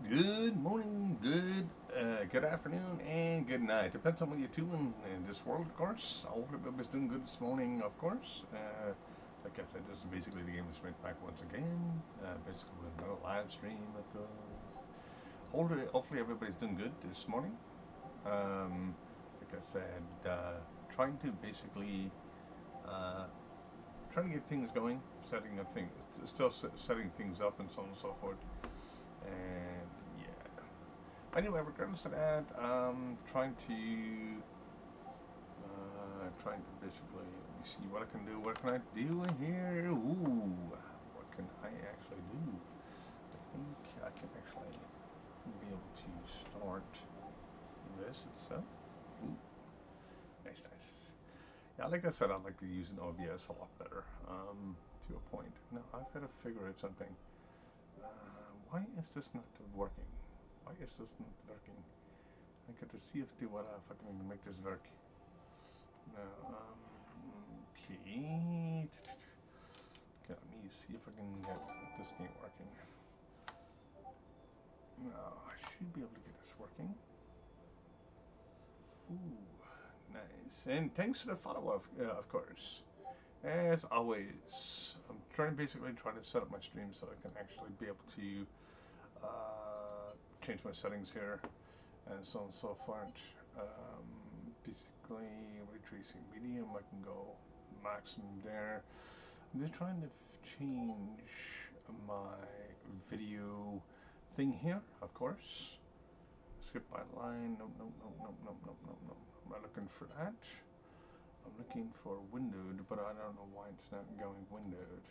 Good morning, good afternoon, and good night. Depends on what you're doing in this world, of course. I hope everybody's doing good this morning, of course. Like I said, this is basically the game is right back once again. Basically with another live stream, of course. Hopefully everybody's doing good this morning. Like I said, trying to basically uh, trying to get things going, setting a thing, still setting things up, and so on and so forth. And yeah. Anyway, regardless of that, trying to basically let me see what I can do. What can I do here? Ooh, what can I actually do? I think I can actually be able to start this itself. Ooh, nice, nice. Yeah, like I said, I like to use an OBS a lot better. To a point. Now I've got to figure out something. Why is this not working? Why is this not working? I got to see if I can make this work. Now, okay. Okay, let me see if I can get this thing working. Now, I should be able to get this working. Ooh, nice. And thanks for the follow, of course. As always, I'm basically trying to set up my stream so I can actually be able to change my settings here and so on and so forth. Basically, ray tracing medium, I can go maximum there. I'm just trying to change my video thing here, of course. Skip by line. No, no, no, no, no, no, no, no. I'm not looking for that. I'm looking for windowed, but I don't know why it's not going windowed.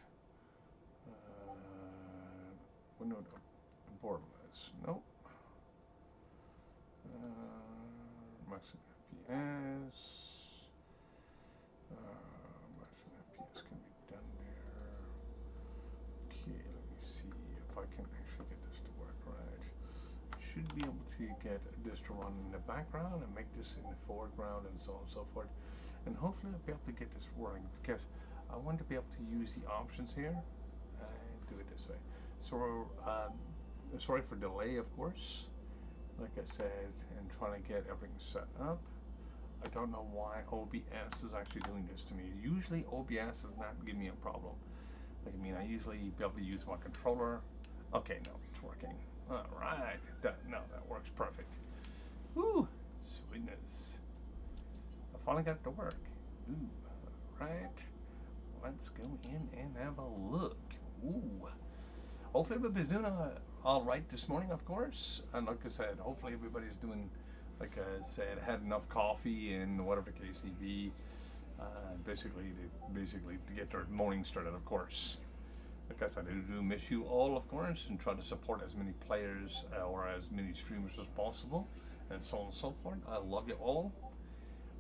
Windowed borderless. Nope. Maximum FPS. Maximum FPS can be done there. Okay, let me see if I can actually get this to work right. Should be able to get this to run in the background and make this in the foreground and so on and so forth. And hopefully I'll be able to get this working because I want to be able to use the options here and do it this way. So sorry for delay, of course. Like I said, and trying to get everything set up. I don't know why OBS is actually doing this to me. Usually OBS does not give me a problem. Like, I mean, I usually be able to use my controller. Okay, no, it's working. All right, that works perfect. Woo, sweetness. I finally got it to work. Ooh, all right. Let's go in and have a look. Ooh. Hopefully everybody's doing all right this morning, of course. And like I said, hopefully everybody's doing, like I said, had enough coffee and whatever the case may be. Basically to get their morning started, of course. Like I said, I do miss you all, of course, and try to support as many players or as many streamers as possible, and so on and so forth. I love you all.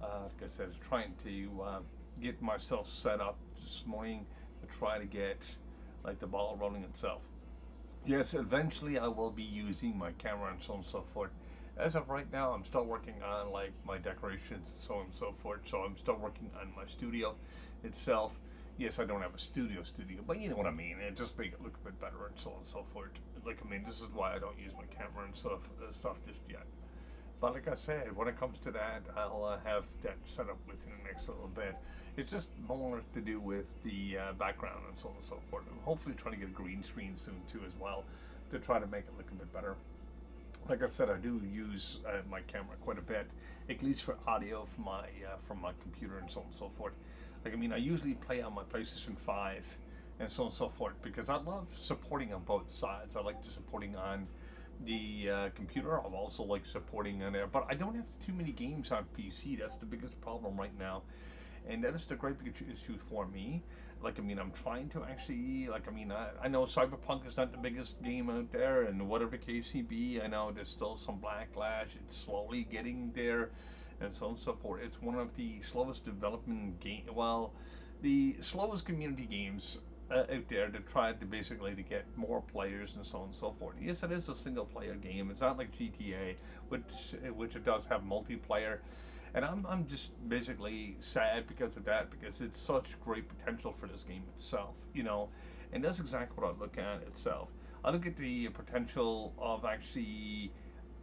Like I said, trying to get myself set up this morning to try to get like the ball rolling itself. Yes, eventually I will be using my camera and so on and so forth. As of right now, I'm still working on like my decorations and so on and so forth. So I'm still working on my studio itself. Yes, I don't have a studio, but you know what I mean. It just make it look a bit better and so on and so forth. Like I mean, this is why I don't use my camera and stuff just yet. But like I said, when it comes to that, I'll have that set up within the next little bit. It's just more to do with the background and so on and so forth. I'm hopefully trying to get a green screen soon too as well to try to make it look a bit better. Like I said, I do use my camera quite a bit, at least for audio from my computer and so on and so forth. Like I mean, I usually play on my PlayStation 5 and so on and so forth because I love supporting on both sides. I like supporting on the computer. I'm also like supporting on there, but I don't have too many games on PC. That's the biggest problem right now, and that is the great big issue for me. Like I mean, I'm trying to actually like I mean, I know Cyberpunk is not the biggest game out there, and whatever the case may be, I know there's still some backlash. It's slowly getting there, and so on and so forth. It's one of the slowest development game. Well, the slowest community games out there to try to basically to get more players and so on and so forth. Yes, it is a single player game. It's not like GTA, which it does have multiplayer, and I'm just basically sad because of that because it's such great potential for this game itself, and that's exactly what I look at itself. I look at the potential of actually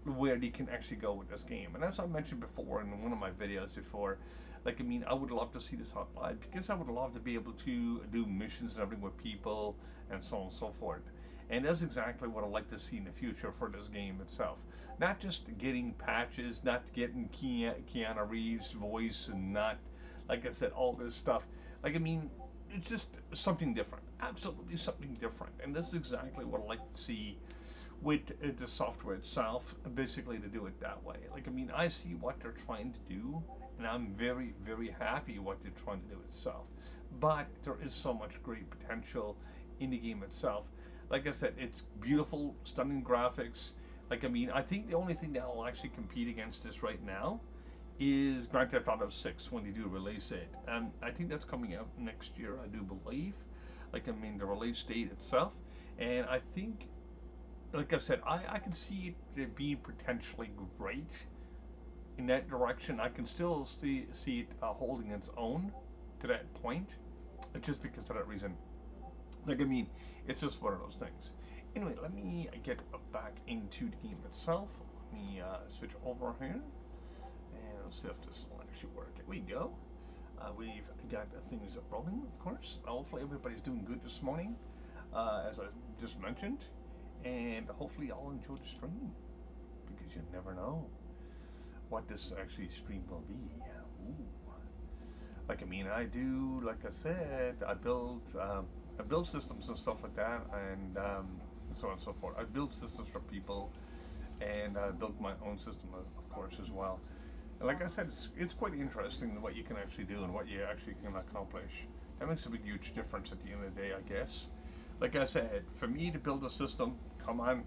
where they can actually go with this game. And as I mentioned before in one of my videos before, like I mean, I would love to see this out live because I would love to be able to do missions and everything with people and so on and so forth. And that's exactly what I'd like to see in the future for this game itself. Not just getting patches, not getting Keanu Reeves' voice, and not, like I said, all this stuff. Like I mean, it's just something different. Absolutely something different. And this is exactly what I'd like to see with the software itself, basically to do it that way. Like I mean, I see what they're trying to do, and I'm very, very happy what they're trying to do itself. But there is so much great potential in the game itself. Like I said, it's beautiful, stunning graphics. Like I mean, I think the only thing that will actually compete against this right now is Grand Theft Auto 6 when they do release it. And I think that's coming out next year, I do believe. Like I mean, the release date itself. And I think, like I said, I can see it being potentially great in that direction. I can still see it holding its own to that point, just because of that reason. Like I mean, it's just one of those things. Anyway, let me get back into the game itself. Let me switch over here and let's see if this will actually work. Here we go. We've got things rolling, of course. Hopefully everybody's doing good this morning, as I just mentioned, and hopefully y'all enjoy the stream because you never know what this actually stream will be. Ooh. Like I mean, I do, like I said, I build systems and stuff like that, and so on and so forth. I build systems for people, and I built my own system, of course, as well. And like I said, it's quite interesting what you can actually do and what you actually can accomplish. That makes a big, huge difference at the end of the day, I guess. Like I said, for me to build a system, come on,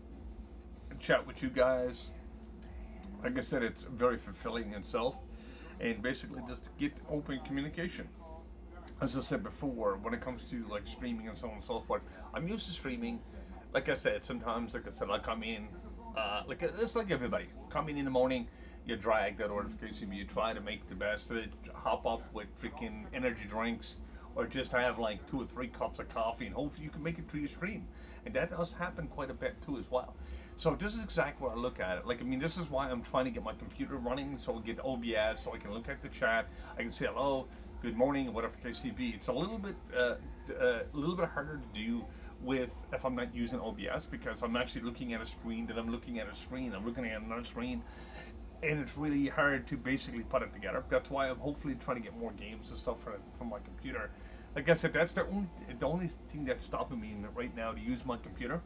and chat with you guys. Like I said, it's very fulfilling in itself, and basically just get open communication. As I said before, when it comes to like streaming and so on and so forth, I'm used to streaming. Like I said, sometimes, like I said, I come in, like it's like everybody. Come in the morning, you drag that notification, you try to make the best of it, hop up with freaking energy drinks, or just have like 2 or 3 cups of coffee, and hopefully you can make it through your stream. And that does happen quite a bit too as well. So this is exactly what I look at it. Like I mean, this is why I'm trying to get my computer running, so I get OBS, so I can look at the chat, I can say hello, good morning, whatever the case may be. It's a little bit harder to do with if I'm not using OBS because I'm actually looking at a screen, then I'm looking at a screen, I'm looking at another screen, and it's really hard to basically put it together. That's why I'm hopefully trying to get more games and stuff from my computer. Like I said, that's the only thing that's stopping me right now to use my computer.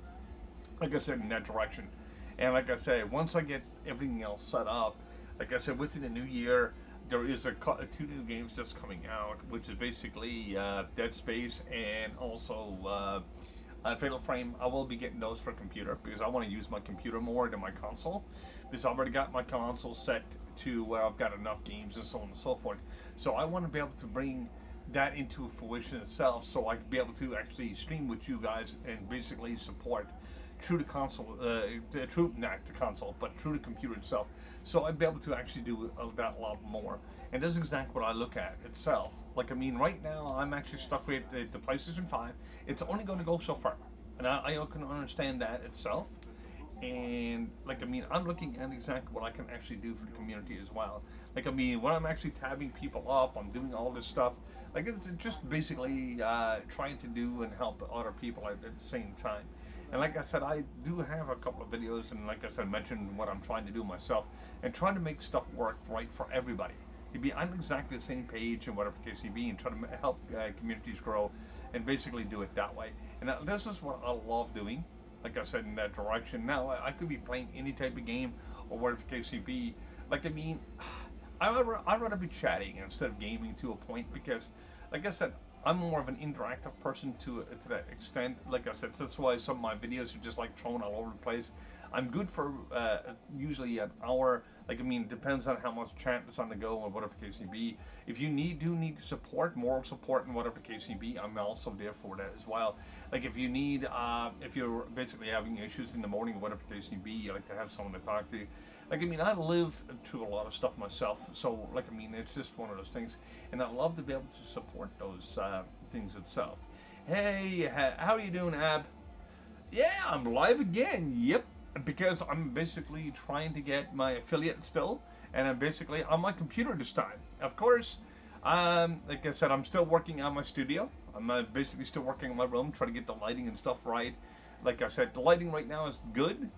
Like I said, in that direction. And like I said, once I get everything else set up, like I said, within the new year, there is 2 new games just coming out, which is basically Dead Space and also Fatal Frame. I will be getting those for computer because I want to use my computer more than my console, because I've already got my console set to where I've got enough games and so on and so forth. So I want to be able to bring that into fruition itself, so I can be able to actually stream with you guys and basically support through the console, through not the console, but through the computer itself. So I'd be able to actually do that a lot more. And that's exactly what I look at itself. Like I mean, right now I'm actually stuck with the PlayStation 5. It's only going to go so far, and I can understand that itself. And like I mean, I'm looking at exactly what I can actually do for the community as well. Like I mean, when I'm actually tabbing people up, I'm doing all this stuff. Like it's just basically trying to do and help other people at the same time. And like I said, I do have a couple of videos, and like I said, mentioned what I'm trying to do myself, and trying to make stuff work right for everybody. To be on exactly the same page and whatever the case may be, and try to help communities grow, and basically do it that way. And this is what I love doing. Like I said, in that direction. Now I could be playing any type of game or whatever the case may be. Like I mean, I'd rather be chatting instead of gaming to a point because, like I said, I'm more of an interactive person to that extent. Like I said, so that's why some of my videos are just like thrown all over the place. I'm good for usually an hour. Like I mean, depends on how much chat is on the go or whatever the case may be. If you do need support, moral support, and whatever the case may be, I'm also there for that as well. Like if you need, if you're basically having issues in the morning, whatever the case may be, you like to have someone to talk to. Like I mean, I live through a lot of stuff myself, so like I mean, it's just one of those things, and I love to be able to support those things itself. Hey, how are you doing, Ab? Yeah, I'm live again. Yep, because I'm basically trying to get my affiliate still, and I'm basically on my computer this time. Of course, like I said, I'm still working on my studio. I'm basically still working on my room, trying to get the lighting and stuff right. Like I said, the lighting right now is good,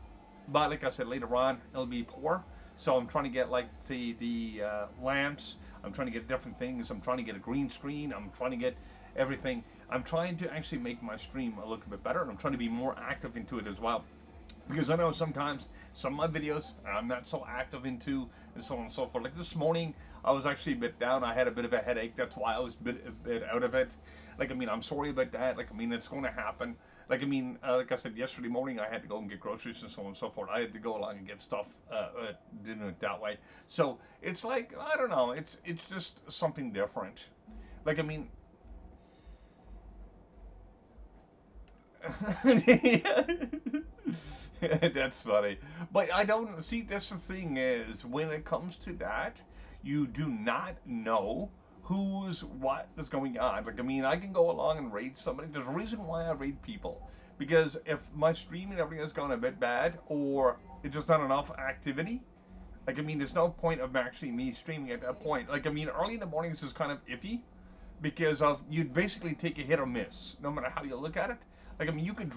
but like I said, later on it'll be poor. So I'm trying to get like the lamps. I'm trying to get different things. I'm trying to get a green screen. I'm trying to get everything. I'm trying to actually make my stream a little bit better, and I'm trying to be more active into it as well. Because I know sometimes some of my videos I'm not so active into, and so on and so forth. Like this morning, I was actually a bit down. I had a bit of a headache. That's why I was a bit out of it. Like I mean, I'm sorry about that. Like I mean, it's going to happen. Like I mean, like I said yesterday morning, I had to go and get groceries and so on and so forth. I had to go along and get stuff, doing it that way. So it's like I don't know. It's just something different. Like I mean, that's funny. But I don't see. That's the thing is, when it comes to that, you do not know who's what is going on. Like I mean, I can go along and raid somebody. There's a reason why I raid people, because if my stream and everything has gone a bit bad, or it's just not enough activity. Like I mean, there's no point of actually me streaming at that point. Like I mean, early in the mornings is kind of iffy because of you'd basically take a hit or miss no matter how you look at it. Like I mean, you could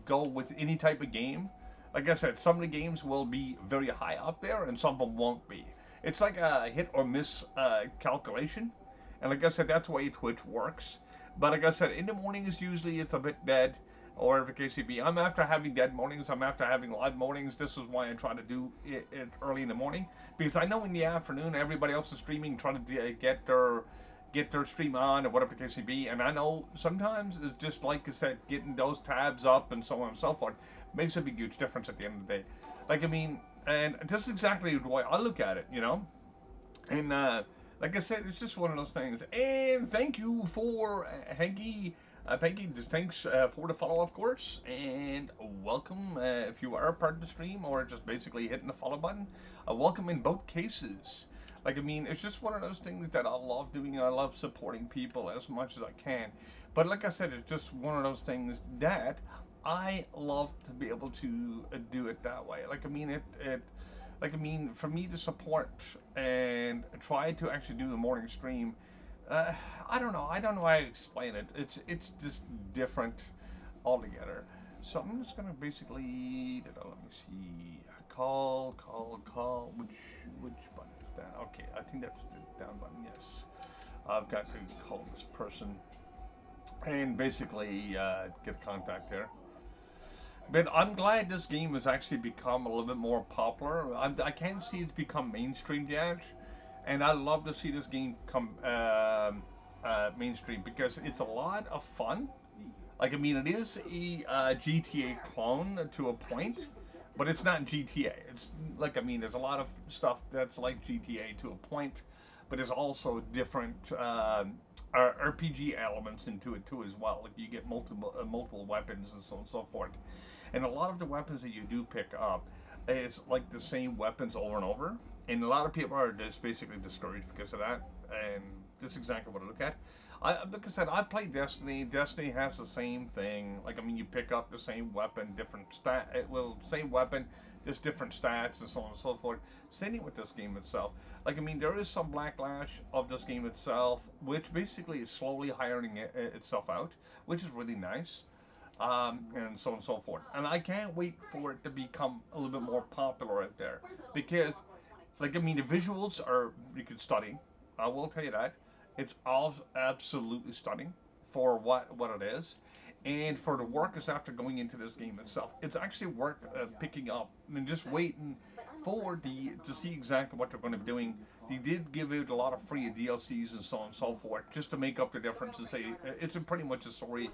go with any type of game. Like I said, some of the games will be very high up there, and some of them won't be. It's like a hit or miss calculation, and like I said, that's the way Twitch works. But like I said, in the mornings usually it's a bit dead, or whatever the case may be. I'm after having dead mornings. I'm after having live mornings. This is why I try to do it early in the morning, because I know in the afternoon everybody else is streaming, trying to get their stream on or whatever the case may be. And I know sometimes it's just like I said, getting those tabs up and so on and so forth makes a big huge difference at the end of the day. Like I mean, and this is exactly the way I look at it, you know. And like I said, it's just one of those things. And thank you for Hanky. Peggy, just thanks for the follow, of course, and welcome if you are a part of the stream or just basically hitting the follow button. Welcome in both cases. Like, I mean, it's just one of those things that I love doing, and I love supporting people as much as I can. But like I said, it's just one of those things that I love to be able to do it that way. Like, I mean, like I mean, for me to support and try to actually do a morning stream, uh, I don't know. I don't know how to explain it. It's just different altogether. So I'm just gonna basically let me see. Call. Which button is that? Okay, I think that's the down button. Yes, I've got to call this person and basically get contact there. But I'm glad this game has actually become a little bit more popular. I can't see it's become mainstream yet, and I'd love to see this game come mainstream because it's a lot of fun. Like I mean, it is a GTA clone to a point, but it's not GTA. It's like I mean, there's a lot of stuff that's like GTA to a point, but there's also different RPG elements into it too as well. Like you get multiple weapons and so on and so forth, and a lot of the weapons that you do pick up, it's like the same weapons over and over, and a lot of people are just basically discouraged because of that. And that's exactly what I look at. Like I said, I play Destiny. Destiny has the same thing. Like I mean, you pick up the same weapon, different stat. Well, same weapon, just different stats and so on and so forth. Same with this game itself. Like I mean, there is some backlash of this game itself, which basically is slowly hiring itself out, which is really nice. And so on and so forth. And I can't wait for it to become a little bit more popular out there because, like, I mean, the visuals are freaking stunning. I will tell you that. It's all absolutely stunning for what it is, and for the work is after going into this game itself. It's actually worth picking up and just waiting for the to see exactly what they're going to be doing. They did give out a lot of free DLCs and so on and so forth, just to make up the difference and say it's a pretty much a story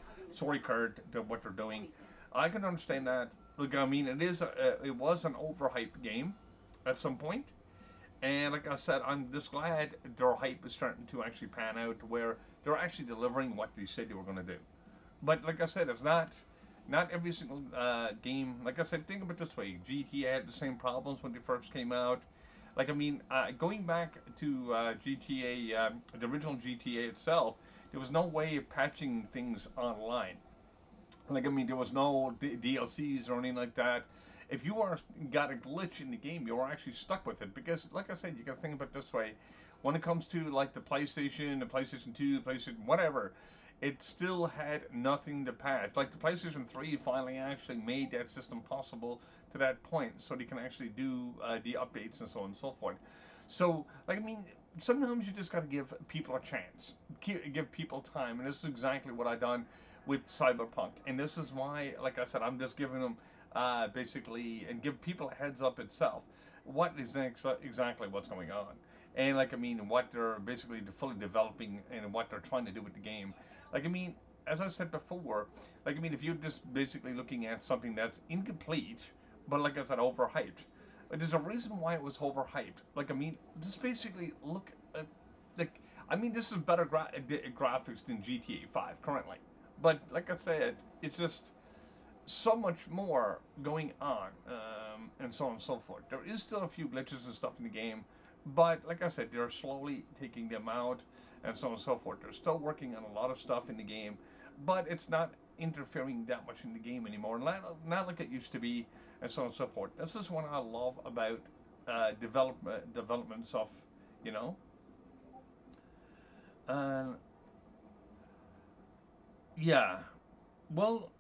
card to what they're doing. I can understand that. Look, I mean, it was an overhyped game at some point, and like I said, I'm just glad their hype is starting to actually pan out to where they're actually delivering what they said they were going to do. But like I said, it's not every single game. Like I said, think of it this way: GTA had the same problems when they first came out. Like I mean, going back to GTA, the original GTA itself, there was no way of patching things online. Like, I mean, there was no DLCs or anything like that. If you are got a glitch in the game, you are actually stuck with it because, like I said, you got to think about it this way. When it comes to like the PlayStation 2, the PlayStation whatever, it still had nothing to patch. Like the PlayStation 3 finally actually made that system possible to that point, so they can actually do the updates and so on and so forth. So, like, I mean, sometimes you just got to give people a chance, give people time, and this is exactly what I done with Cyberpunk. And this is why, like I said, I'm just giving them basically and give people a heads up itself. What is exactly what's going on, and like I mean, what they're basically fully developing and what they're trying to do with the game. Like I mean, as I said before, like I mean, if you're just basically looking at something that's incomplete, but like I said, overhyped. There's a reason why it was overhyped. Like I mean, just basically look at like I mean, this is better graphics than GTA 5 currently. But like I said, it's just so much more going on, and so on and so forth. There is still a few glitches and stuff in the game, but like I said, they're slowly taking them out, and so on and so forth. They're still working on a lot of stuff in the game, but it's not interfering that much in the game anymore. Not like it used to be, and so on and so forth. This is what I love about development stuff, you know. And yeah, well,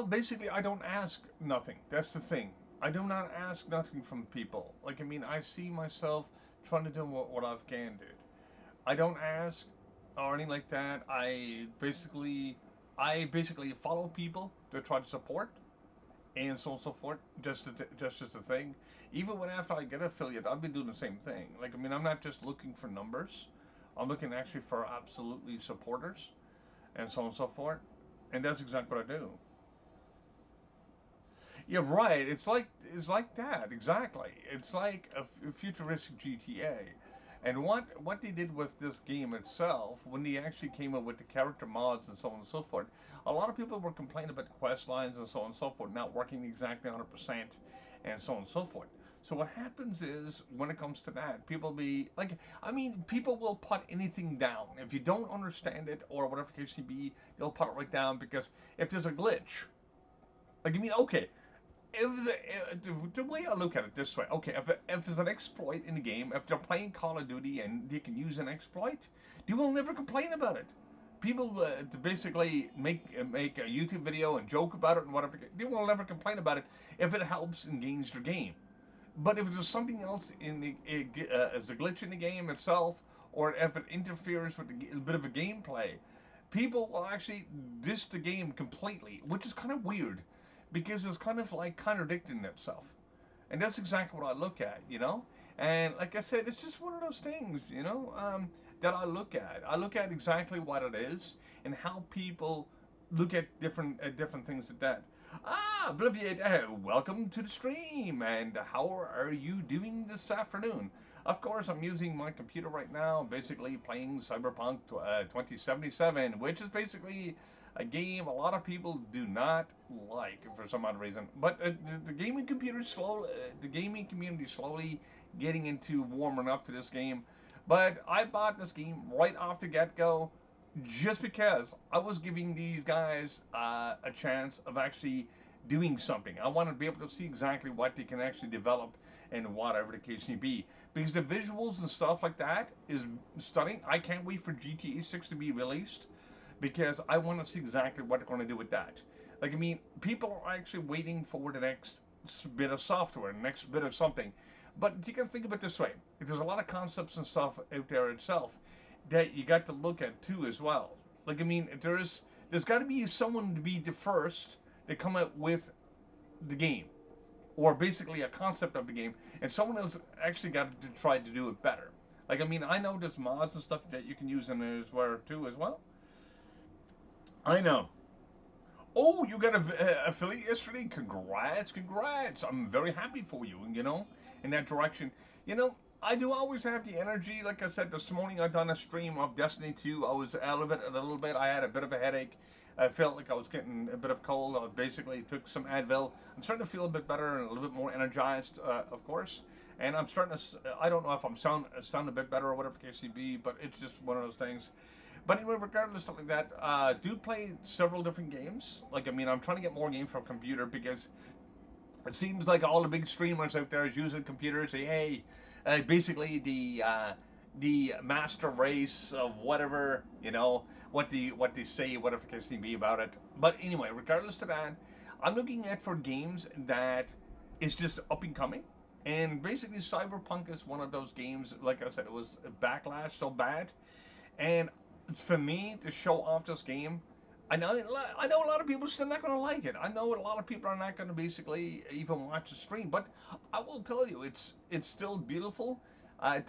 basically, I don't ask nothing. That's the thing. I do not ask nothing from people. Like, I mean, I see myself trying to do what I can do. I don't ask or anything like that. I basically follow people to try to support and so on and so forth. Just a thing. Even when after I get affiliate, I've been doing the same thing. Like, I mean, I'm not just looking for numbers. I'm looking actually for absolutely supporters and so on and so forth. And that's exactly what I do. Yeah, right. It's like that exactly. It's like a futuristic GTA, and what they did with this game itself when they actually came up with the character mods and so on and so forth. A lot of people were complaining about the quest lines and so on and so forth not working exactly 100%, and so on and so forth. So what happens is when it comes to that, people be like, I mean, people will put anything down if you don't understand it or whatever the case may be. They'll put it right down because if there's a glitch, like I mean, okay, the way I look at it this way, okay, if there's an exploit in the game, if they're playing Call of Duty and they can use an exploit, they will never complain about it. People to basically make a YouTube video and joke about it and whatever, they will never complain about it if it helps engage their game. But if there's something else in as a glitch in the game itself, or if it interferes with a bit of a gameplay, people will actually diss the game completely, which is kind of weird because it's kind of like contradicting itself. And that's exactly what I look at, you know? And like I said, it's just one of those things, that I look at. I look at exactly what it is and how people look at different things at that. Ah, Obliviate, welcome to the stream. And how are you doing this afternoon? Of course, I'm using my computer right now, basically playing Cyberpunk 2077, which is basically a game a lot of people do not like for some odd reason. But the gaming community is slowly getting into warming up to this game. But I bought this game right off the get go just because I was giving these guys a chance of actually doing something. I want to be able to see exactly what they can actually develop and whatever the case may be. Because the visuals and stuff like that is stunning. I can't wait for GTA 6 to be released because I want to see exactly what they're going to do with that. Like, I mean, people are actually waiting for the next bit of software, next bit of something. But you can think of it this way: there's a lot of concepts and stuff out there itself that you got to look at too as well. Like, I mean, there's got to be someone to be the first to come up with the game or basically a concept of the game, and someone else actually got to try to do it better. Like, I mean, I know there's mods and stuff that you can use in there as well too as well. I know. Oh, you got a affiliate yesterday. Congrats, congrats. I'm very happy for you, in that direction. I do always have the energy. Like I said, this morning I done a stream of Destiny 2. I was out of it a little bit. I had a bit of a headache. I felt like I was getting a bit of cold. I basically took some Advil. I'm starting to feel a bit better and a little bit more energized, of course. And I'm starting to, I don't know if I'm sound a bit better or whatever the case may be, but it's just one of those things. But anyway, regardless of like that, do play several different games. Like I mean, I'm trying to get more games for computer because it seems like all the big streamers out there is using computers. Hey, basically the master race of whatever what they say, whatever case may be about it. But anyway, regardless of that, I'm looking at for games that is just up and coming. And basically, Cyberpunk is one of those games. Like I said, it was a backlash so bad, and for me to show off this game, I know a lot of people are still not going to like it. I know a lot of people are not going to basically even watch the stream. But I will tell you, it's still beautiful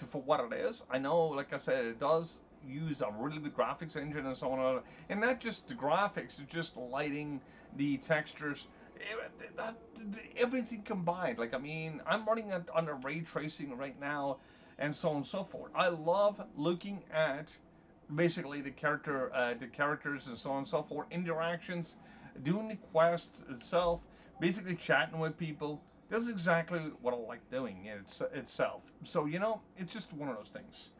for what it is. I know, like I said, it does use a really good graphics engine and so on, and not just the graphics, it's just the lighting, the textures, everything combined. Like I mean, I'm running it under ray tracing right now, and so on and so forth. I love looking at basically the characters and so on and so forth, interactions, doing the quest itself, basically chatting with people. That's exactly what I like doing itself. So it's just one of those things.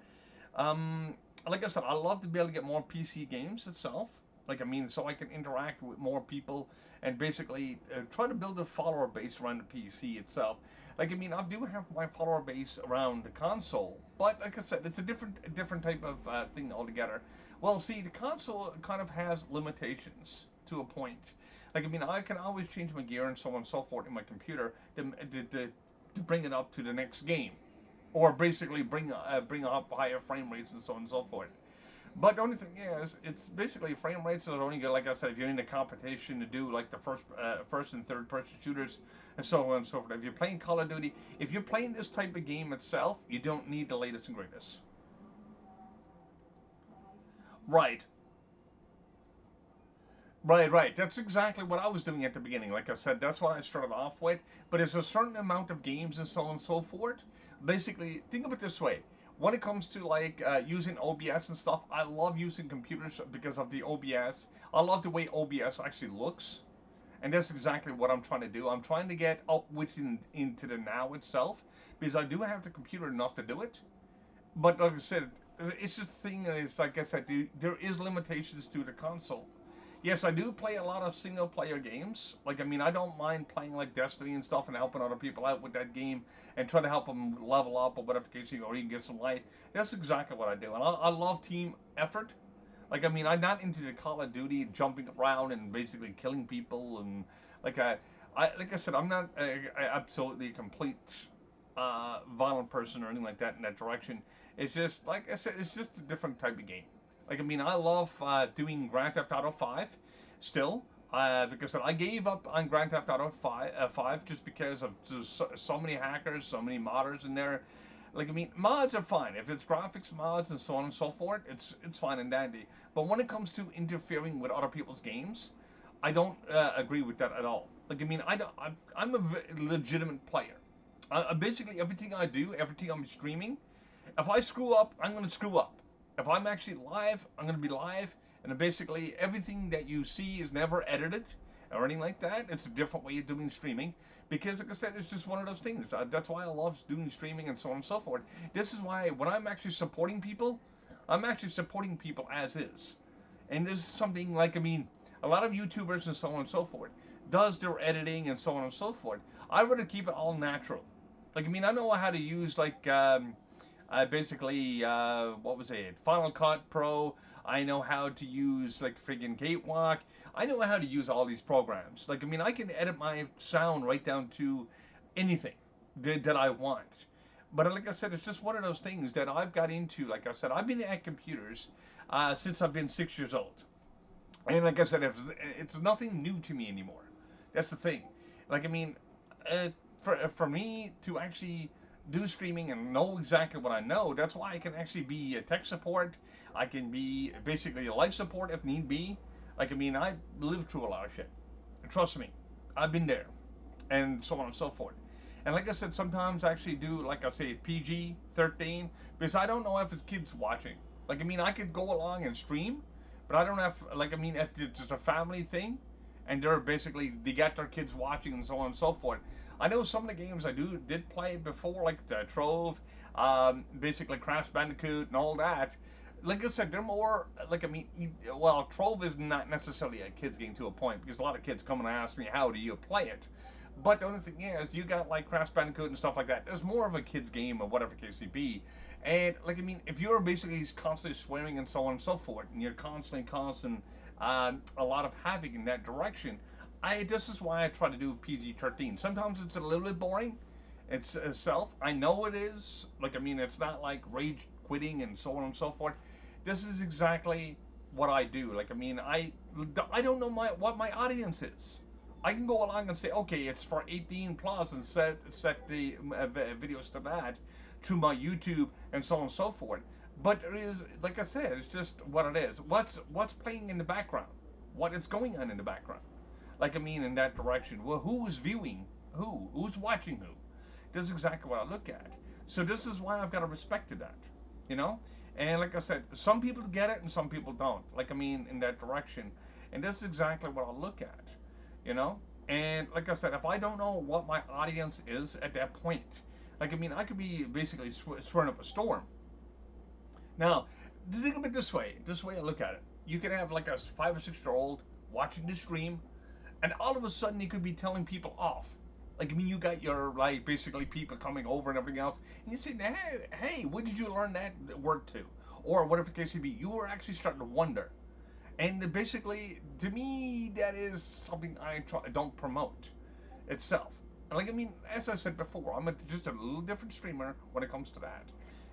Um, like I said, I love to be able to get more PC games itself. Like I mean, so I can interact with more people and basically try to build a follower base around the PC itself. Like I mean, I do have my follower base around the console, but like I said, it's a different type of thing altogether. Well, see, the console kind of has limitations to a point. Like I mean, I can always change my gear and so on and so forth in my computer to bring it up to the next game, or basically bring up higher frame rates and so on and so forth. But the only thing is, it's basically frame rates are only good. Like I said, if you're in a competition to do like the first and third person shooters and so on and so forth. If you're playing Call of Duty, if you're playing this type of game itself, you don't need the latest and greatest. Right, right. That's exactly what I was doing at the beginning. Like I said, that's what I started off with. But there's a certain amount of games and so on and so forth. Basically, think of it this way. When it comes to like using OBS and stuff, I love using computers because of the OBS. I love the way OBS actually looks. And that's exactly what I'm trying to do. I'm trying to get up within into the now itself because I do have the computer enough to do it. But like I said, it's just the thing that is like I said, there is limitations to the console. Yes, I do play a lot of single player games. Like I mean, I don't mind playing like Destiny and stuff and helping other people out with that game and try to help them level up or whatever the case, or even get some light. That's exactly what I do, and I love team effort. Like I mean, I'm not into the Call of Duty jumping around and basically killing people and like like I said, I'm not absolutely a complete violent person or anything like that in that direction. It's just like I said, it's just a different type of game. Like I mean, I love doing Grand Theft Auto 5 still. Because I gave up on Grand Theft Auto 5 just because of so many hackers, so many modders in there. Like I mean, mods are fine if it's graphics mods and so on and so forth. It's fine and dandy. But when it comes to interfering with other people's games, I don't agree with that at all. Like I mean, I don't, I'm a legitimate player. Basically, everything I do, everything I'm streaming, if I screw up, I'm going to screw up. If I'm actually live, I'm going to be live. And basically, everything that you see is never edited or anything like that. It's a different way of doing streaming. Because, like I said, it's just one of those things. That's why I love doing streaming and so on and so forth. This is why when I'm actually supporting people, I'm actually supporting people as is. And this is something like, I mean, a lot of YouTubers and so on and so forth does their editing and so on and so forth. I rather keep it all natural. Like, I mean, I know how to use, like, basically, what was it? Final Cut Pro. I know how to use, like, friggin' Gatewalk. I know how to use all these programs. Like, I mean, I can edit my sound right down to anything that I want. But like I said, it's just one of those things that I've got into. Like I said, I've been at computers since I've been 6 years old. And like I said, it's nothing new to me anymore. That's the thing. Like, I mean, uh, for me to actually do streaming and know exactly what I know, that's why I can actually be a tech support. I can be basically a life support if need be. Like, I mean, I lived through a lot of shit. Trust me, I've been there, and so on and so forth. And like I said, sometimes I actually do, like I say, PG 13 because I don't know if it's kids watching. Like, I mean, I could go along and stream, but I don't have, like, I mean, if it's just a family thing, and they're basically they got their kids watching and so on and so forth. I know some of the games I did play before, like the Trove, basically Crash Bandicoot and all that. like I said, they're more like I mean, well, Trove is not necessarily a kids game to a point because a lot of kids come and ask me how do you play it. But the only thing is, you got like Crash Bandicoot and stuff like that. There's more of a kids game or whatever case it be. And like I mean, if you're basically constantly swearing and so on and so forth, and you're constantly causing a lot of havoc in that direction, this is why I try to do PG-13. Sometimes it's a little bit boring. It's itself. I know it is. Like I mean, it's not like rage quitting and so on and so forth. This is exactly what I do. Like I mean, I don't know what my audience is. I can go along and say, okay, it's for 18 plus, and set the videos to that through my YouTube and so on and so forth. But it is, like I said, it's just what it is. What's playing in the background? What is going on in the background? Like I mean, in that direction. Well, who is viewing who? Who's watching who? This is exactly what I look at. So this is why I've got to respect that, you know. And like I said, some people get it and some people don't. Like I mean, in that direction, and this is exactly what I look at, you know. And like I said, if I don't know what my audience is at that point, like I mean, I could be basically swearing up a storm. Now, think of it this way. This way I look at it. You can have like a 5 or 6 year old watching the stream, and all of a sudden you could be telling people off. Like I mean, you got your like basically people coming over and everything else, and you say, hey, what did you learn that word to, or whatever the case may be. You were actually starting to wonder, and basically, to me, that is something don't promote itself. Like I mean, as I said before, just a little different streamer when it comes to that.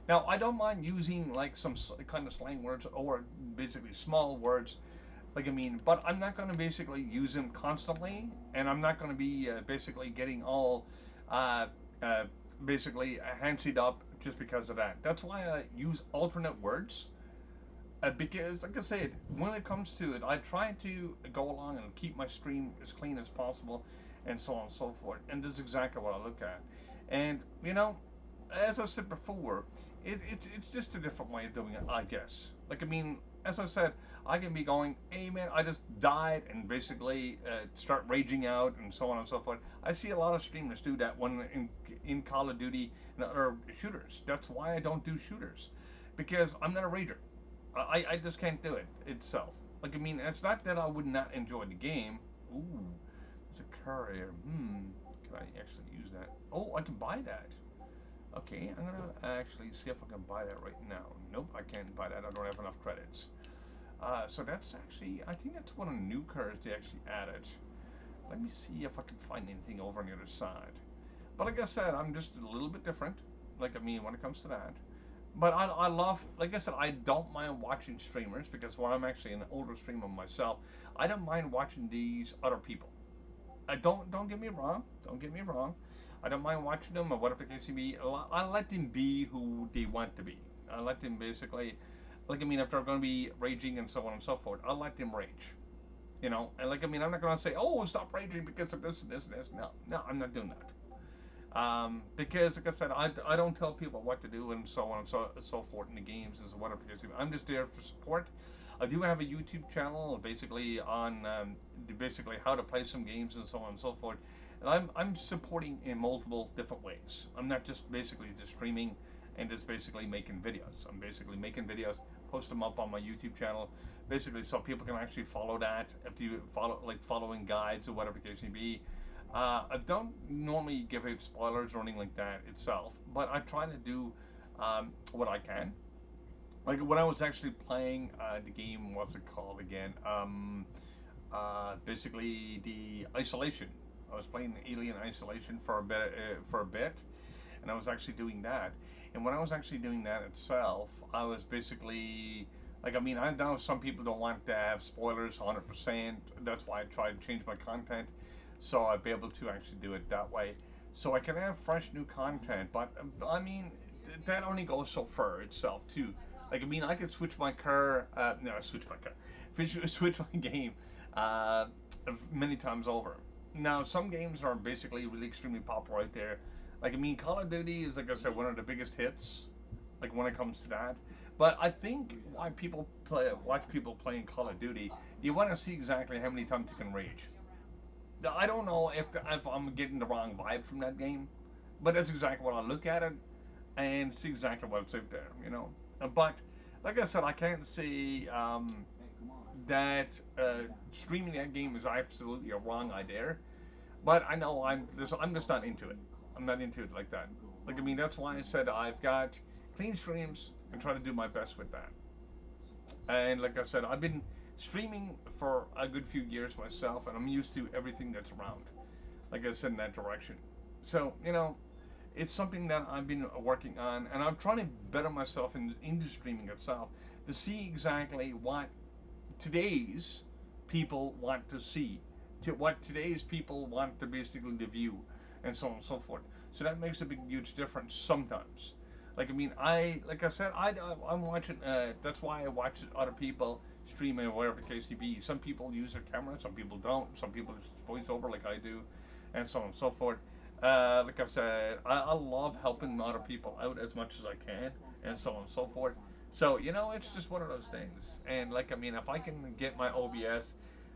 Now, I don't mind using like some kind of slang words or basically small words like I mean, but I'm not going to basically use them constantly, and I'm not going to be basically getting all uh, uh, basically handsied up just because of that. That's why I use alternate words. Because, like I said, when it comes to it, I try to go along and keep my stream as clean as possible, and so on and so forth. And this is exactly what I look at. And you know, as I said before, it's just a different way of doing it, I guess. Like I mean, as I said, I can be going, hey man, I just died, and basically start raging out and so on and so forth. I see a lot of streamers do that when in Call of Duty and other shooters. That's why I don't do shooters, because I'm not a rager. I just can't do it itself. Like I mean, it's not that I would not enjoy the game. Ooh, there's a courier. Can I actually use that? Oh, I can buy that. Okay, I'm gonna actually see if I can buy that right now. Nope, I can't buy that. I don't have enough credits. So that's actually, I think that's one of the new cars they actually added. Let me see if I can find anything over on the other side. But like I said, I'm just a little bit different. Like I mean, when it comes to that. But I love, like I said, I don't mind watching streamers because when I'm actually an older streamer myself, I don't mind watching these other people. Don't get me wrong. Don't get me wrong. I don't mind watching them or whatever the case may be. I let them be who they want to be. I let them basically, like I mean, if they're going to be raging and so on and so forth, I let them rage. You know, and like I mean, I'm not going to say, oh, stop raging because of this and this and this. No, no, I'm not doing that. Because, like I said, I don't tell people what to do and so on and so forth in the games and whatever. I'm just there for support. I do have a YouTube channel, basically on basically how to play some games and so on and so forth. And I'm supporting in multiple different ways. I'm not just basically just streaming and just basically making videos. I'm basically making videos, post them up on my YouTube channel, basically so people can actually follow that. If you follow like following guides or whatever the case may be. I don't normally give out spoilers or anything like that itself, but I try to do what I can. Like when I was actually playing the game, what's it called again? Basically the Isolation. I was playing Alien Isolation for a bit, and I was actually doing that. And when I was actually doing that itself, I was basically like I mean I know some people don't want to have spoilers 100%. That's why I try to change my content so I'd be able to actually do it that way. So I can have fresh new content, but I mean that only goes so far itself too. Like I mean, I could switch my car, no, switch my car, switch my game uh, many times over. Now some games are basically really extremely popular right there. Like I mean, Call of Duty is like I said one of the biggest hits. Like when it comes to that, but I think why people watch people playing Call of Duty, you want to see exactly how many times you can rage. I don't know if I'm getting the wrong vibe from that game, but that's exactly what I look at it and see exactly what's out there, you know. But like I said, I can't say that streaming that game is absolutely a wrong idea. But I know I'm just not into it. I'm not into it like that. Like I mean, that's why I said I've got clean streams and try to do my best with that. And like I said, I've been streaming for a good few years myself, and I'm used to everything that's around. Like I said, in that direction. So it's something that I've been working on, and I'm trying to better myself in the streaming itself to see exactly what today's people want to see, to what today's people want to basically to view, and so on and so forth. So that makes a big huge difference sometimes. Like I mean, like I said, I'm watching. That's why I watch other people streaming or whatever the case may be. Some people use their camera, some people don't. Some people just voice over like I do, and so on and so forth. Like I said, I love helping other people out as much as I can, and so on and so forth. So it's just one of those things. And like I mean, if I can get my OBS,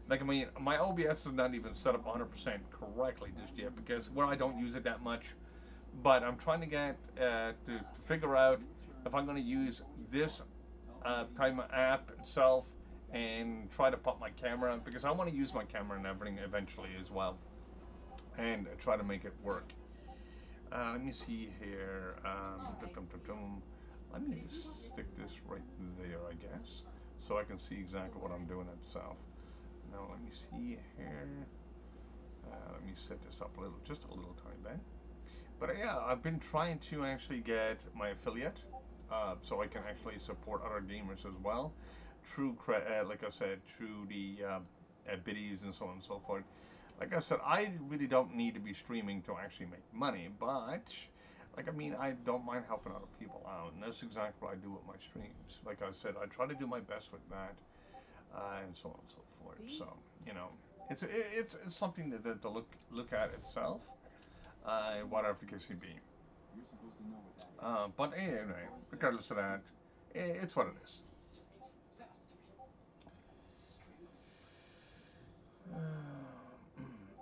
like I mean, my OBS is not even set up 100% correctly just yet because I don't use it that much. But I'm trying to get to figure out if I'm going to use this type of app itself and try to put my camera because I want to use my camera and everything eventually as well, and try to make it work. Let me see here. Let me just stick this right there, I guess, so I can see exactly what I'm doing itself. Now let me see here. Let me set this up a little, just a little tiny bit. But yeah, I've been trying to actually get my affiliate, so I can actually support other gamers as well, through like I said, through the biddies and so on and so forth. Like I said, I really don't need to be streaming to actually make money, but like I mean, I don't mind helping other people out, and that's exactly what I do with my streams. Like I said, I try to do my best with that, and so on and so forth. So you know, it's something to look at itself, whatever the case may be. But anyway, regardless of that, it's what it is.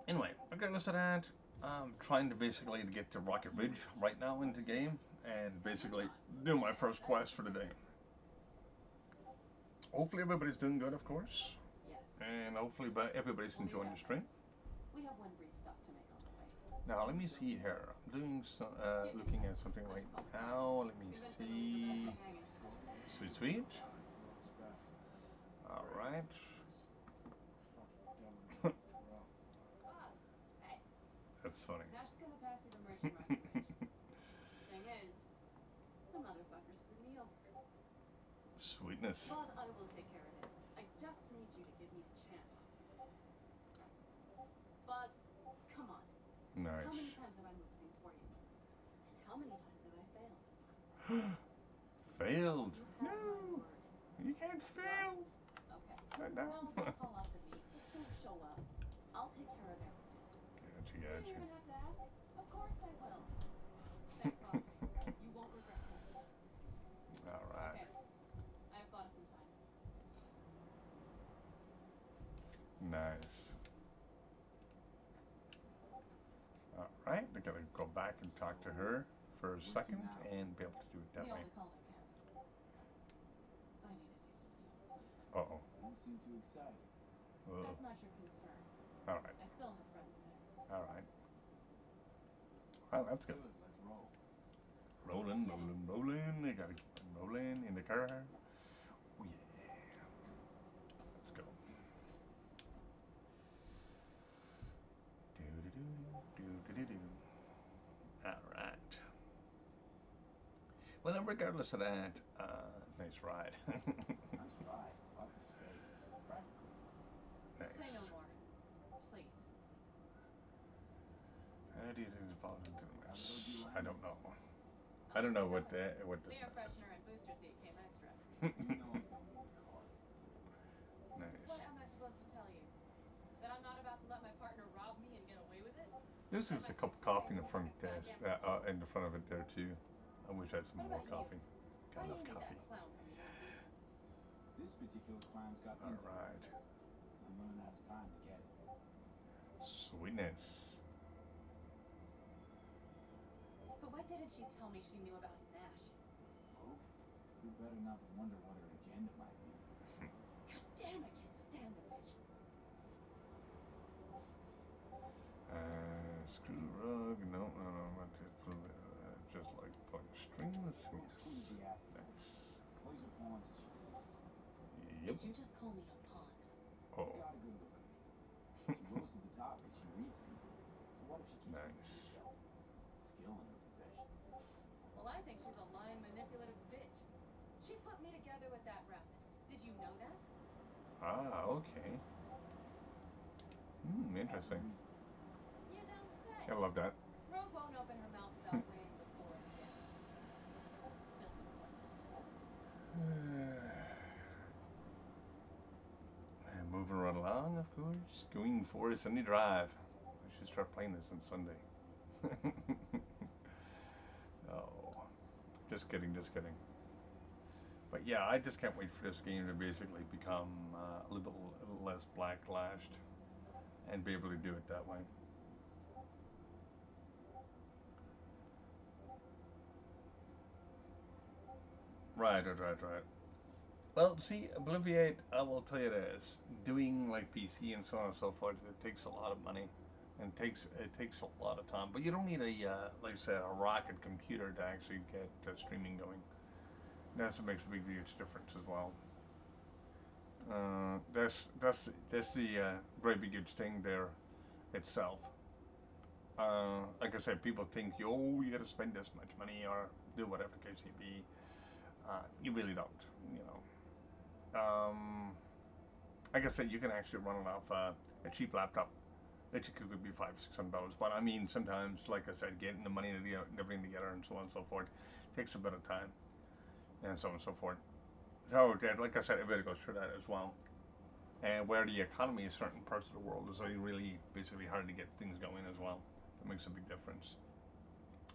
Anyway, regardless of that, I'm trying to basically to get to Rocket Ridge right now into the game and basically do my first quest for the day. Hopefully everybody's doing good, of course, and hopefully everybody's enjoying the stream. Now let me see here. I'm doing looking at something right now. Let me see. Sweet, sweet. All right. That's funny. Sweetness. Nice. Failed. No, you can't fail. Not now. Gotcha, gotcha. All right. Nice. All right. I gotta go back and talk to her for a second and be able to do it that way. Uh oh. Uh-oh. All right. All right. Well, that's good. Rolling, rolling, rolling. You gotta keep on rolling in the car. Oh yeah. Let's go. Do do do do do do. All right. Well, then, regardless of that, nice ride. Nice. How do you fall into the mess? I don't know. I don't know what this mess is. Nice. This is a cup of coffee in the front desk, in the front of it there too. I wish I had some more coffee. I love coffee. All right. Sweetness. You better not to wonder what her agenda might be. God damn, I can't stand the bitch. Screw rug. No, no, no. Not just like pulling strings. Go squeeze Yes. the afternoon. Nice. Plays her pawns as she pleases. Yep. Did you just call me a pawn? You Oh. got a good look on you. She rose to the top because she reads people. So what if she keeps things to Nice. herself? It's a skill in her profession. Well, I think she's a lying, manipulative bitch. She put me together with that rabbit. Did you know that? Ah, okay. Must have had her Interesting. reasons. You don't I say. love that. Rogue won't open her mouth without weighing the for and against. Just spill me what you got. Moving right along, of course. Going for Sunday Drive. I should start playing this on Sunday. Oh, just kidding, just kidding. But yeah, I just can't wait for this game to basically become a little bit less blacklashed and be able to do it that way. Right, right, right, right. Well, see, Obliviate, I will tell you this: doing like PC and so on and so forth, it takes a lot of money, and it takes a lot of time. But you don't need a like I said, a rocket computer to actually get streaming going. That's what makes a big huge difference as well. That's the very big huge thing there itself. Like I said, people think, oh, you got to spend this much money or do whatever the case may be. You really don't, you know. Like I said, you can actually run it off a cheap laptop. It could be $500-600, but I mean, sometimes, like I said, getting the money and everything together and so on and so forth takes a bit of time and so on and so forth. So, like I said, everybody goes through that as well. And where the economy in certain parts of the world is really basically hard to get things going as well. That makes a big difference.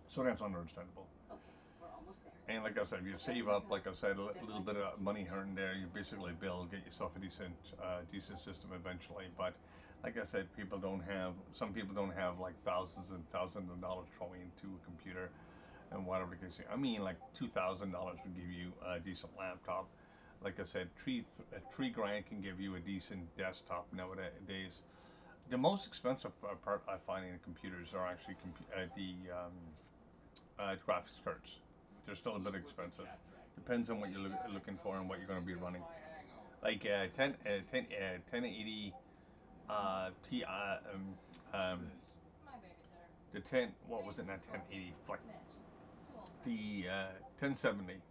So that's understandable. Okay, we're almost there. And like I said, if you Okay, save here up, goes. like I said, a Step little by bit step. of money here and there, you basically build, get yourself a decent system eventually. But like I said, some people don't have like thousands and thousands of dollars thrown into a computer and whatever the case. I mean, like $2,000 would give you a decent laptop. Like I said, three grand can give you a decent desktop nowadays. The most expensive part I find in computers are actually graphics cards. They're still a bit Eat what the expensive. cat dragged in. Depends on what you're Yeah, that looking for goes and what for you're going to be just running. my hangover. Like 1080 Ti. Um, Who's this? My babysitter. the 10, what was Reads it? Not Scorpio. 1080. Like Mitch. Too old for him. the 1070.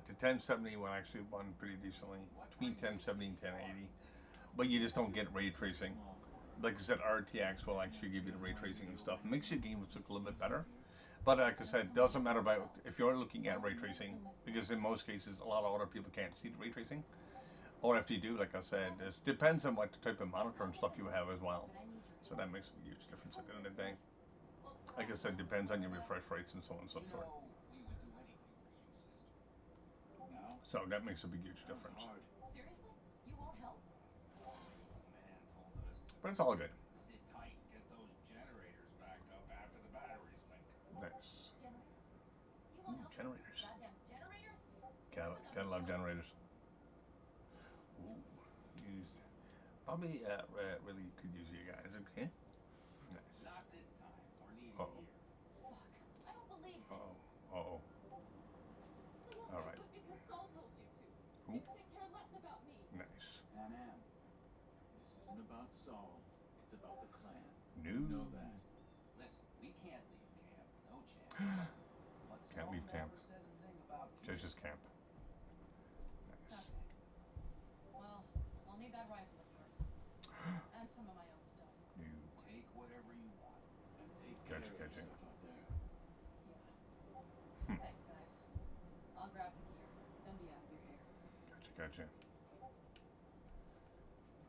The 1070 will actually run pretty decently What between brings you to 1070 and these 1080. parts? But you just don't This? get ray What's tracing. small for her? Like I said, RTX will Betting actually that give you kid the ray might be tracing and your stuff. It makes your wingman. games He look a little bit sneaks up better. here? But like I Just said, coming doesn't off matter a about spell. if you're looking at So, ray tracing I'm with because that. in most cases a lot of other people can't see the ray tracing. Or if you do, like I said, Nothing. it depends on what type of monitor I'll and get stuff it you done. have as well. But I need your So help. that makes a huge difference at Oh, the end of is the day. it? Well, Like I said, depends on your refresh rates and so on and so You forth. know, we would do anything for you, sister. Now, So that makes a big huge that was difference. hard. seriously? You won't help? The man told us to But it's all good. sit tight and get those generators back up after the batteries went. Nice. Generators? You Ooh, won't help fix these generators. goddamn generators? Is this another Gotta love joke? generators. Ooh, used. Probably really could use you guys. Okay. Nice. Not this time. We're Uh needed oh. here. Fuck. I don't believe Uh this. oh. Uh oh. So you'll All stay right. put because Saul told you to. Ooh, You couldn't care less about me. nice. Anam, this isn't about Saul. It's about the clan. You No. know that. Listen, we can't leave camp. No chance. But Can't Saul leave camp. never said a thing about Judge's killing. camp. Nice. Okay. Well, I'll need that rifle of yours. And some of my own stuff. No. Take whatever you want. And take Gotcha, care of gotcha. yourself out there. Yeah. Thanks, guys. I'll grab the gear, then be out of your hair. Gotcha, gotcha.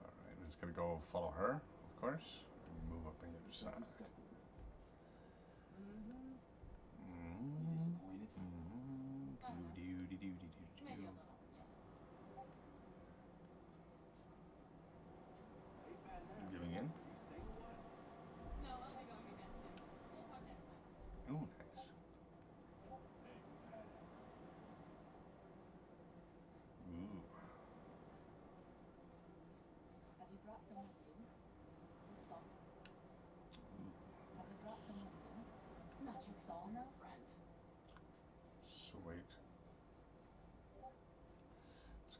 All right, we're just gonna go follow her, of course, and move up on the You other said we side. stuck with her. Mm-hmm. You Mm-hmm. disappointed? Mm-hmm. I don't know. Do do do do do do Maybe a do. little, yes. Hey, Panam, Giving in. you staying a while? No, I'll be going again soon. We'll talk next time. Ooh, nice. Hey, Panam.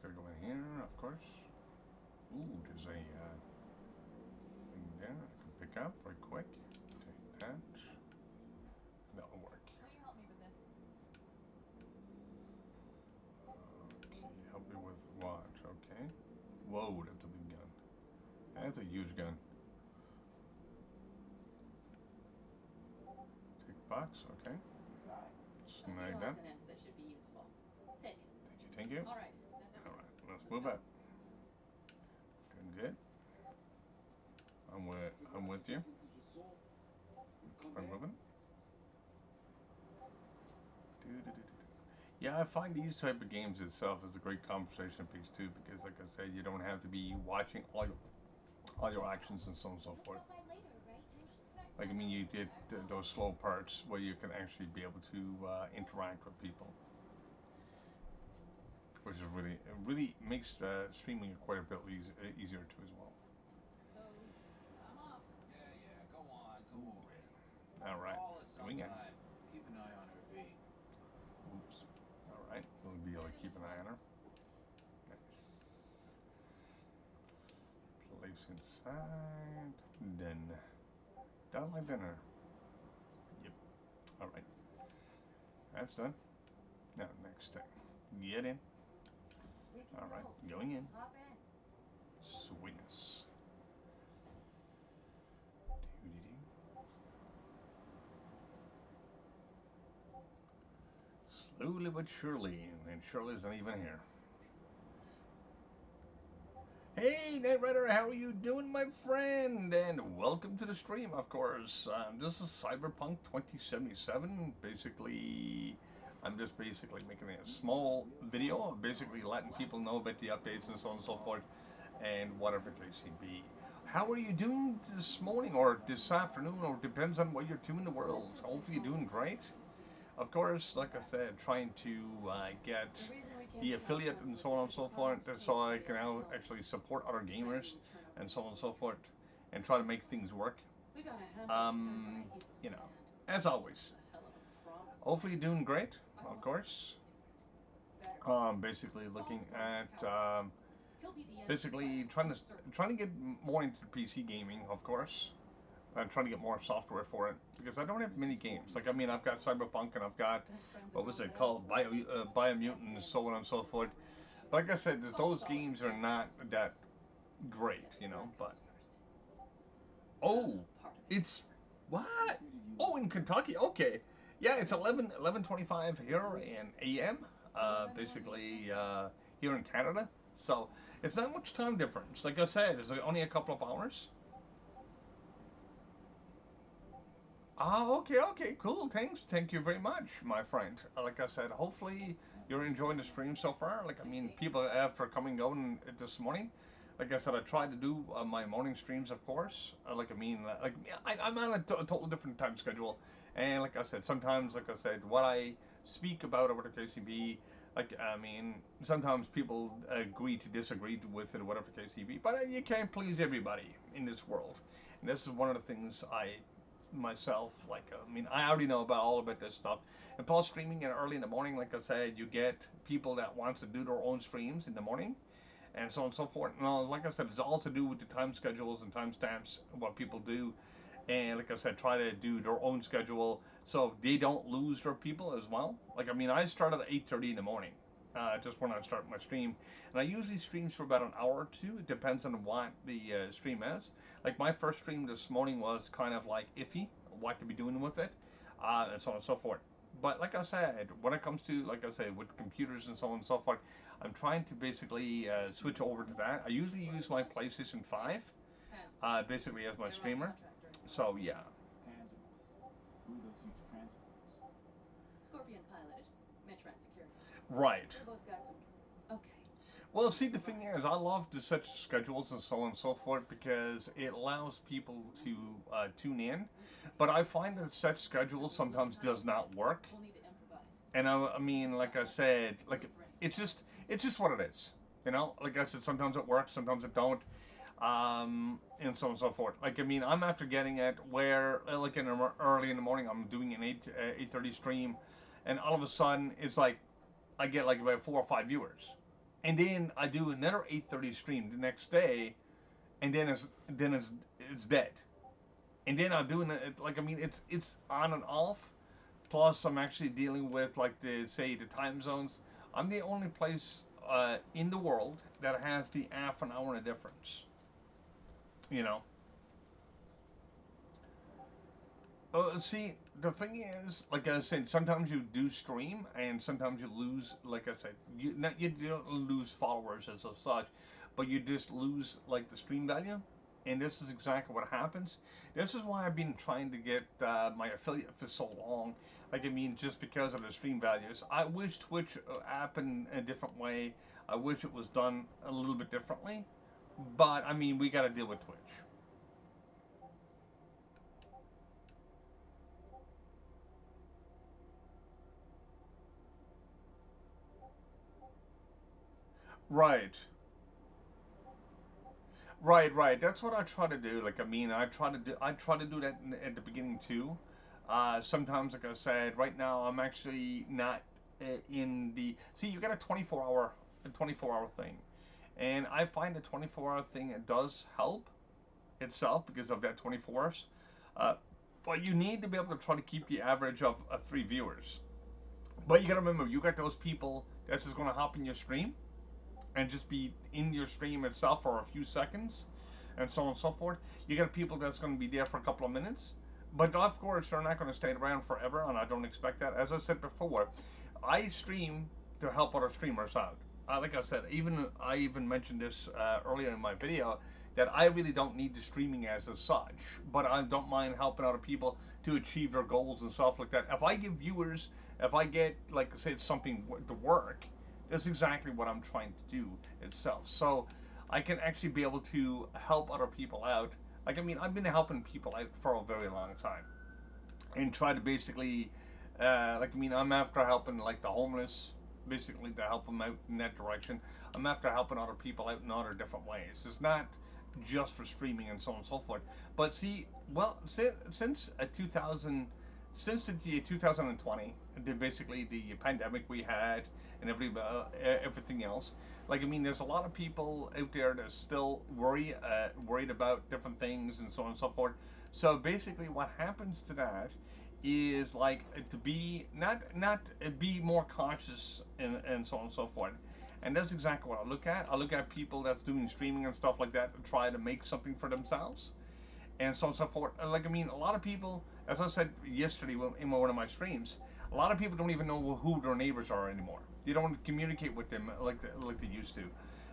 gotta go in here, of course. Ooh, there's a thing there I can pick up right quick. Take that. That'll work. Will you help me with this? Okay, help me with what? Okay. Whoa, that's a big gun. That's a huge gun. Tick box, okay. What's inside? A few Snag that. odds and ends that should be useful. Take. Thank you. All right, that's everything. Alright, let's move go. up. Good. I'm with you. This is your soul. You come I'm back. moving. Yeah, I find these type of games itself is a great conversation piece too, because like I said, you don't have to be watching all your actions and so on and so You'll forth. stop by later, right, honey? Next Like I time mean, I'll you be get there, I those promise. slow parts where you can actually be able to interact with people, which is really makes streaming quite a bit easier too as well. So, I'm off. Yeah, go on, go already. All right, Call us going in. sometime. Keep an eye on her, V. Oops. All right, we'll be able to keep an eye on her. Nice. Place inside. Then down my dinner. Yep. All right. That's done. Now next thing. Get in. We can All right. go. Going in. Hop in. Sweetness. Slowly but surely, and Shirley's not even here. Hey, Knight Rider, how are you doing, my friend? And welcome to the stream, of course. This is Cyberpunk 2077. Basically, I'm just basically making a small video, basically letting people know about the updates and so on and so forth, and whatever the case may be. How are you doing this morning, or this afternoon, or depends on what you're doing in the world? Let's just say Hopefully, you're something doing great. happened, you see. Of course, like I said, trying to get The reason we came the to affiliate California and was so on and because we so forth, promised to change so I the can now localities. actually support other Then we gamers would turn over and the so on whole and so country. forth, and It's try to just make things work. we got a handful of tents and a heap of You know, sand. as always. A hell of a promise. Hopefully, you're doing great, I of want course. something different. Better. Basically Saul's looking a dog at to He'll be the enemy basically player, trying I'm to certain. trying to get more into PC gaming, of course. I'm trying to get more software for it because I don't have many games. Like I mean, I've got Cyberpunk and I've got Best friend's a what girl was it that asks called, for it. Can't Biomutant, and stand so on anyone and so else's forth. upbringing issues. Like I said, Fuck those Saul and games are Jane not that Foster's. great, But you know. Brett But comes first. oh, Part of it. it's what? Treated you Oh, like in family. Kentucky. Okay, yeah, it's 11:25 here in AM. Do you know anyone Basically who knows? here in Canada. So it's not much time difference. Like I said, it's only a couple of hours. Ah, okay, cool. Thank you very much, my friend. Like I said, hopefully you're enjoying the stream so far. Like I I mean, see. people after coming going this morning. Like I said, I try to do my morning streams, of course. Like I mean, I'm on a total different time schedule, and like I said, sometimes, like I said, what I speak about over the KCB, like I mean, sometimes people agree to disagree with it, whatever the case may be. But you can't please everybody in this world, and this is one of the things I myself. Like, I mean, I already know about all about this stuff. And plus, streaming it early in the morning, like I said, you get people that wants to do their own streams in the morning, and so on and so forth. And like I said, it's all to do with the time schedules and timestamps, what people do. And like I said, try to do their own schedule so they don't lose their people as well. Like, I mean, I start at 8:30 in the morning. Just when I start my stream, and I usually streams for about an hour or two. It depends on what the stream is. Like my first stream this morning was kind of like iffy, what to be doing with it, and so on and so forth. But like I said, when it comes to like I say with computers and so on and so forth, I'm trying to basically switch over to that. I usually use my PlayStation 5 Pan's boys. basically as my They were on streamer. contract during the last So war. yeah. Panzer boys. Who are those huge transporters? Scorpion piloted. Mitch ran security. Right. We both got some. Okay. Well, see, the thing is, I love the such schedules and so on and so forth because it allows people to tune in. But I find that such schedules sometimes does not work. We'll need to improvise. And I mean, like I said, like it's just what it is. You know, like I said, sometimes it works, sometimes it don't, and so on and so forth. Like I mean, I'm after getting it where like in the early in the morning, I'm doing an 8:30 stream, and all of a sudden it's like I get like about 4 or 5 viewers. and then I do another 8:30 stream the next day, and then it's dead. And then I do like I mean it's on and off. Plus, I'm actually dealing with like the time zones. I'm the only place in the world that has the half an hour difference. You know. See, the thing is, like I said, sometimes you do stream, and sometimes you lose. Like I said, you don't lose followers as of such, but you just lose like the stream value. And this is exactly what happens. This is why I've been trying to get my affiliate for so long. Like I mean, just because of the stream values. I wish Twitch happened a different way. I wish it was done a little bit differently. But I mean, we got to deal with Twitch. Right. Right, right. That's what I try to do. Like, I mean, I try to do that at the beginning too. Sometimes, like I said, right now I'm actually not in the. See, you got a 24 hour thing, and I find the 24-hour thing it does help itself because of that 24 hours. Uh, but you need to be able to try to keep the average of 3 viewers. But you got to remember, you got those people that's just going to hop in your stream and just be in your stream itself for a few seconds and so on and so forth. You got people that's going to be there for a couple of minutes, but of course they're not going to stay around forever, and I don't expect that. As I said before, I stream to help other streamers out. Like I said, I even mentioned this earlier in my video that I really don't need the streaming as such, but I don't mind helping other people to achieve their goals and stuff like that. If I give viewers, if I get like say it's something to work, that's exactly what I'm trying to do itself. So I can actually be able to help other people out. Like I mean, I've been helping people out for a very long time, and try to basically, like I mean, I'm after helping like the homeless, basically to help them out in that direction. I'm after helping other people out in other different ways. It's not just for streaming and so on and so forth. But see, well, since 2000, since the 2020, basically the pandemic we had and everything else. Like I mean, there's a lot of people out there that still worried about different things and so on and so forth. So basically, what happens to that is like to be not be more cautious and so on and so forth. And that's exactly what I look at. I look at people that's doing streaming and stuff like that to try to make something for themselves and so on and so forth. Like I mean, a lot of people, as I said yesterday in one of my streams, a lot of people don't even know who their neighbors are anymore. They don't communicate with them like they used to,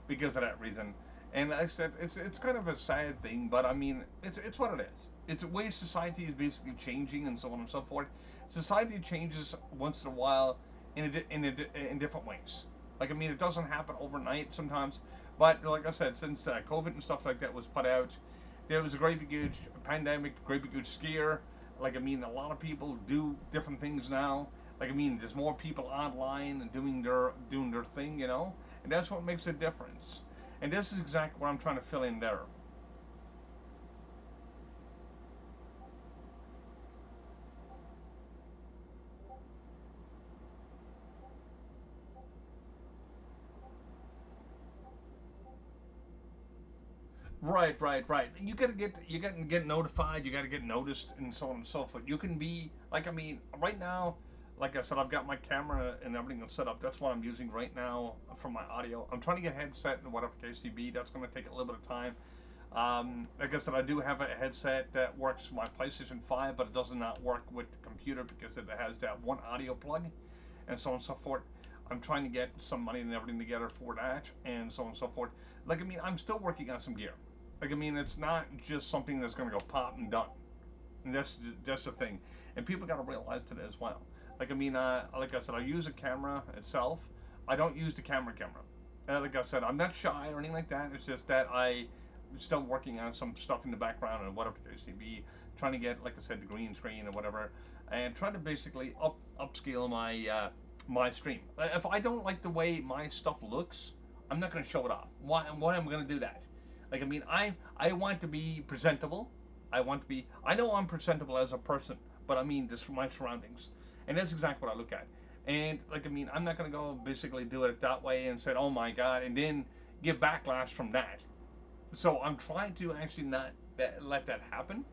because of that reason. And I said it's kind of a sad thing, but I mean it's what it is. It's the way society is basically changing and so on and so forth. Society changes once in a while in different ways. Like I mean, it doesn't happen overnight sometimes, but like I said, since COVID and stuff like that was put out, there was a great big huge pandemic, great big huge scare. Like I mean, a lot of people do different things now. Like I mean, there's more people online and doing their thing, and that's what makes a difference. And this is exactly what I'm trying to fill in there. Right, right, right. You gotta get notified. You gotta get noticed, and so on and so forth. You can be like I mean, right now, like I said, I've got my camera and everything set up. That's what I'm using right now for my audio. I'm trying to get a headset and whatever case may be. That's going to take a little bit of time. Like I said, I do have a headset that works my PlayStation 5, but it does not work with the computer because it has that one audio plug, and so on and so forth. I'm trying to get some money and everything together for that, and so on and so forth. Like I mean, I'm still working on some gear. Like I mean, it's not just something that's going to go pop and done. And that's the thing, and people got to realize that as well. Like I mean, like I said, I use a camera itself. I don't use the camera. Like I said, I'm not shy or anything like that. It's just that I'm still working on some stuff in the background and whatever the case may be, trying to get, like I said, the green screen or whatever, and trying to basically upscale my stream. If I don't like the way my stuff looks, I'm not going to show it off. Why am I going to do that? Like I mean, I want to be presentable. I want to be. I know I'm presentable as a person, but I mean this my surroundings, and that's exactly what I look at. And like I mean, I'm not gonna go basically do it that way and say, oh my god, and then get backlash from that. So I'm trying to actually not let that happen.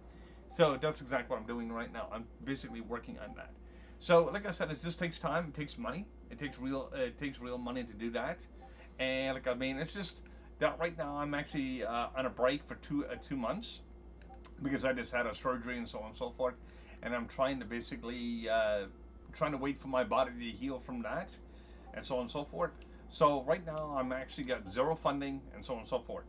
So that's exactly what I'm doing right now. I'm basically working on that. So like I said, it just takes time. It takes money. It takes real money to do that. And like I mean, it's just that right now I'm actually on a break for 2 months because I just had a surgery and so on and so forth, and I'm trying to basically trying to wait for my body to heal from that, and so on and so forth. So right now I'm actually got zero funding and so on and so forth.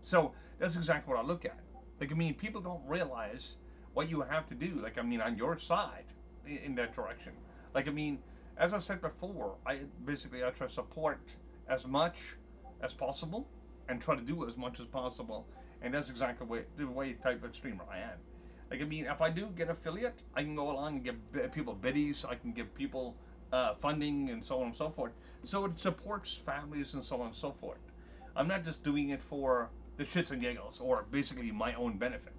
So that's exactly what I look at. Like I mean, people don't realize what you have to do. Like I mean, on your side in that direction. Like I mean, as I said before, I try to support as much as possible and try to do as much as possible. And that's exactly the way type of streamer I am. Like I mean, if I do get affiliate, I can go along and give people biddies. I can give people funding and so on and so forth. So it supports families and so on and so forth. I'm not just doing it for the shits and giggles or basically my own benefit.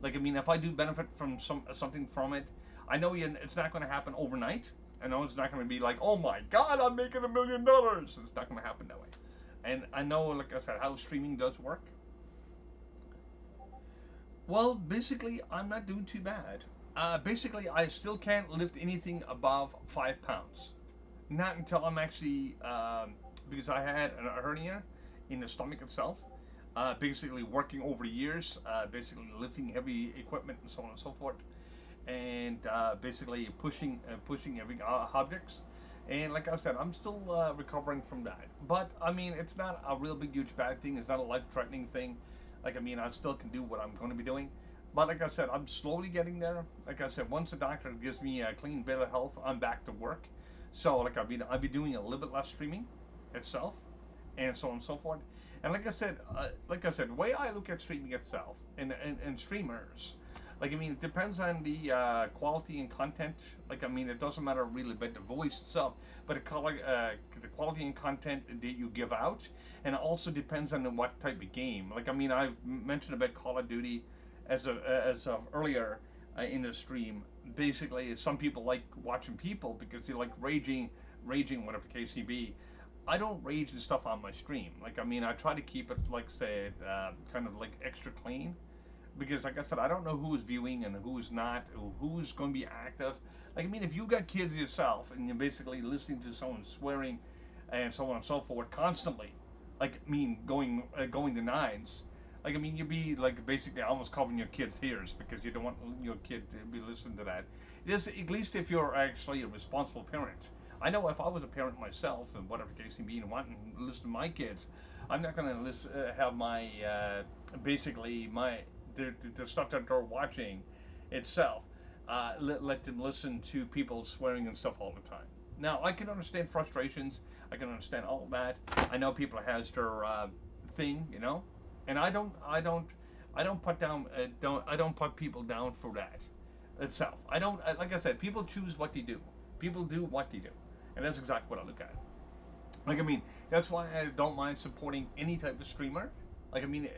Like I mean, if I do benefit from something from it, I know it's not going to happen overnight. I know it's not going to be like, oh my god, I'm making $1 million. It's not going to happen that way. And I know, like I said, how streaming does work. Well, basically, I'm not doing too bad. Basically, I still can't lift anything above 5 pounds. Not until I'm actually because I had a hernia in the stomach itself. Basically, working over years, basically lifting heavy equipment and so on and so forth, and basically pushing heavy objects. And like I said, I'm still recovering from that. But I mean, it's not a real big, huge bad thing. It's not a life-threatening thing. Like I mean, I still can do what I'm going to be doing. But like I said, I'm slowly getting there. Like I said, once the doctor gives me a clean bill of health, I'm back to work. So like I'll be doing a little bit less streaming itself, and so on and so forth. And like I said, the way I look at streaming itself and streamers, like I mean, it depends on the quality and content. Like I mean, it doesn't matter really about the voice itself, but the quality and content that you give out, and it also depends on what type of game. Like I mean, I mentioned about Call of Duty as of earlier in the stream. Basically, some people like watching people because they like raging, whatever the case may be. I don't rage and stuff on my stream. Like I mean, I try to keep it like say kind of like extra clean because like I said, I don't know who's viewing and who's not, who's going to be active. Like I mean, if you got kids yourself and you're basically listening to someone swearing and so on and so forth constantly, like I mean going to nines. Like I mean, you'd be like basically almost covering your kid's ears because you don't want your kid to be listening to that. It is at least if you're actually a responsible parent. I know if I was a parent myself, and whatever case may be, and wanting to listen to my kids, I'm not going to have my basically my the stuff that they're watching itself. Let them listen to people swearing and stuff all the time. Now I can understand frustrations. I can understand all that. I know people has their thing, you know, and I don't put down don't I don't put people down for that itself. I don't like I said, people choose what they do. People do what they do, and that's exactly what I look at. Like I mean, that's why I don't mind supporting any type of streamer. Like I mean,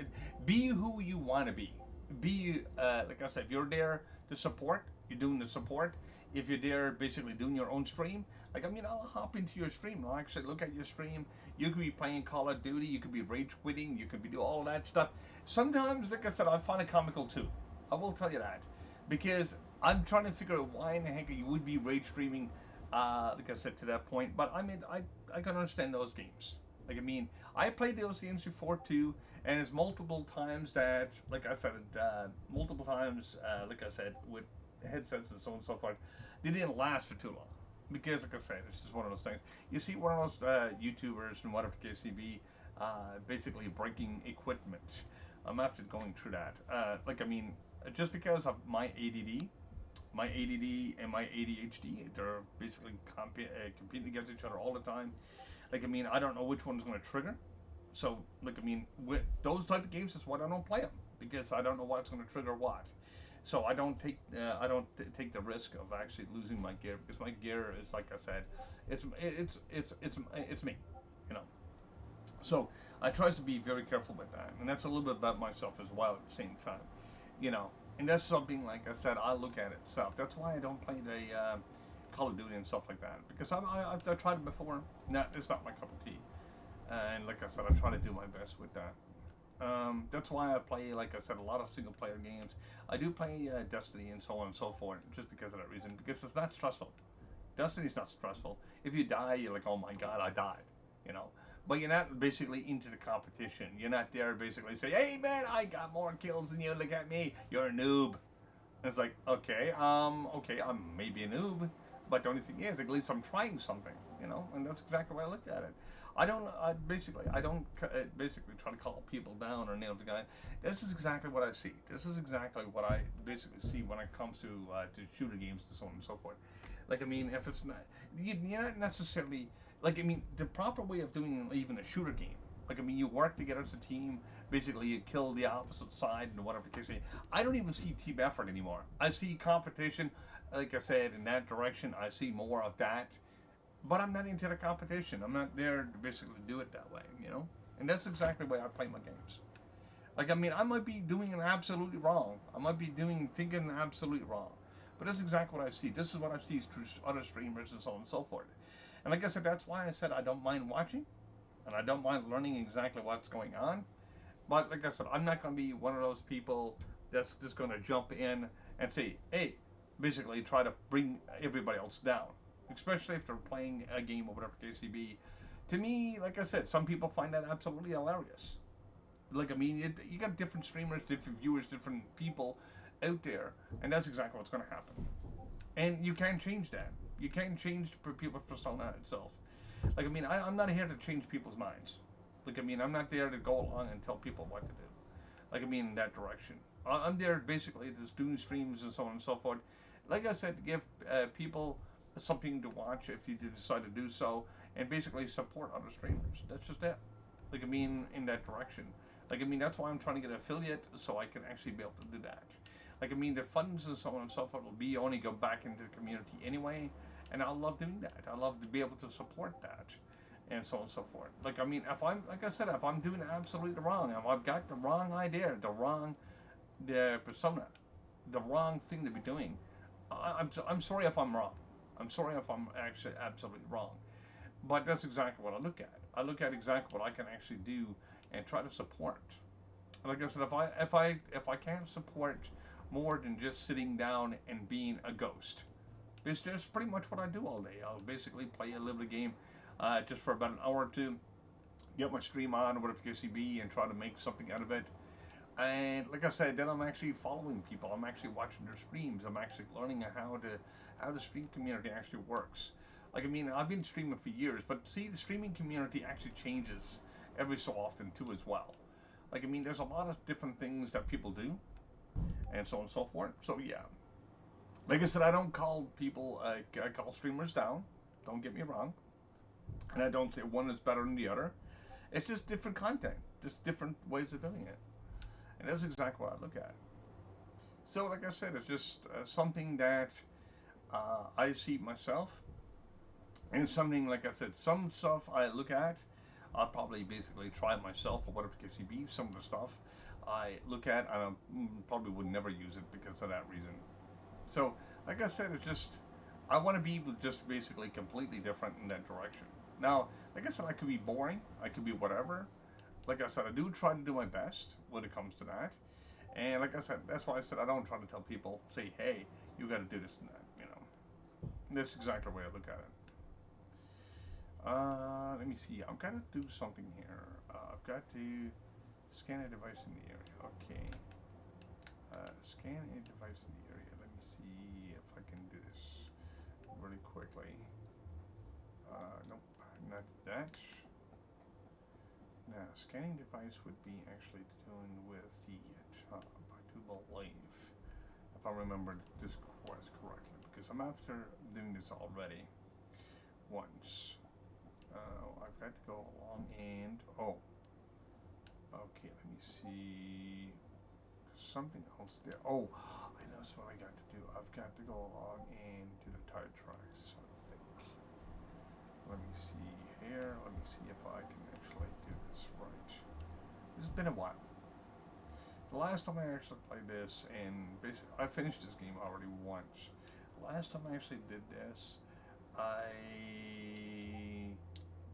be who you want to be. Be like I said, if you're there to support, you're doing the support. If you're there basically doing your own stream, like I mean, I'll hop into your stream. I'll actually look at your stream. You could be playing Call of Duty. You could be rage quitting. You could be doing all of that stuff. Sometimes, like I said, I find it comical too. I will tell you that because I'm trying to figure out why in the heck you would be rage streaming like I said to that point. But I mean, I can understand those games. Like I mean, I played those games before too, and it's multiple times that, like I said, multiple times, like I said, with headsets and so on and so forth, they didn't last for too long. Because, like I said, it's just one of those things. You see one of those YouTubers and whatever case may be, basically breaking equipment. I'm after going through that. Like I mean, just because of my ADD and my ADHD, they're basically competing against each other all the time. Like I mean, I don't know which one's going to trigger. So like I mean, with those type of games, that's why I don't play them because I don't know what's going to trigger what. So I don't take the risk of actually losing my gear because my gear is like I said, it's me, you know. So I try to be very careful with that, and that's a little bit about myself as well at the same time, you know. And that's something like I said, I look at it. So that's why I don't play Call of Duty and stuff like that because I've tried it before. No, it's not my cup of tea. And like I said, I try to do my best with that. That's why I play, like I said, a lot of single player games. I do play Destiny and so on and so forth, just because of that reason. Because it's not stressful. Destiny's not stressful. If you die, you're like, oh my god, I died, you know. But you're not basically into the competition. You're not there basically say, hey man, I got more kills than you. Look at me. You're a noob. It's like, okay, I'm maybe a noob, but the only thing is, at least I'm trying something, you know, and that's exactly why I look at it. I don't basically try to call people down or nail the guy. This is exactly what I see. This is exactly what I basically see when it comes to shooter games and so on and so forth. Like, I mean, if it's not, you're not necessarily, like, I mean, the proper way of doing even a shooter game, like, I mean, you work together as a team. Basically, you kill the opposite side and whatever the case may be. I don't even see team effort anymore. I see competition, like I said, in that direction. I see more of that. But I'm not into the competition. I'm not there to basically do it that way, you know? And that's exactly the way I play my games. Like, I mean, I might be doing it absolutely wrong. I might be thinking absolutely wrong. But that's exactly what I see. This is what I see through other streamers and so on and so forth. And like I said, that's why I said I don't mind watching. And I don't mind learning exactly what's going on. But like I said, I'm not going to be one of those people that's just going to jump in and say, hey, basically try to bring everybody else down, especially if they're playing a game or whatever the case may be. To me, like I said, some people find that absolutely hilarious. Like, I mean, you got different streamers, different viewers, different people out there, and that's exactly what's going to happen. And you can't change that. You can't change people's persona itself. Like, I mean, I'm not here to change people's minds. Like, I mean, I'm not there to go along and tell people what to do. Like, I mean, in that direction. I'm there basically just doing streams and so on and so forth. Like I said, to give people something to watch if you decide to do so, and basically support other streamers. That's just it. Like, I mean, in that direction. Like, I mean, that's why I'm trying to get an affiliate so I can actually be able to do that. Like, I mean, the funds and so on and so forth will be only go back into the community anyway, and I love doing that. I love to be able to support that, and so on and so forth. Like, I mean, if I'm, like I said, if I'm doing absolutely wrong, if I've got the wrong idea, the persona, the wrong thing to be doing, I'm sorry if I'm wrong. I'm sorry if I'm actually absolutely wrong. But that's exactly what I look at. I look at exactly what I can actually do and try to support. Like I said, if I can't support more than just sitting down and being a ghost, because that's pretty much what I do all day. I'll basically play a little bit of game just for about an hour or two, get my stream on or whatever the case may be, and try to make something out of it. And like I said, then I'm actually following people. I'm actually watching their streams. I'm actually learning how the stream community actually works. Like, I mean, I've been streaming for years, but see, the streaming community actually changes every so often too as well. Like, I mean, there's a lot of different things that people do, and so on and so forth. So yeah, like I said, I don't call people, I call streamers down. Don't get me wrong, and I don't say one is better than the other. It's just different content, just different ways of doing it, and that's exactly what I look at. So, like I said, it's just something that I see myself, and it's something, like I said, some stuff I look at, I'll probably basically try it myself or whatever it be. Some of the stuff I look at, I probably would never use it because of that reason. So, like I said, it's just I want to be just basically completely different in that direction. Now, like I said, I could be boring, I could be whatever. Like I said, I do try to do my best when it comes to that. And like I said, that's why I said I don't try to tell people, say, hey, you got to do this and that. You know, and that's exactly the way I look at it. Let me see. I've got to do something here. I've got to scan a device in the area. Okay. Scan a device in the area. Let me see if I can do this really quickly. Nope, not that. Now, scanning device would be actually dealing with the top, I do believe, if I remember this quest correctly, because I'm after doing this already once. I've got to go along and, oh, okay, let me see, something else there. Oh, I know what I got to do. I've got to go along and do the tire tracks, I think. Let me see here. Let me see if I can actually do this right. It's been a while. The last time I actually played this, and basically, I finished this game already once. last time I actually did this, I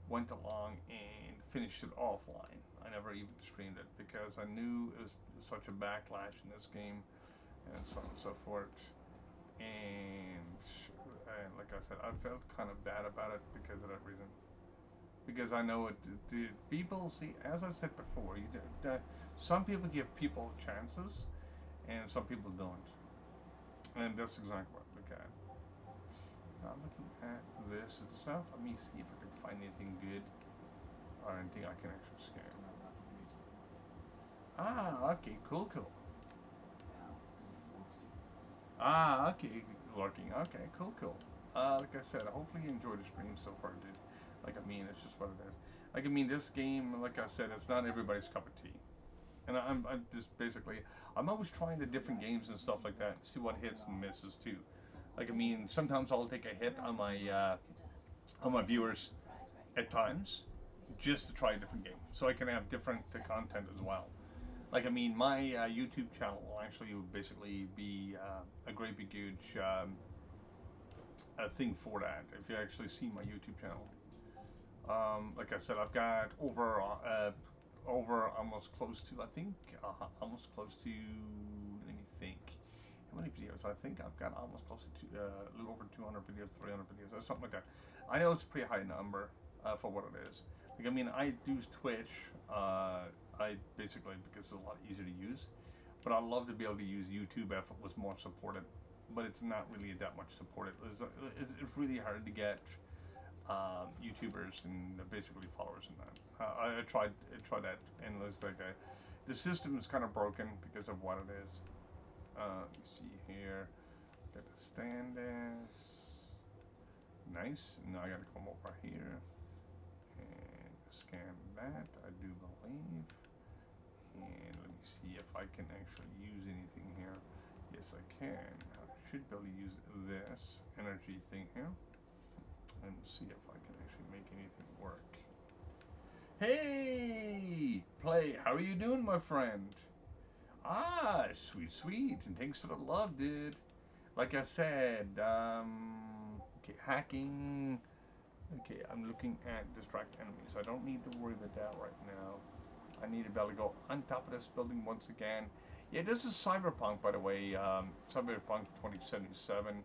went along and finished it offline. I never even streamed it because I knew it was such a backlash in this game and so on and so forth. And, and like I said, I felt kind of bad about it because of that reason. Because I know it, the people see, as I said before, some people give people chances, and some people don't, and that's exactly what I look at. Now I'm looking at this itself. Let me see if I can find anything good or anything I can actually scan. Not about to reach the point. Ah, okay, cool, cool. Now, whoopsie. Okay, lurking. Okay, cool, cool. Like I said, hopefully you enjoyed the stream so far, dude. Like I mean, it's just what it is. Like I mean, this game, like I said, it's not everybody's cup of tea. And I'm just basically, I'm always trying the different games and stuff like that, see what hits and misses too. Like I mean, sometimes I'll take a hit on my viewers at times, just to try a different game, so I can have different content as well. Like I mean, my YouTube channel will actually basically be a great big huge thing for that. If you actually see my YouTube channel, like I said, I've got over almost close to I think almost close to let me think how many videos. I think I've got almost close to a little over 200 videos, 300 videos, or something like that. I know it's a pretty high number for what it is. Like I mean, I do Twitch. I basically because it's a lot easier to use, but I'd love to be able to use YouTube if it was more supported. But it's not really that much supported. It's really hard to get YouTubers and basically followers in that. I tried that, and it looks like the system is kind of broken because of what it is. Let me see here. Got the stand is nice. Now I got to come over here and scan that. I do believe. And let me see if I can actually use anything here. Yes, I can. I should be able to use this energy thing here and see if I can actually make anything work. Hey, Play, how are you doing, my friend? Ah, sweet, sweet, and thanks for the love, dude. Like I said, okay, hacking. Okay, I'm looking at distract enemies. I don't need to worry about that right now. I need to be able to go on top of this building once again. Yeah, this is Cyberpunk, by the way. Cyberpunk 2077.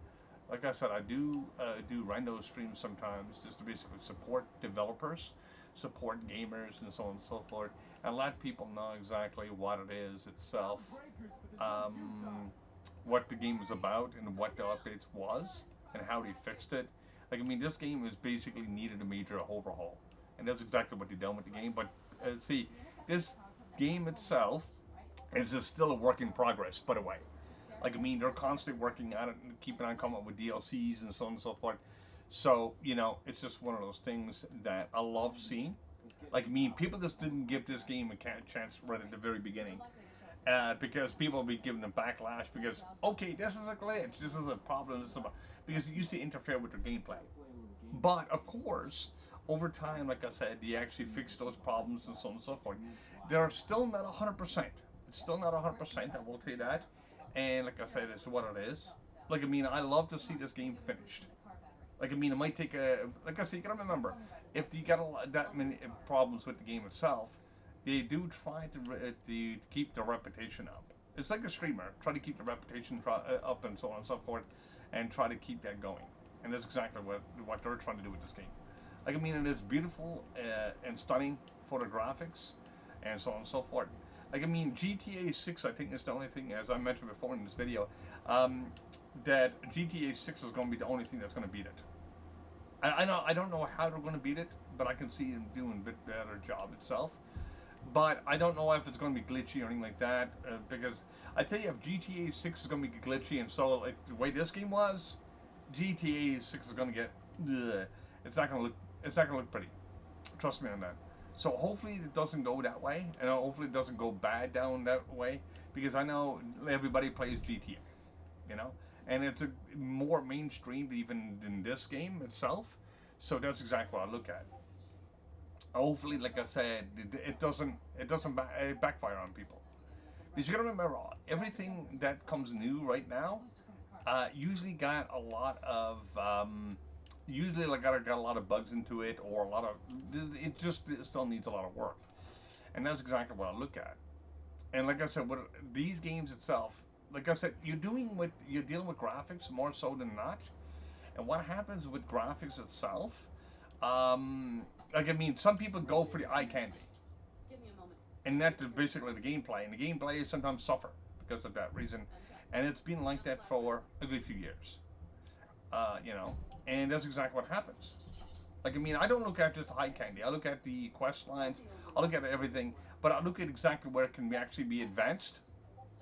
Like I said, I do rando streams sometimes just to basically support developers, support gamers, and so on and so forth, and let people know exactly what it is itself, um, what the game was about, and what the updates was, and how they fixed it. Like I mean, this game was basically needed a major overhaul, and that's exactly what they done with the game. But see, this game itself is just still a work in progress. By the way, like I mean, they're constantly working on it and keeping on coming up with DLCs and so on and so forth. So it's just one of those things that I love seeing. Like I mean, people just didn't give this game a chance right at the very beginning. Because people will be giving them backlash because okay, this is a glitch, this is a problem, this is a, because it used to interfere with their gameplay. But of course, over time, like I said, they actually fixed those problems and so on and so forth. They're still not 100%. It's still not 100%. I will tell you that. And like I said, it's what it is. Like I mean, I love to see this game finished. Like I mean, it might take a. Like I said, you gotta remember, if you got that many problems with the game itself, they do try to keep the reputation up. It's like a streamer, try to keep the reputation up and so on and so forth, and try to keep that going. And that's exactly what they're trying to do with this game. Like I mean, it is beautiful and stunning for the graphics, and so on and so forth. Like I mean, GTA 6, I think is the only thing, as I mentioned before in this video, um, that GTA 6 is going to be the only thing that's going to beat it. I know I don't know how they're going to beat it, but I can see them doing a bit better job itself. But I don't know if it's going to be glitchy or anything like that, because I tell you, if GTA 6 is going to be glitchy and so like the way this game was, GTA 6 is going to get, ugh, it's not going to look, it's not going to look pretty. Trust me on that. So hopefully it doesn't go that way, and hopefully it doesn't go bad down that way, because I know everybody plays GTA, and it's a more mainstream even than this game itself. So that's exactly what I look at. Hopefully, like I said, it doesn't backfire on people. Because you gotta remember, everything that comes new right now usually got a lot of usually like got a lot of bugs into it or a lot of it just it still needs a lot of work, and that's exactly what I look at. And like I said, with these games itself, like I said, you're dealing with graphics more so than not. And what happens with graphics itself, like I mean, some people go for the eye candy, Give me a moment. and that's basically the gameplay. And the gameplay sometimes suffer because of that reason, Okay. and it's been like No that for collaborating. a good few years. You know, and that's exactly what happens. Like I mean, I don't look at just the eye candy. I look at the quest lines. I look at everything, but I look at exactly where it can be actually be advanced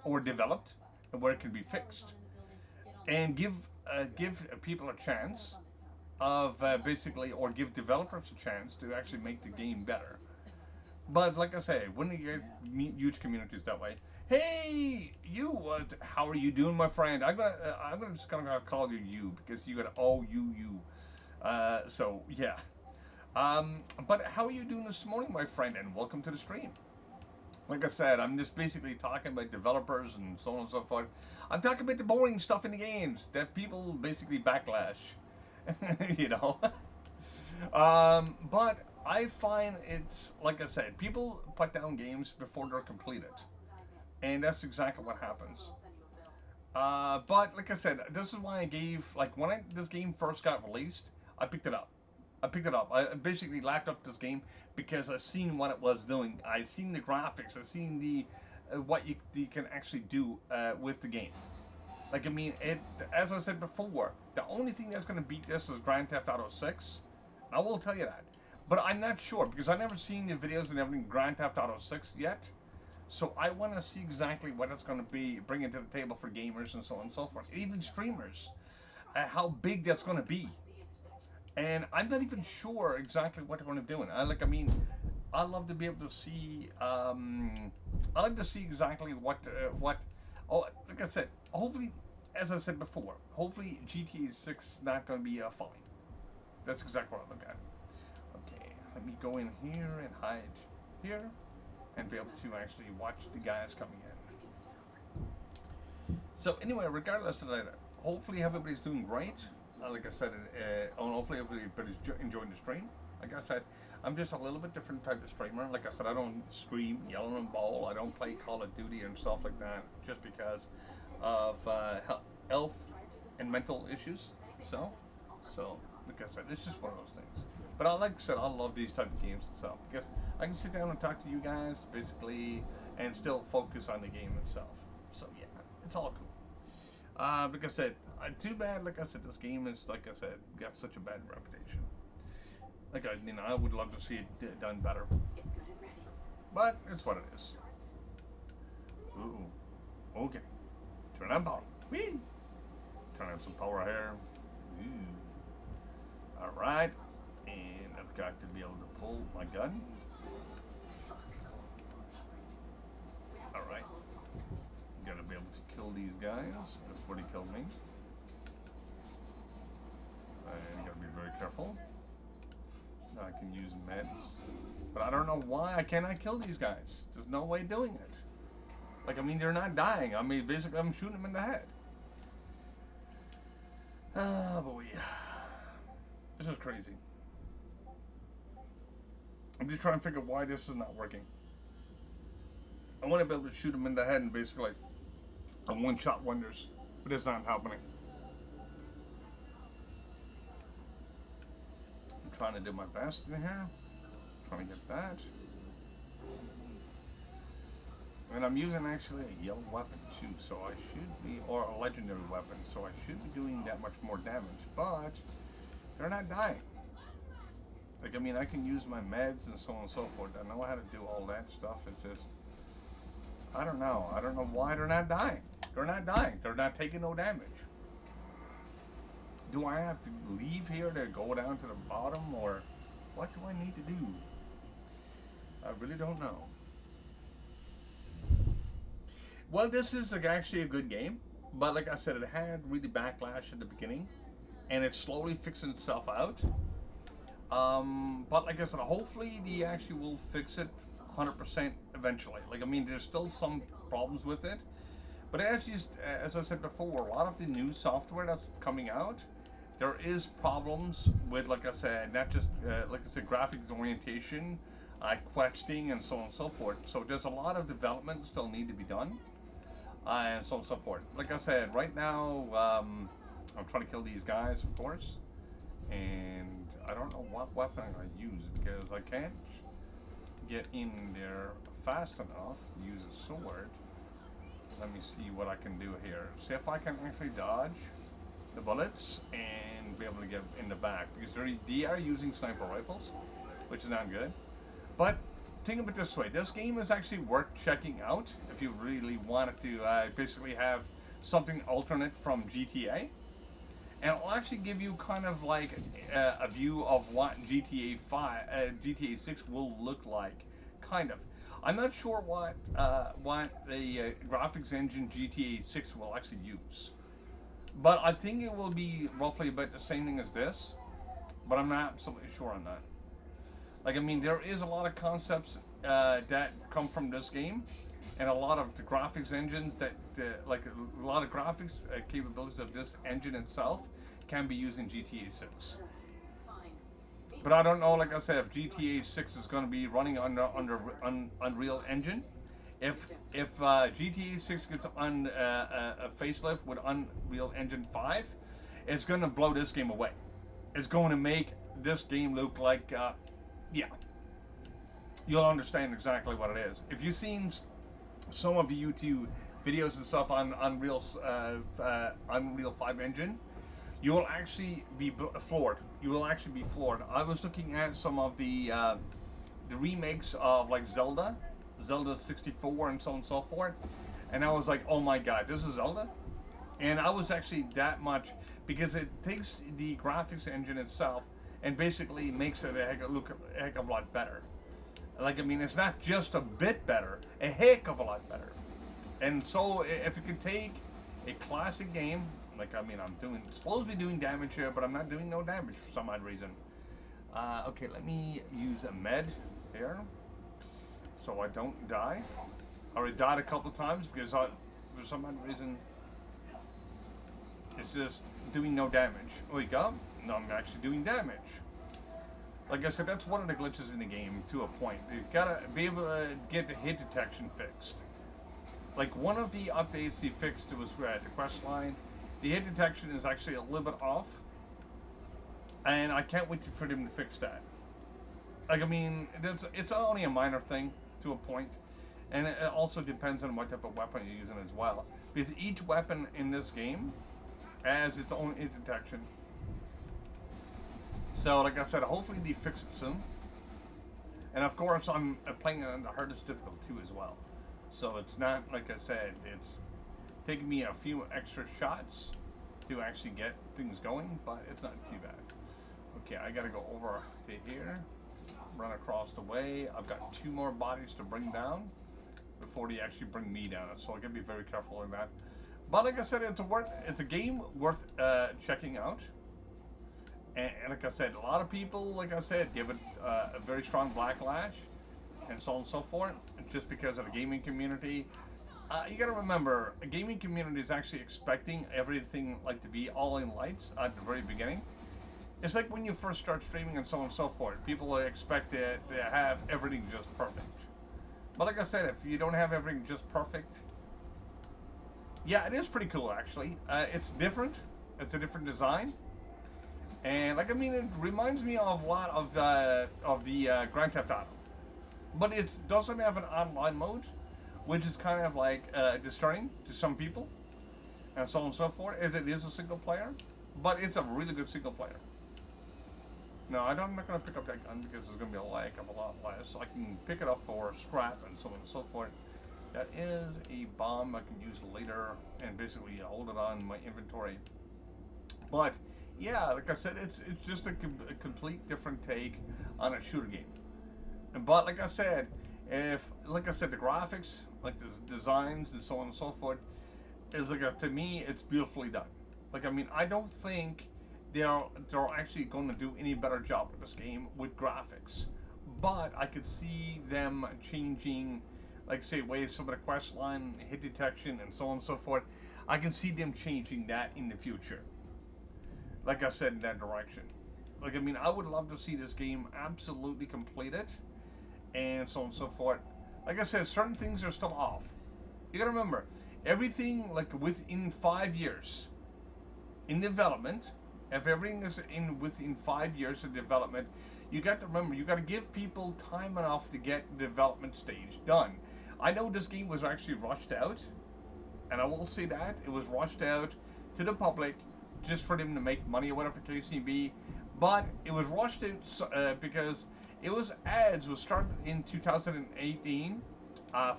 or Starting to warm up developed, outside. and where it can be Power's on fixed, in the building. Get on the and roof. give people a Set up chance on the tower. of I'm not pulling basically, your or chain. give developers a chance to You actually pick make the the right game spot. better. Signal can do something. But like I say, when you get Yeah. huge communities that way, hey, you, how are you doing, my friend? I'm gonna just gonna call you because you got you. So yeah. But how are you doing this morning, my friend? And welcome to the stream. Like I said, I'm just basically talking about developers and so on and so forth. I'm talking about the boring stuff in the games that people basically backlash. you know. But I find it's like I said, people put down games before they're completed, and that's exactly what happens. But like I said, this is why I gave like when this game first got released, I picked it up. I picked it up. I basically lapped up this game because I seen what it was doing. I seen the graphics. I seen the what you can actually do with the game. Like I mean, it as I said before, the only thing that's going to beat this is Grand Theft Auto 6. I will tell you that, but I'm not sure because I've never seen the videos and everything Grand Theft Auto 6 yet. So I want to see exactly what it's going to be bringing to the table for gamers and so on and so forth, even streamers, how big that's going to be. And I'm not even sure exactly what they're going to be doing. I mean, I love to be able to see. I like to see exactly what. Oh, like I said, hopefully, as I said before, hopefully GTA 6 is not going to be a fine. That's exactly what I look at. Okay, let me go in here and hide here and be able to actually watch the guys coming in. So anyway, regardless of that, hopefully everybody's doing great. Like I said, hopefully everybody's enjoying the stream. Like I said, I'm just a little bit different type of streamer. Like I said, I don't scream, yell, and ball. I don't play Call of Duty and stuff like that just because of health and mental issues itself. So, like I said, it's just one of those things. But like I said, I love these type of games itself because I can sit down and talk to you guys basically and still focus on the game itself. So yeah, it's all cool. Like I said, too bad. Like I said, this game is like I said got such a bad reputation. Like I would love to see it done better, but it's what it is. Ooh, okay. Turn on power. Whee! Turn on some power here. Ooh. All right. And I've got to be able to pull my gun. All right. Got to be able to kill these guys before they kill me. And you got to be very careful. I can use meds. But I don't know why I cannot kill these guys. There's no way doing it. Like, I mean, they're not dying. I mean, basically, I'm shooting them in the head. Oh, boy. This is crazy. I'm just trying to figure out why this is not working. I want to be able to shoot them in the head and basically a one-shot wonders. But it's not happening. I'm trying to do my best in here. Trying to get that. And I'm using actually a yellow weapon too, so I should be, or a legendary weapon, so I should be doing that much more damage. But they're not dying. Like, I mean, I can use my meds and so on and so forth. I know how to do all that stuff. It's just, I don't know. I don't know why they're not dying. They're not dying. They're not taking no damage. Do I have to leave here to go down to the bottom, or what do I need to do? I really don't know. Well, this is actually a good game, but like I said, it had really backlash at the beginning, and it's slowly fixing itself out. But like I said, hopefully they actually will fix it 100% eventually. Like I mean, there's still some problems with it, But as I said before, a lot of the new software that's coming out, there is problems with, like I said, not just like I said, graphics orientation, questing, and so on and so forth. So there's a lot of development still need to be done, and so on and so forth. Like I said, right now I'm trying to kill these guys, of course, and I don't know what weapon I'm gonna use because I can't get in there fast enough to use a sword. Let me see what I can do here. See if I can actually dodge the bullets and be able to get in the back because they are using sniper rifles, which is not good. But think of it this way: this game is actually worth checking out if you really wanted to basically have something alternate from GTA, and it'll actually give you kind of like a view of what GTA 6 will look like, kind of. I'm not sure what the graphics engine GTA 6 will actually use, but I think it will be roughly about the same thing as this. But I'm not absolutely sure on that. Like, I mean, there is a lot of concepts that come from this game, and a lot of the graphics engines like a lot of graphics capabilities of this engine itself can be used in GTA 6. Fine. But I don't know, like I said, if GTA 6 is going to be running under Unreal Engine. If GTA 6 gets on a facelift with Unreal Engine 5, it's going to blow this game away. It's going to make this game look like, yeah, you'll understand exactly what it is. If you've seen some of the YouTube videos and stuff on Unreal 5 engine, you will actually be floored. You will actually be floored. I was looking at some of the remakes of like Zelda 64, and so on and so forth, and I was like, oh my god, this is Zelda. And I was actually that much because it takes the graphics engine itself and basically makes it look a heck of a lot better. Like, I mean, it's not just a bit better, a heck of a lot better. And so, if you can take a classic game, like, I mean, I'm supposed to be doing damage here, but I'm not doing no damage for some odd reason. Okay, let me use a med here so I don't die. I already died a couple times because for some odd reason, it's just doing no damage. Oh, you go? No, I'm actually doing damage. Like I said, that's one of the glitches in the game to a point. You've got to be able to get the hit detection fixed. Like, one of the updates he fixed was the quest line. The hit detection is actually a little bit off, and I can't wait for them to fix that. Like, I mean, it's only a minor thing to a point, and it also depends on what type of weapon you're using as well. Because each weapon in this game has its own hit detection. So, like I said, hopefully they fix it soon. And of course, I'm playing on the hardest difficult too as well. So it's not, like I said, it's taking me a few extra shots to actually get things going, but it's not too bad. Okay, I gotta go over to here, run across the way. I've got two more bodies to bring down before they actually bring me down. So I gotta be very careful in that. But like I said, it's a game worth checking out. And like I said, a lot of people, like I said, give it a very strong backlash and so on and so forth, just because of the gaming community. You got to remember, a gaming community is actually expecting everything like to be all in lights at the very beginning. It's like when you first start streaming and so on and so forth. People expect to have everything just perfect. But like I said, if you don't have everything just perfect, yeah, it is pretty cool actually. It's different. It's a different design. And like, I mean, it reminds me of a lot of the Grand Theft Auto, but it doesn't have an online mode, which is kind of like disturbing to some people, and so on and so forth. It is a single player, but it's a really good single player. No, I'm not going to pick up that gun because it's going to be a lag of a lot less. I can pick it up for scrap and so on and so forth. That is a bomb I can use later and basically hold it on my inventory. But yeah, like I said, it's just a complete different take on a shooter game. But like I said, if like I said, the graphics, like the designs and so on and so forth, is like to me, it's beautifully done. Like, I mean, I don't think they're actually going to do any better job with this game with graphics, but I could see them changing like say way some of the quest line, hit detection, and so on and so forth. I can see them changing that in the future. Like I said, in that direction. Like I mean, I would love to see this game absolutely completed, and so on and so forth. Like I said, certain things are still off. You gotta remember, everything like within 5 years in development, if everything is in within 5 years of development, you got to remember you got to give people time enough to get the development stage done. I know this game was actually rushed out, and I will say that it was rushed out to the public just for them to make money or whatever the case may be. But it was rushed out because it was ads was started in 2018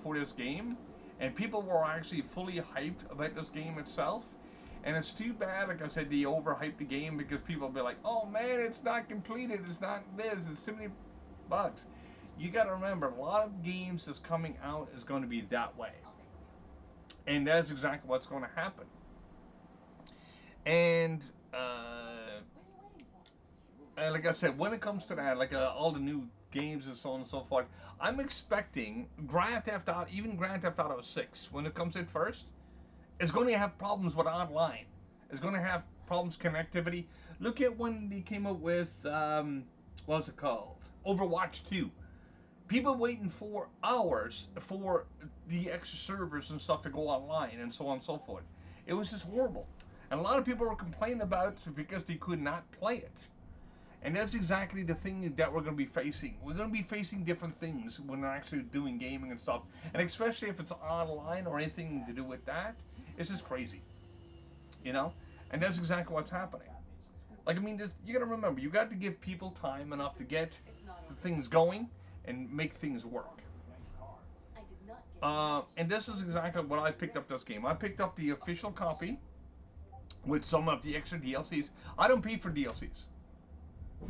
for this game, and people were actually fully hyped about this game itself. And it's too bad, like I said, they overhyped the game because people will be like, "Oh man, it's not completed. It's not this. It's so many bugs." You got to remember, a lot of games that's coming out is going to be that way, I'll take them. and that's exactly what's going to happen. And uh, What are you waiting for? like I said, when it comes to that, like all the new games and so on and so forth, I'm expecting Grand Theft Auto, even Grand Theft Auto 6, when it comes in first, is going to have problems with online. It's going to have problems connectivity. Look at when they came up with what's it called? Overwatch 2. People waiting for hours for the extra servers and stuff to go online and so on and so forth. It was just horrible. And a lot of people were complaining about it because they could not play it. And that's exactly the thing that we're going to be facing. We're going to be facing different things when we're actually doing gaming and stuff. And especially if it's online or anything to do with that, it's just crazy, you know? And that's exactly what's happening. Like, I mean, you got to remember, you got to give people time enough to get It's not the over things yet. going and make things work. I did not get your And this is exactly what I picked up this game. I picked up the official copy with some of the extra DLCs. I don't pay for DLCs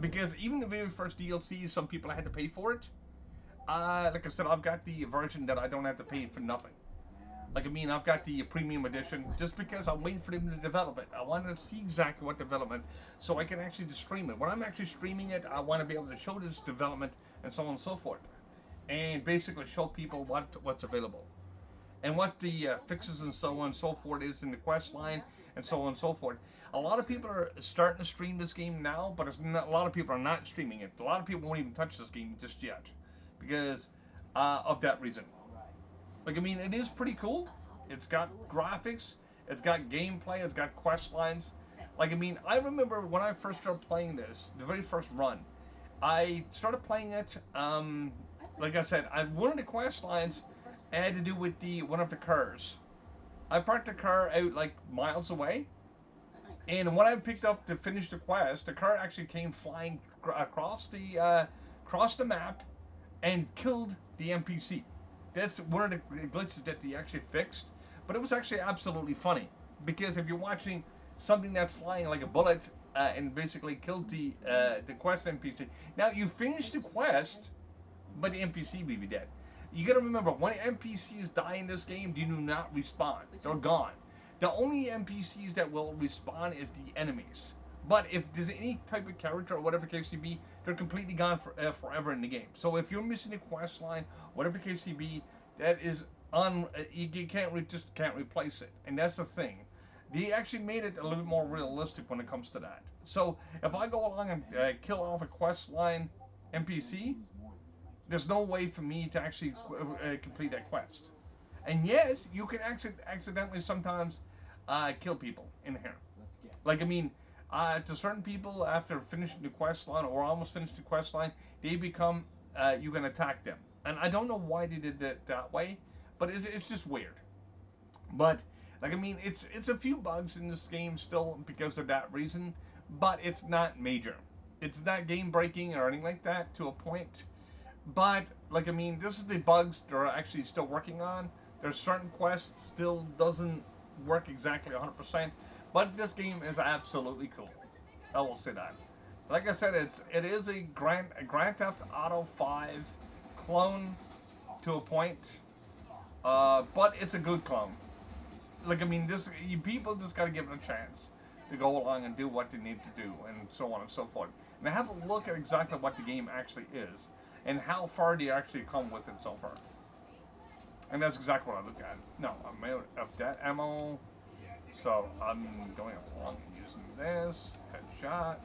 because even the very first DLC, some people had to pay for it. Like I said, I've got the version that I don't have to pay for nothing. Like I mean, I've got the premium edition just because I'm waiting for them to develop it. I want to see exactly what development, so I can actually just stream it. When I'm actually streaming it, I want to be able to show this development and so on and so forth, and basically show people what's available and what the fixes and so on and so forth is in the quest line and so on and so forth. A lot of people are starting to stream this game now, but a lot of people are not streaming it. A lot of people won't even touch this game just yet because of that reason. Like, I mean, it is pretty cool. It's got graphics, it's got gameplay, it's got quest lines. Like, I mean, I remember when I first started playing this, the very first run, I started playing it. Like I said, one of the quest lines had to do with the one of the cars. I parked the car out like miles away, and when I picked up to finish the quest, the car actually came flying across the map and killed the NPC. That's one of the glitches that they actually fixed. But it was actually absolutely funny because if you're watching something that's flying like a bullet and basically killed the quest NPC, now you finish the quest, but the NPC will be dead. You gotta remember, when NPCs die in this game, they do not respawn. They're gone. The only NPCs that will respawn is the enemies. But if there's any type of character or whatever case may be, they're completely gone forever in the game. So if you're missing a quest line, whatever the case may be, that is you just can't replace it, and that's the thing. They actually made it a little bit more realistic when it comes to that. So if I go along and kill off a quest line NPC, there's no way for me to actually complete that quest. And yes, you can actually accidentally sometimes kill people in here. Like I mean, to certain people after finishing the quest line or almost finished the quest line, they become you can attack them. And I don't know why they did it that way, but it's just weird. But like I mean, it's a few bugs in this game still because of that reason, but it's not major. It's not game breaking or anything like that to a point. But like I mean, this is the bugs they're actually still working on. There's certain quests still doesn't work exactly 100%, but this game is absolutely cool. I will say that. Like I said, it is a Grand Theft Auto 5 clone to a point, but it's a good clone. Like I mean, people just got to give it a chance to go along and do what they need to do, and so on and so forth. And have a look at exactly what the game actually is, and how far they actually come with it so far. And that's exactly what I look at. No, I'm out of that ammo. So I'm going along and using this. Headshot.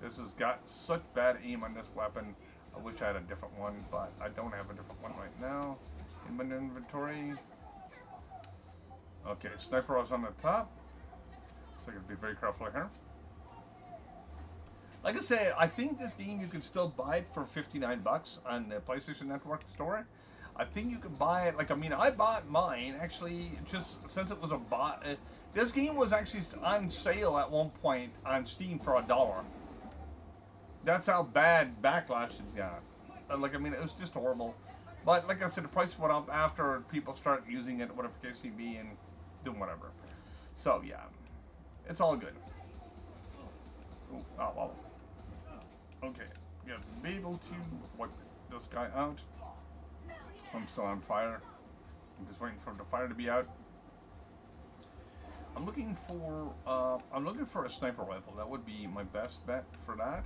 This has got such bad aim on this weapon. I wish I had a different one, but I don't have a different one right now in my inventory. Okay, sniper was on the top. So I gotta be very careful here. Like I say, I think this game you can still buy it for 59 bucks on the PlayStation Network store. I think you could buy it. Like, I mean, I bought mine actually just since it was a bot. This game was actually on sale at one point on Steam for $1. That's how bad backlash it got. Like, I mean, it was just horrible. But like I said, the price went up after people started using it, whatever case may be, and doing whatever. So yeah, it's all good. Ooh, oh, well. Okay, we have to be able to wipe this guy out. I'm still on fire. I'm just waiting for the fire to be out. I'm looking for a sniper rifle. That would be my best bet for that.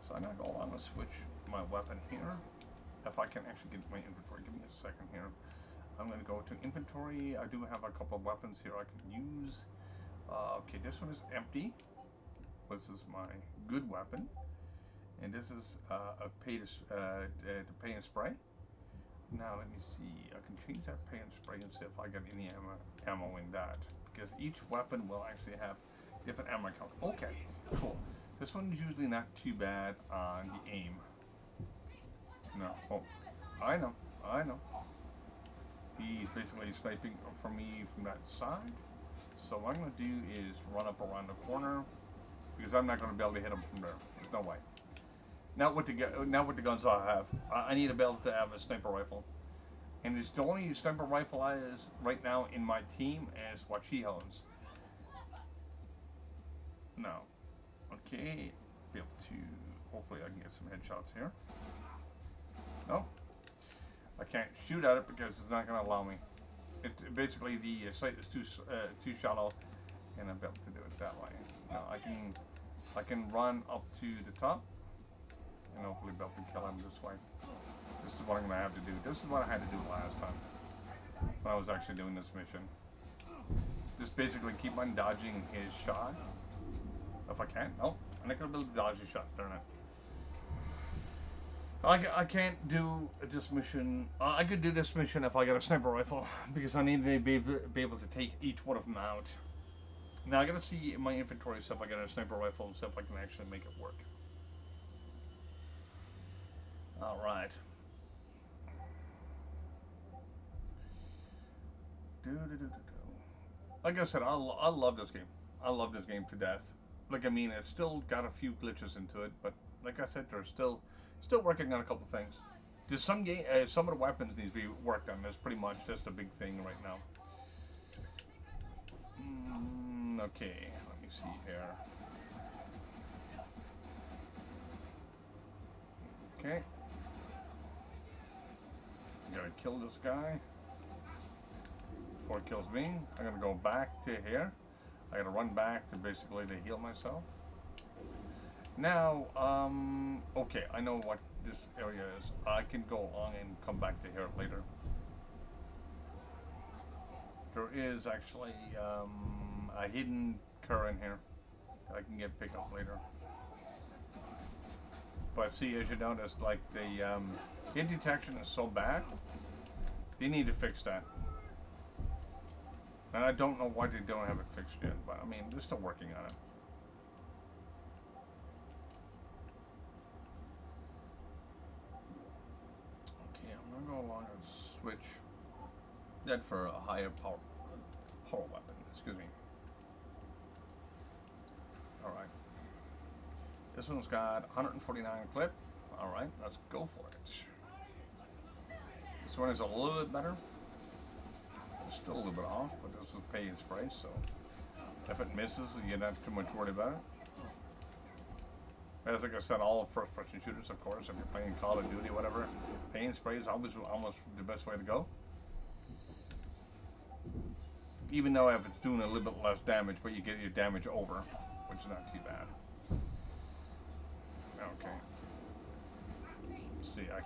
So I'm gonna switch my weapon here. If I can actually get my inventory, give me a second here. I'm gonna go to inventory. I do have a couple of weapons here I can use. Okay, this one is empty. This is my good weapon, and this is a pay and spray. Now let me see. I can change that pay and spray and see if I got any ammo in that, because each weapon will actually have different ammo count. Okay, cool. This one's usually not too bad on the aim. No, oh, I know. He's basically sniping from me from that side. So what I'm going to do is run up around the corner, because I'm not going to be able to hit him from there. There's no way. Not with the guns I have. I need to be able to have a sniper rifle. And it's the only sniper rifle I is right now in my team is what she owns. No. Okay. Be able to, hopefully I can get some headshots here. No. I can't shoot at it because it's not going to allow me. Basically the sight is too shallow, and I'm able to do it that way. Now I can run up to the top and hopefully be able to kill him this way. This is what I'm going to have to do. This is what I had to do last time when I was actually doing this mission. Just basically keep on dodging his shot. If I can. No, I'm not going to be able to dodge his shot. Darn it. I can't do this mission. I could do this mission if I got a sniper rifle, because I need to be able to take each one of them out. Now I gotta see in my inventory stuff. I got a sniper rifle and stuff. I can actually make it work. All right. Like I said, I love this game. I love this game to death. Like, I mean, it's still got a few glitches into it, but like I said, they're still working on a couple things. There's some of the weapons needs to be worked on. That's pretty much just a big thing right now. Okay, let me see here. Okay. I'm gonna kill this guy before he kills me. I'm gonna go back to here. I gotta run back to basically to heal myself. Now, okay, I know what this area is. I can go along and come back to here later. There is actually a hidden cur in here that I can get pick up later. But see, as you notice, like the hit detection is so bad, they need to fix that. And I don't know why they don't have it fixed yet, but I mean, they're still working on it. Okay, I'm gonna go along and switch that for a higher power weapon. Excuse me. All right. This one's got 149 clip. All right, let's go for it. This one is a little bit better. It's still a little bit off, but this is pay and spray, so if it misses, you're not too much worried about it. As like I said, all first-person shooters, of course, if you're playing Call of Duty, whatever, pay and spray is always almost the best way to go. Even though if it's doing a little bit less damage, but you get your damage over, which is not too bad. Okay. Let's see, I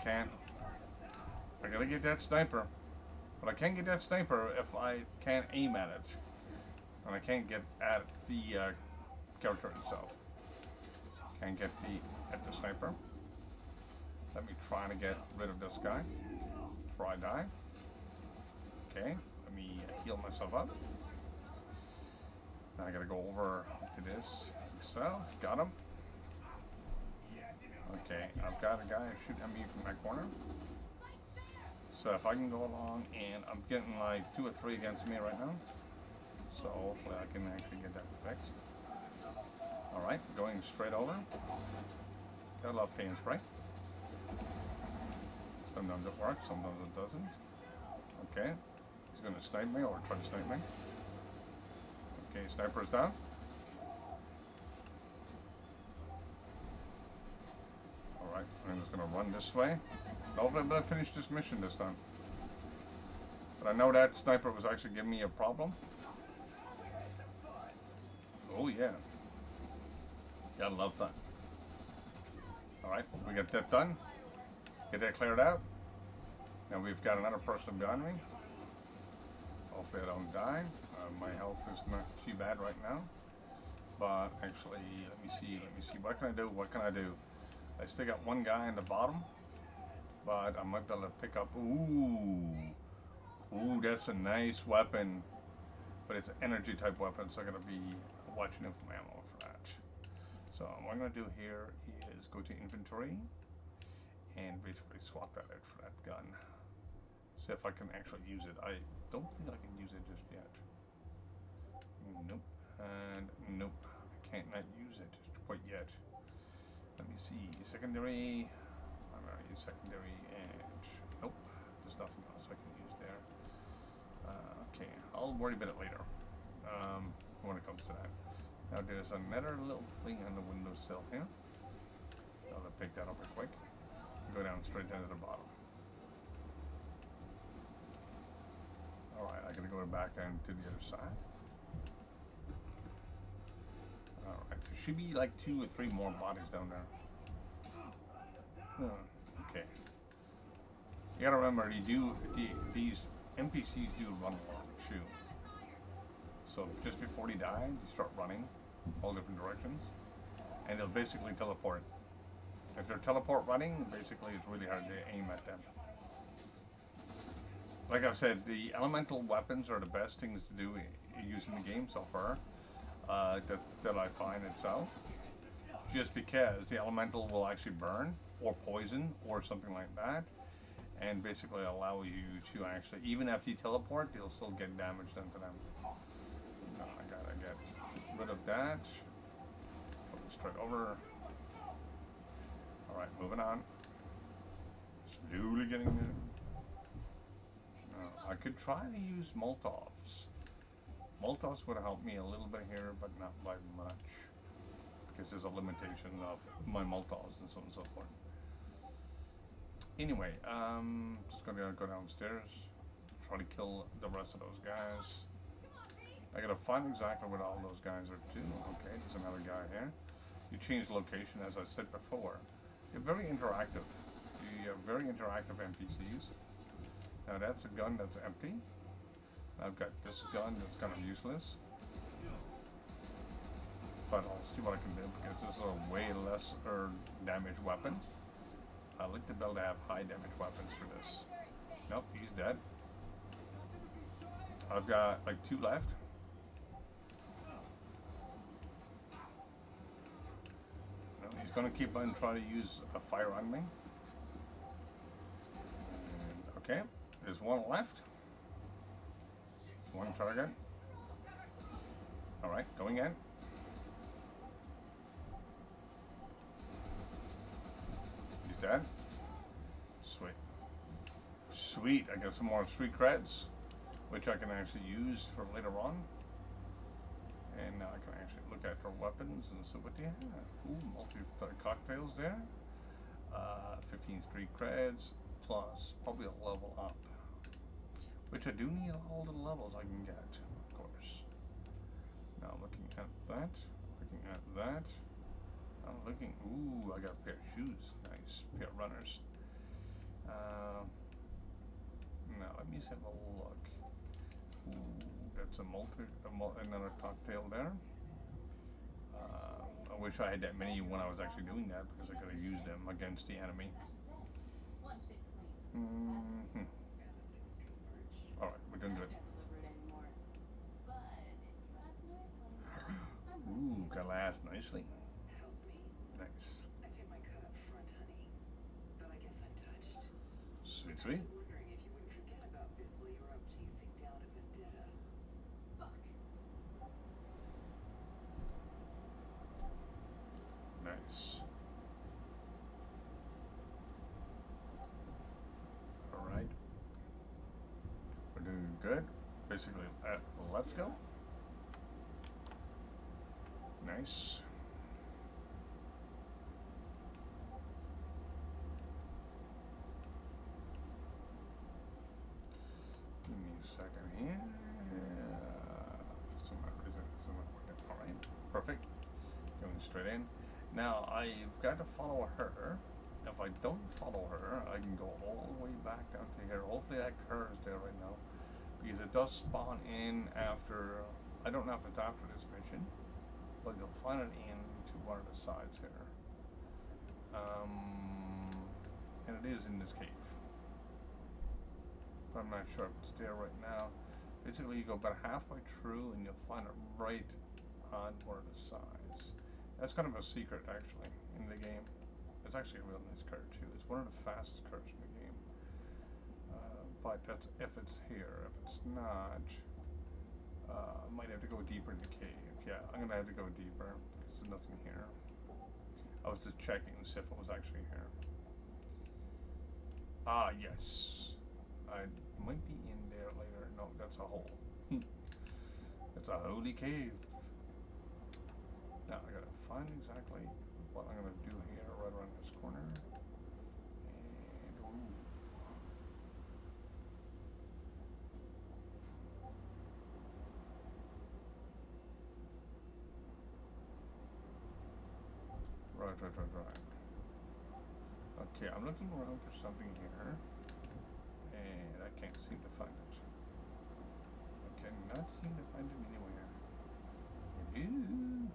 gotta get that sniper. But I can't get that sniper if I can't aim at it. And I can't get at the character itself. Can't get at the sniper. Let me try to get rid of this guy before I die. Okay, let me heal myself up. Now I gotta go over to this south. Got him. Okay, I've got a guy shooting at me from that corner. So if I can go along, and I'm getting like 2 or 3 against me right now. So hopefully I can actually get that fixed. Alright, going straight over. Got a lot of pain spray. Sometimes it works, sometimes it doesn't. Okay, he's gonna snipe me or try to snipe me. Okay, sniper's down. Alright, I'm just gonna run this way. Hopefully I'm gonna finish this mission this time. But I know that sniper was actually giving me a problem. Oh yeah. Gotta love that. Alright, we got that done. Get that cleared out. Now we've got another person behind me. Hopefully I don't die. My health is not too bad right now. But actually, let me see. What can I do? What can I do? I still got one guy in the bottom. But I might be able to pick up. Ooh. Ooh, that's a nice weapon. But it's an energy type weapon, so I gotta be watching out for ammo for that. So what I'm gonna do here is go to inventory and basically swap that out for that gun. See if I can actually use it. I don't think I can use it just yet. Nope. And nope. I can't not use it just quite yet. Let me see. Secondary. I'm gonna use secondary and nope. There's nothing else I can use there. Okay, I'll worry about it later. When it comes to that. Now there's another little thing on the windowsill here. I'll pick that up real quick. Go down straight down to the bottom. Alright, I gotta go back down to the other side. Alright, there should be like 2 or 3 more bodies down there. Okay. You gotta remember, these NPCs do run a lot too. So just before they die, you start running all different directions, and they'll basically teleport. If they're teleport running, basically it's really hard to aim at them. Like I said, the elemental weapons are the best things to do use in the game so far. That I find itself. Just because the elemental will actually burn, or poison, or something like that. And basically allow you to actually, even after you teleport, they'll still get damage done to them. No, I gotta get rid of that. Go straight over. Alright, moving on. Slowly getting there. I could try to use Molotovs. Molotovs would help me a little bit here, but not by much. Because there's a limitation of my Molotovs and so on and so forth. Anyway, just gonna go downstairs. Try to kill the rest of those guys. I gotta find exactly what all those guys are too. Okay, there's another guy here. You change location, as I said before. You're very interactive. You have very interactive NPCs. Now that's a gun that's empty. I've got this gun that's kind of useless. But I'll see what I can do because this is a way less damage weapon. I like to be able to have high damage weapons for this. Nope, he's dead. I've got like 2 left. No, he's gonna keep on trying to use a fire on me. And, okay, there's 1 left. 1 target. Alright, going in. He's dead. Sweet. Sweet, I got some more street creds, which I can actually use for later on. And now I can actually look at her weapons and see what they have. Ooh, multi-cocktails there. 15 street creds, plus probably a level up. Which I do need all the levels I can get, of course. Now looking at that, looking at that. I'm looking, ooh, I got a pair of shoes. Nice, pair of runners. Now let me have a look. Ooh, that's another cocktail there. I wish I had that many when I was actually doing that because I could have used them against the enemy. That's just it. One shit clean. Mm-hmm. All right, we're done Cash good. can't deliver it anymore. But if you ask nicely, I'm right Ooh, there. gotta ask nicely. Help me. Nice. I take my cut up front, honey. But I guess I'm touched. Sweet, I sweet. keep wondering if you wouldn't forget about this while you're out chasing down a vendetta. Fuck. Nice. All right. We're doing good. Basically, let's go. Nice. Give me a second here. All right. Perfect. Going straight in. Now I've got to follow her. If I don't follow her, I can go all the way back down to here. Hopefully that car is there right now, because it does spawn in after. I don't know if it's after this mission, but you'll find it in to one of the sides here. And it is in this cave, but I'm not sure if it's there right now. Basically, you go about halfway through and you'll find it right on one of the sides. That's kind of a secret, actually, in the game. It's actually a real nice card, too. It's one of the fastest cards in the game. But that's if it's here. If it's not, I might have to go deeper in the cave. Yeah, I'm going to have to go deeper because there's nothing here. I was just checking to see if it was actually here. Ah, yes. I might be in there later. No, that's a hole. It's a holy cave. Now I gotta find exactly what I'm gonna do here, right around this corner. And ooh. Right. Okay, I'm looking around for something here, and I can't seem to find it. I cannot seem to find it anywhere. Ooh.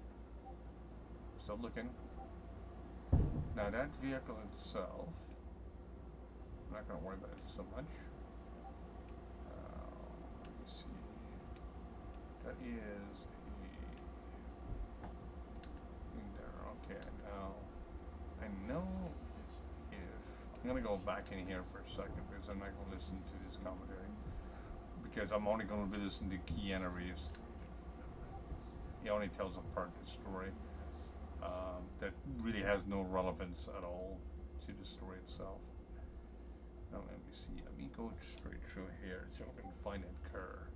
Still looking. Now that vehicle itself, I'm not gonna worry about it so much. Let me see. That is a thing there. Okay, now I know if I'm gonna go back in here for a second because I'm not gonna listen to this commentary because I'm only gonna be listening to Keanu Reeves. He only tells a part of the story that really has no relevance at all to the story itself. Now let me see. Let me go straight through here so I can find that car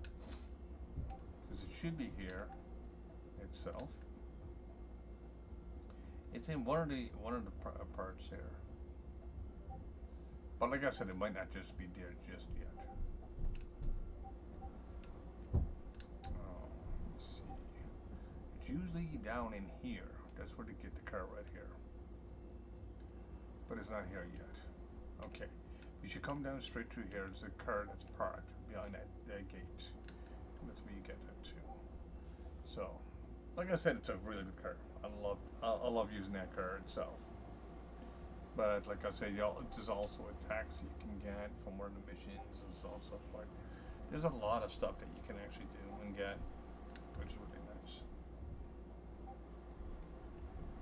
because it should be here itself. It's in one of the parts here. But like I said, it might not just be there just yet. Let's see. It's usually down in here. That's where to get the car right here. But it's not here yet. Okay. You should come down straight through here. It's the car that's parked behind that gate. That's where you get that too. So, like I said, it's a really good car. I love using that car itself. But like I said, there's also a taxi you can get from one of the missions and so on and so forth. There's a lot of stuff that you can actually do and get, which is really nice.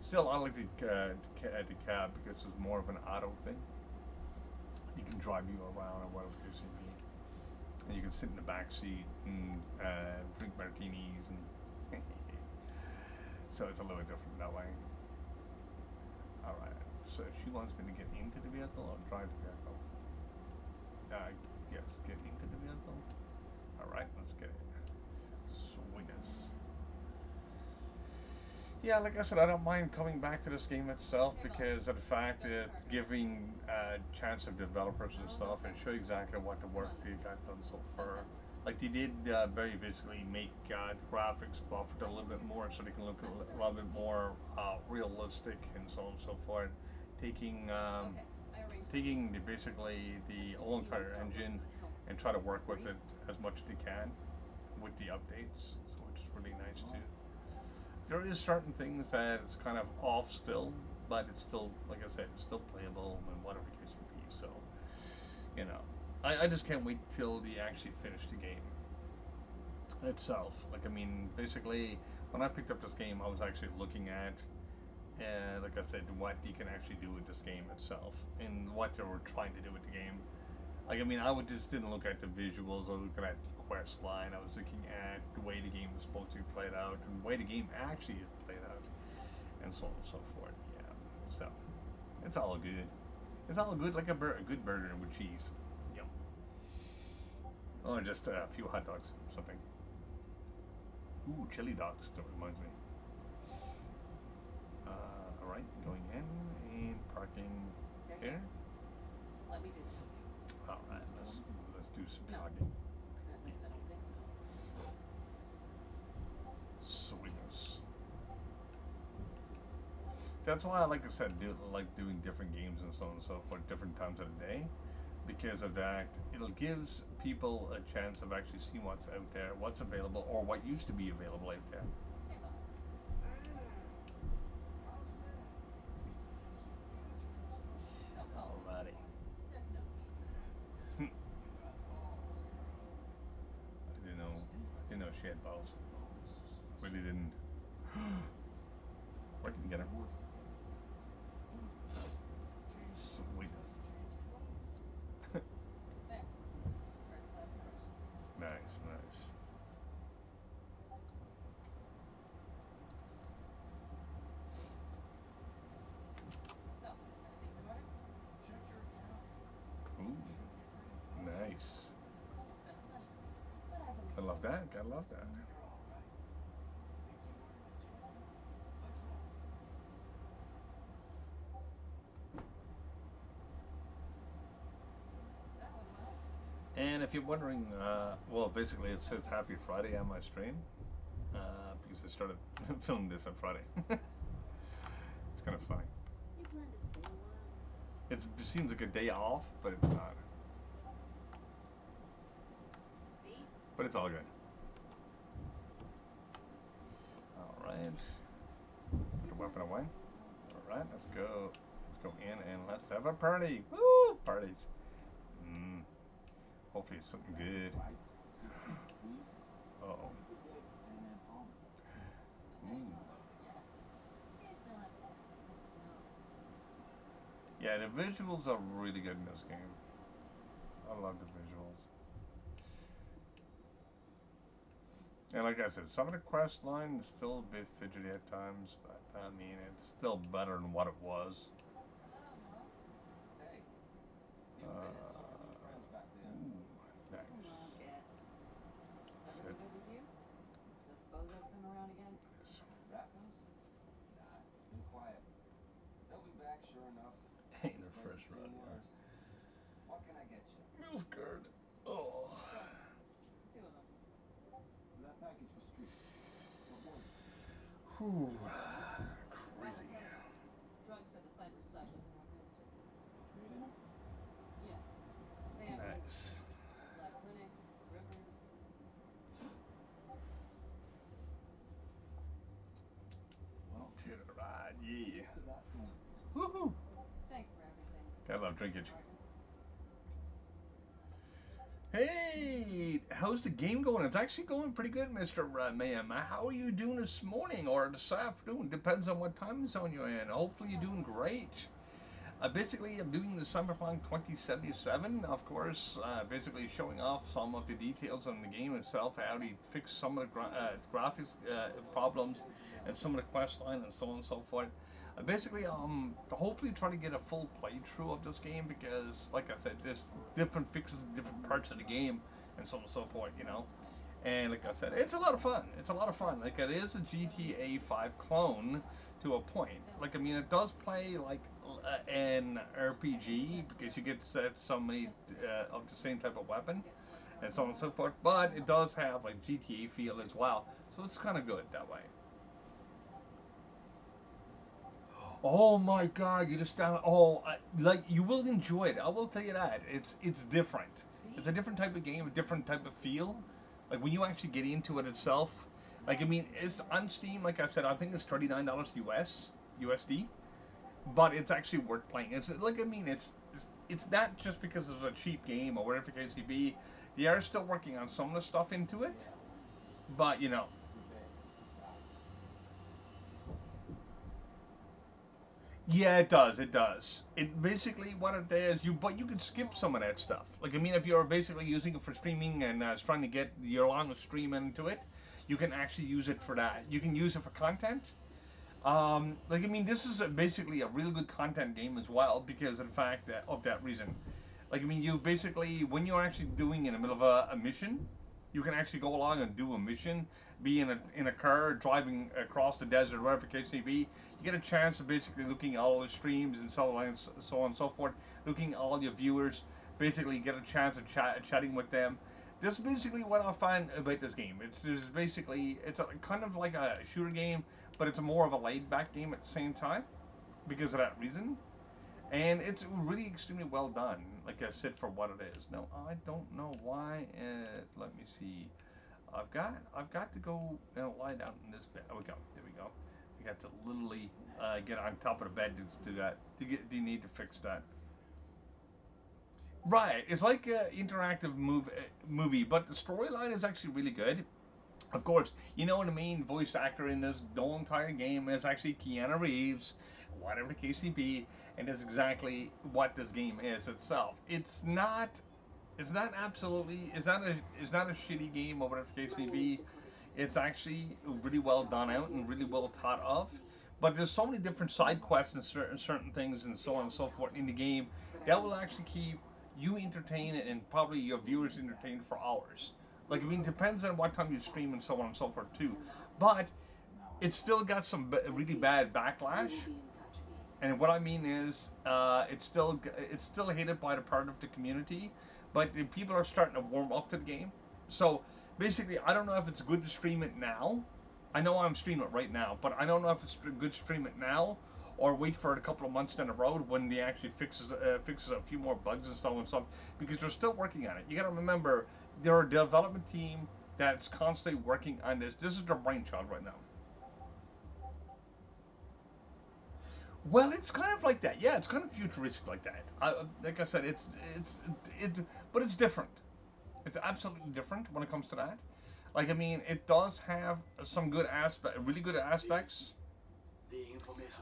Still, I like the cab because it's more of an auto thing. You can drive you around or whatever the case may be, and you can sit in the back seat and drink martinis, and so it's a little different that way. All right. So she wants me to get into the vehicle or drive the vehicle. Yes, get into the vehicle. All right, let's get it. Sweetness. Yeah, like I said, I don't mind coming back to this game itself because of the fact that giving a chance of developers and stuff and show exactly what the work they got done so far. Like they did very basically make the graphics buffed a little bit more so they can look a little bit more realistic and so on and so forth. Taking taking basically the whole entire engine and try to work with it as much as they can with the updates, so which is really nice too. There is certain things that it's kind of off still, but it's still, like I said, it's still playable and whatever the case may be. So, you know, I just can't wait till they actually finish the game itself. Like, I mean, basically, when I picked up this game, I was actually looking at, like I said, what you can actually do with this game itself and what they were trying to do with the game. Like, I mean, I would just didn't look at the visuals. I was looking at the quest line. I was looking at the way the game was supposed to be played out and the way the game actually is played out, and so on and so forth. Yeah. So it's all good. It's all good like a good burger with cheese. Yum. Or just a few hot dogs, something. Ooh, chili dogs. That reminds me. All right, going in and parking There you here. are. Let me do the talking. All right, let's do some No. talking. At least I don't think so. Sweetness. That's why, like I said, like doing different games and so on and so forth, different times of the day. Because of that, it'll gives people a chance of actually seeing what's out there, what's available, or what used to be available out there. Hey, boss. Don't call me Alrighty. anymore. There's no need. I didn't know. I didn't know she had balls. Really didn't. Working together. Sweet. There. First class impression. Nice, nice. So, everything's in order? Ooh, nice. It's been a pleasure. But I believe I we're love closing that. now, I love Mr. that. Boones. That went well. And if you're wondering, well, basically it says Happy Friday on my stream because I started filming this on Friday. It's kind of funny. You plan to stay a while? It seems like a day off, but it's not. V? But it's all good. All right. Put You the plan weapon to away. stay a while? All right, let's go. Let's go in and let's have a party. Woo! Parties. Mm. Hopefully it's something good. Right? 6 feet, please. Uh-oh. Make your day for Van and Palmer. The night's Ooh. not over yet. You still have a chance at pissing me off. Yeah, the visuals are really good in this game. I love the visuals. And like I said, some of the quest line is still a bit fidgety at times, but I mean, it's still better than what it was. Hello, Mo. Hey, you Vance or your new Uh, friends back there? ooh, Hello, nice. guess. Is everything Sit. good with you? Those bozos come around again? Nice. Rathos? Nah, it's been quiet. They'll be back, sure enough. Ain't This a place fresh has rod, seen yeah. worse. What can I get you? Milf guard. Oh. Frozen. 2 of them. For that package for Street. What was it? Whew. Wallet Crazy. credit card. Drugs for the cyber psych just administered. They traded? Yes. They have numbers. Nice. Black clinics, Rivers. Well, To the ride, yeah. here's to that then. Woohoo. Thanks for everything. Gotta love drinkage. Partner. Hey, how's the game going? It's actually going pretty good, Mr. Mayhem. How are you doing this morning or this afternoon? Depends on what time zone you're in. Hopefully, you're doing great. Basically, I'm doing the cyberpunk 2077, of course, basically showing off some of the details on the game itself, how to fix some of the graphics problems and some of the quest line and so on and so forth. Basically, to hopefully try to get a full playthrough of this game because, like I said, there's different fixes in different parts of the game and so on and so forth, you know. And like I said, it's a lot of fun. It's a lot of fun. Like it is a GTA 5 clone to a point. Like I mean, it does play like an RPG because you get to set so many of the same type of weapon I get to work more and than so on and one. so forth. But it does have like GTA feel as well, so it's kind of good that way. Oh my God! You just down. Oh, like you will enjoy it. I will tell you that. It's different. It's a different type of game, a different type of feel. Like when you actually get into it itself. Like I mean, it's on Steam. Like I said, I think it's $39 US USD, but it's actually worth playing. It's like I mean, it's not just because it's a cheap game or whatever the case may be. They are still working on some of the stuff into it, but you know, yeah, it does. It does. It basically what it is. But you can skip some of that stuff. Like I mean, if you're basically using it for streaming and trying to get your long stream into it, you can actually use it for that. You can use it for content. Like I mean, this is basically a really good content game as well because of the fact that of that reason. Like I mean, you basically when you're actually doing in the middle of a mission, you can actually go along and do a mission, be in a car driving across the desert, whatever the case may be. You get a chance of basically looking at all the streams and so on and so forth, looking at all your viewers, basically get a chance of chatting with them. This is basically what I find about this game. It's basically it's a, kind of like a shooter game, but it's more of a laid back game at the same time because of that reason. And it's really extremely well done, like I said, for what it is. Now I don't know why. Let me see. I've got to go lie down in this bed. Oh, we go. There we go. I got to literally get on top of the bed to do that. You need to fix that. Right. It's like an interactive movie, but the storyline is actually really good. Of course, you know the main voice actor in this whole entire game is actually Keanu Reeves, whatever the case may be, and that's exactly what this game is itself. It's not absolutely, it's not a shitty game or whatever the case may be. It's actually really well done out and really well thought of. But there's so many different side quests and certain things and so on and so forth in the game that will actually keep you entertained and probably your viewers entertained for hours. Like I mean, it depends on what time you stream and so on and so forth too. But it's still got some really bad backlash. And what I mean is, it's still hated by the part of the community, but the people are starting to warm up to the game. So basically, I don't know if it's good to stream it now. I know I'm streaming it right now, but I don't know if it's good to stream it now or wait for a couple of months down the road when they actually fixes a few more bugs and stuff because they're still working on it. You got to remember, they're a development team that's constantly working on this. This is their brainchild right now. Well, it's kind of like that. Yeah, it's kind of futuristic like that. Like I said, it, but it's different. It's absolutely different when it comes to that. Like I mean, it does have some really good aspects.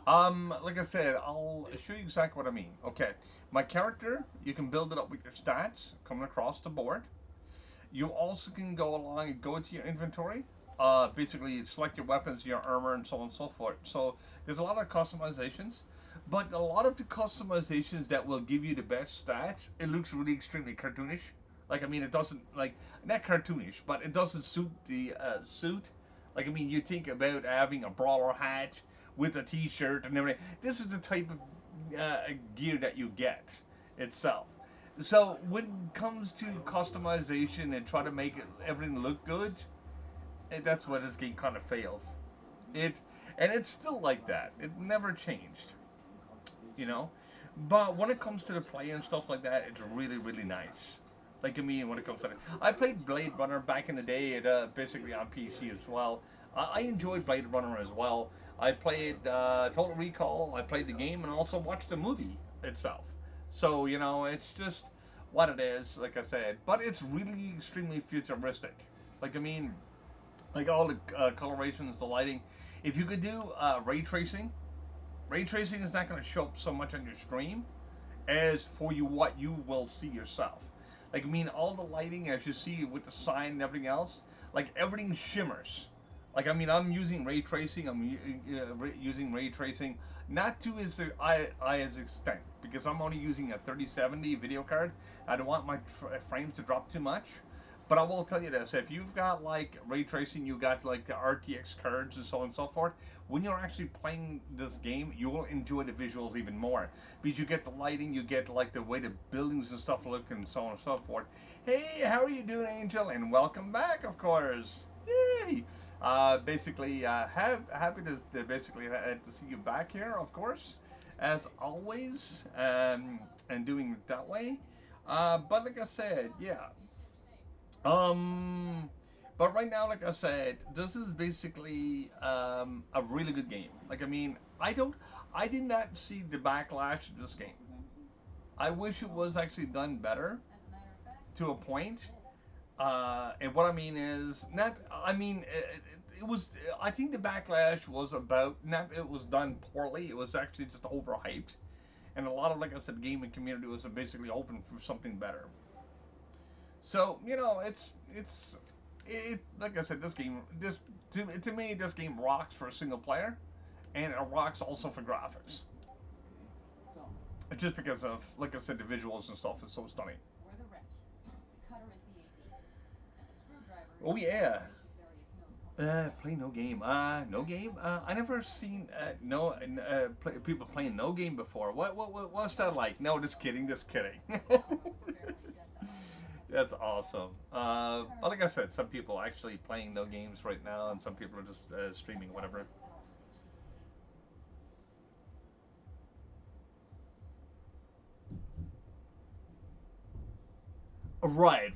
Like I said, I'll show you exactly what I mean. Okay, my character, you can build it up with your stats coming across the board. You also can go along and go into your inventory. Basically, select your weapons, your armor, and so on and so forth. So there's a lot of customizations, but a lot of the customizations that will give you the best stats, it looks really extremely cartoonish. Like I mean, it doesn't like not cartoonish, but it doesn't suit the suit. Like I mean, you think about having a brawler hat with a T-shirt and everything. This is the type of gear that you get itself. So when it comes to customization and try to make everything look good, that's where this game kind of fails. It and it's still like that. It never changed, you know. But when it comes to the play and stuff like that, it's really nice. Like I mean, when it comes to it, I played Blade Runner back in the day, basically on PC as well. I enjoyed Blade Runner as well. I played Total Recall. I played the game and also watched the movie itself. So you know, it's just what it is. Like I said, but it's really extremely futuristic. Like I mean, like all the colorations, the lighting. If you could do ray tracing is not going to show up so much on your stream as for you what you will see yourself. Like I mean, all the lighting as you see with the sign and everything else, like everything shimmers. Like I mean, I'm using ray tracing. Using ray tracing not to as as extent because I'm only using a 3070 video card. I don't want my frames to drop too much. But I will tell you this: if you've got like ray tracing, you got like the RTX cards and so on and so forth. When you're actually playing this game, you will enjoy the visuals even more because you get the lighting, you get like the way the buildings and stuff look, and so on and so forth. Hey, how are you doing, Angel? And welcome back, of course. Yay! Basically, happy to basically to see you back here, of course, as always, and doing it that way. But like I said, yeah. Um, but right now, like I said, this is basically a really good game. Like I mean, I did not see the backlash to this game. I wish it was actually done better As a matter of fact, to a point. And what I mean is not. I mean, it was. I think the backlash was about not. It was done poorly. It was actually just overhyped, and a lot of, like I said, gaming community was basically hoping for something better. So it like I said, this to me this game rocks for a single player, and it rocks also for graphics. Okay, tell me. Just because of, like I said, the visuals and stuff is so stunning. we're the wrench. The cutter is the AP. And the screwdriver is Oh yeah. they should bury its nose cone. Play no game. No game. I never seen no people playing no game before. What's that like? No, just kidding. Just kidding. Although it's fairly docile. That's awesome. But like I said, some people actually playing no games right now, and some people are just streaming whatever. Satellite power station. Right.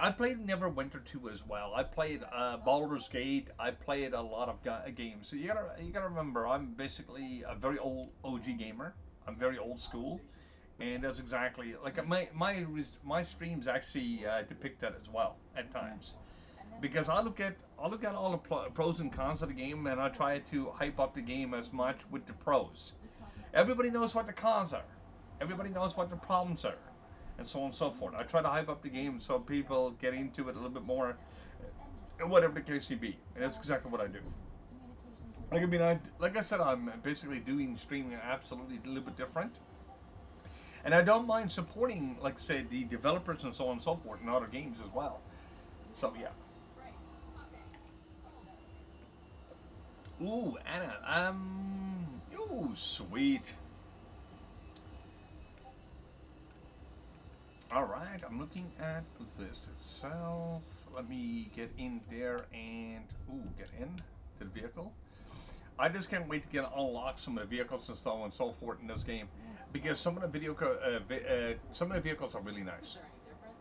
I played Neverwinter 2 as well. I played Baldur's Gate. I played a lot of games. So you gotta remember, I'm basically a very old OG gamer. I'm very old school, and that's exactly like my streams actually depict that as well at times. And then Because I look at all the pros and cons of the game, and I try to hype up the game as much with the pros. we cosmetic Everybody knows what the cons are. Everybody knows what the problems are, and so on and so forth. I try to hype up the game so people get into it a little bit more, engines. whatever the case may be, and that's exactly what I do. Communication Like I systems. mean, like I said, I'm basically doing streaming absolutely a little bit different, and I don't mind supporting, like I said, the developers and so on and so forth in other games as well. So yeah. Great. Okay. Almost out of here. Ooh, Anna. Ooh, sweet. All right, I'm looking at this itself. Let me get in there and get in to the vehicle. I just can't wait to get unlock some of the vehicles and so on and so forth in this game, because some of the vehicles are really Is nice. there any difference?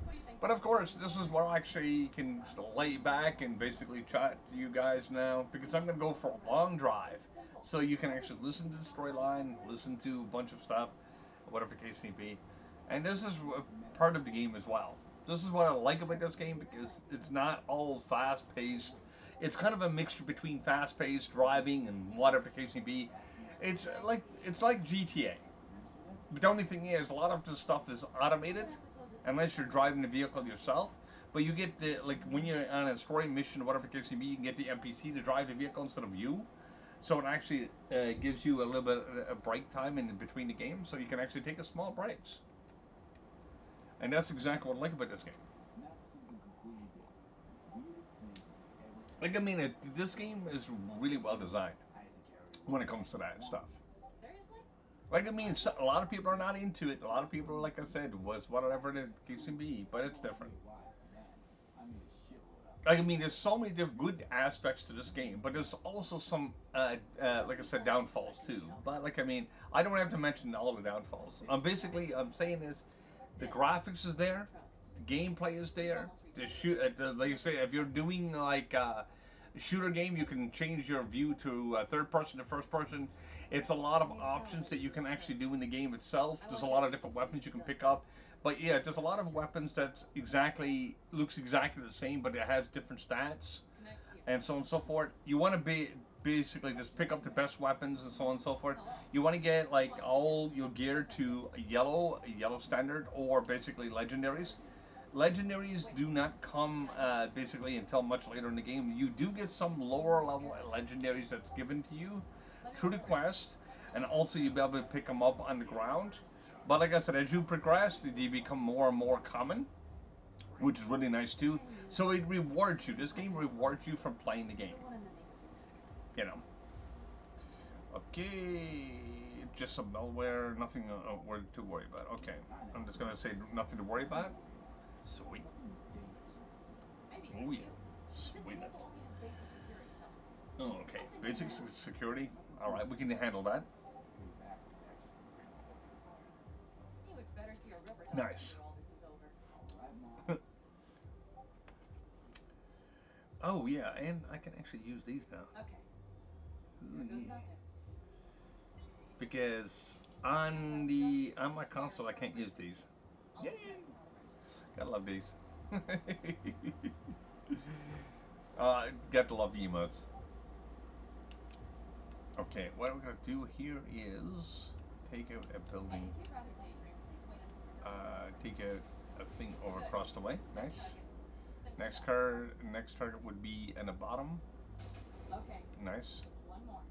What do you think? But of course, this is where I actually can lay back and basically chat to you guys now, because I'm gonna go for a long drive, Simple. so you can actually listen to the storyline, listen to a bunch of stuff, whatever the case may be. And this is part of the game as well. This is what I like about this game, because it's not all fast paced. It's kind of a mixture between fast paced driving and whatever the case may be. It's like GTA. But the only thing is, a lot of this stuff is automated, But I suppose it's unless you're driving the vehicle yourself. But you get the, like, when you're on a story mission or whatever the case may be, you can get the NPC to drive the vehicle instead of you. So it actually gives you a little bit of break time in between the games, so you can actually take a small breaks. And that's exactly what I like about this game. Now for something completely different. Weirdest thing ever Like, I touched. mean, this game is really well designed I had to carry it when it around comes to for that stuff. months. seriously? Like, I mean, a lot of people are not into it. A lot of people, like I said, was whatever the case may be, but it's No different. idea why, but man, I made a shitload out of Like, it. I mean, there's so many different good aspects to this game, but there's also some, like I said, downfalls too. But like, I mean, I don't have to mention all the downfalls. Basically, I'm saying is, the Dead. graphics is In the there, trunk. the gameplay is We've there. almost The reached it. shoot, like you say, if you're doing like a shooter game, you can change your view to third person to first person. It's a lot of We need to options calibrate that the you can rotor actually turret. do in the game itself. I There's a want lot your of different weapons you instantaneous can gun pick fire. up. But yeah, there's a lot of Just weapons that's exactly looks exactly the same, but it has different stats connect here. and so on and so forth. You want to be basically just pick up the best weapons and so on and so forth. Hello. You want to get Just like watch the all your distance. gear Sometimes to hit a yellow standard, or basically legendaries. Legendaries do not come basically until much later in the game. You do get some lower level legendaries that's given to you Let me through roll the first. quest, and also you'll be able to pick them up on the ground. But like I said, as you progress, they become more and more common, which is really nice too. Can use So it rewards you. This game rewards you for playing the game. the one in the name of your neck. You know. Okay, just some malware. Nothing to worry about. Okay, I I'm know. just gonna say nothing to worry Nothing to about. worry about. Sweet. Nothing dangerous or anything. Maybe Oh for yeah. you. This Sweetness. vehicle only has basic security, so Oh, okay. something can Basic happen. security. Nothing All too right, we can advanced. handle that. Pretty backwards, actually. You had better see a rubber dog Nice. after all this is over. All right, Mom. Oh yeah, and I can actually use these now. Okay, Ooh, here goes yeah. nothing. Because Turns on out the justice on is my a fair console I can't use celebration. these. I'll Yay! take care of the calibration. Gotta love these. Got to love the emotes. Okay, what we're gonna do here is take out a Hey, building, if you'd rather daydream, please wait until we're done. take out a thing over Good. across the way. Next Nice. target. Single Next shot. card, next target would be in the bottom. Okay, Nice. just one more.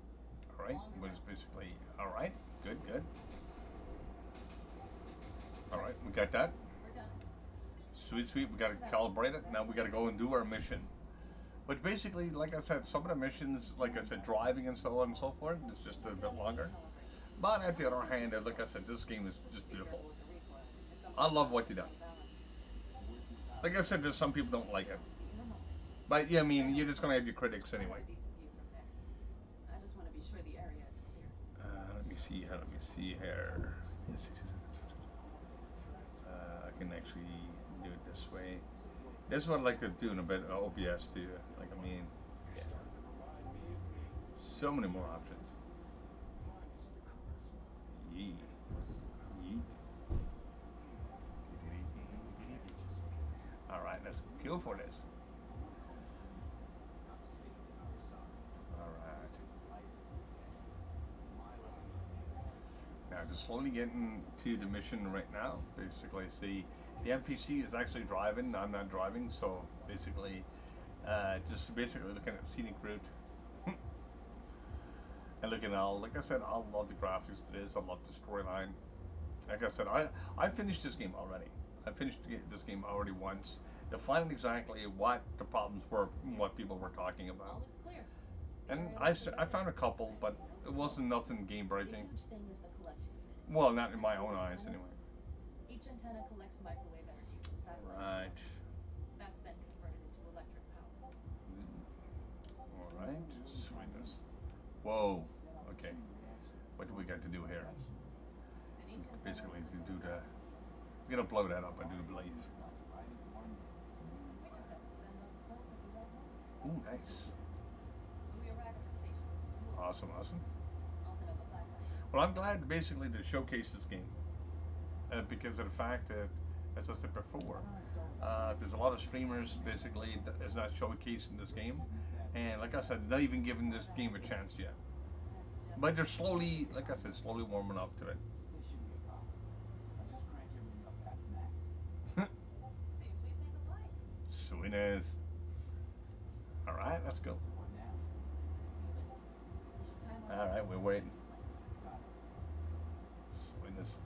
All right, Longer which is round. basically all right. Good, good. All right, Great. we got that. We're done. Sweet, sweet. We So gotta that calibrate it. Now we wasn't gotta go bad. and do our mission. But basically, like I said, some of the missions, like I said, driving and so on and so forth, is just a bit longer. But at the other hand, like I said, this game is just beautiful. With the recoil, it I sometimes love what balances they done. out of balance. Where's the stop? Like I said, there's some people don't like it. You'll see in a moment. But yeah, I mean, you're just gonna have your critics I have anyway. a decent view from there. I just want to be sure the area is clear. Let me see here. Let me see here. Yes, yes, yes, yes, yes. I can actually do it this way. This is what I like to do in a bit of OBS too. Like I mean, yeah, so many more options. Yee. Yeet. All right, let's go for this. I want to help you, not stick it to Arasaka. All right. This is life or death. My life. Now, just slowly getting to the mission right now. Basically, see, the NPC is actually driving. I'm not driving, so basically, just basically looking at scenic route and looking at all. Like I said, I love the graphics to this. I love the storyline. Like I said, I finished this game already. I finished this game already once. Defining exactly what the problems were, what people were talking All about, looks clear. The and area I, looks I deserted. found a couple, but it wasn't nothing game The breaking. huge thing is the collection unit. Well, not in And my see own the eyes, antennas? anyway. Each antenna collects microwave energy from the satellite's Right. beam. That's then converted into electric power. All What's right. one way to try and Sweetness. understand? Whoa. Set up a Okay. chain reaction What do we got to do here? direction. And each antenna Basically, will to do emit the. massive EMP pulses. We're gonna blow that up. I do believe. Drops right into our net. We just have to send off the pulse at the right moment. Ooh, nice. When we arrive at the station, you will Awesome, get the awesome. signals. I'll set up a bypass. Well, I'm glad basically to showcase this game because of the fact that, as I said before, there's a lot of streamers basically that is not showcasing this game, and like I said, not even giving this game a chance yet. That's just But they're slowly, like I said, slowly warming up to it. This shouldn't be a problem. I'll just crank everything up past max. seems we think alike. Sweetness. All right, let's go. What now? We wait. We should time our All right, we're waiting. plenty. Got it. Sweetness.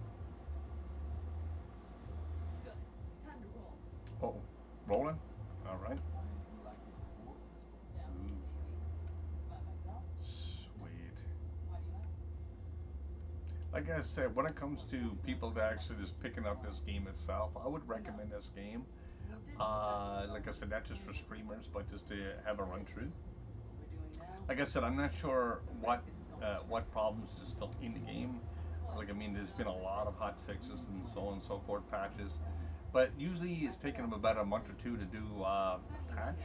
Good. Time to roll. Oh, rolling. All right. Done anything like this before? Yeah, Ooh. maybe. By myself? Sweet. Why do you ask? Like I said, when it comes to people that actually just picking up this game itself, I would recommend this game. We did take out Like I said, not just for streamers, but just to have a run through. what we're doing now. Like I said, I'm not sure The what risk is so much what problems are still in the game. Like I mean, there's been a lot of hot fixes and so on and so forth, patches. But usually it's taken them about a month or two to do a patch.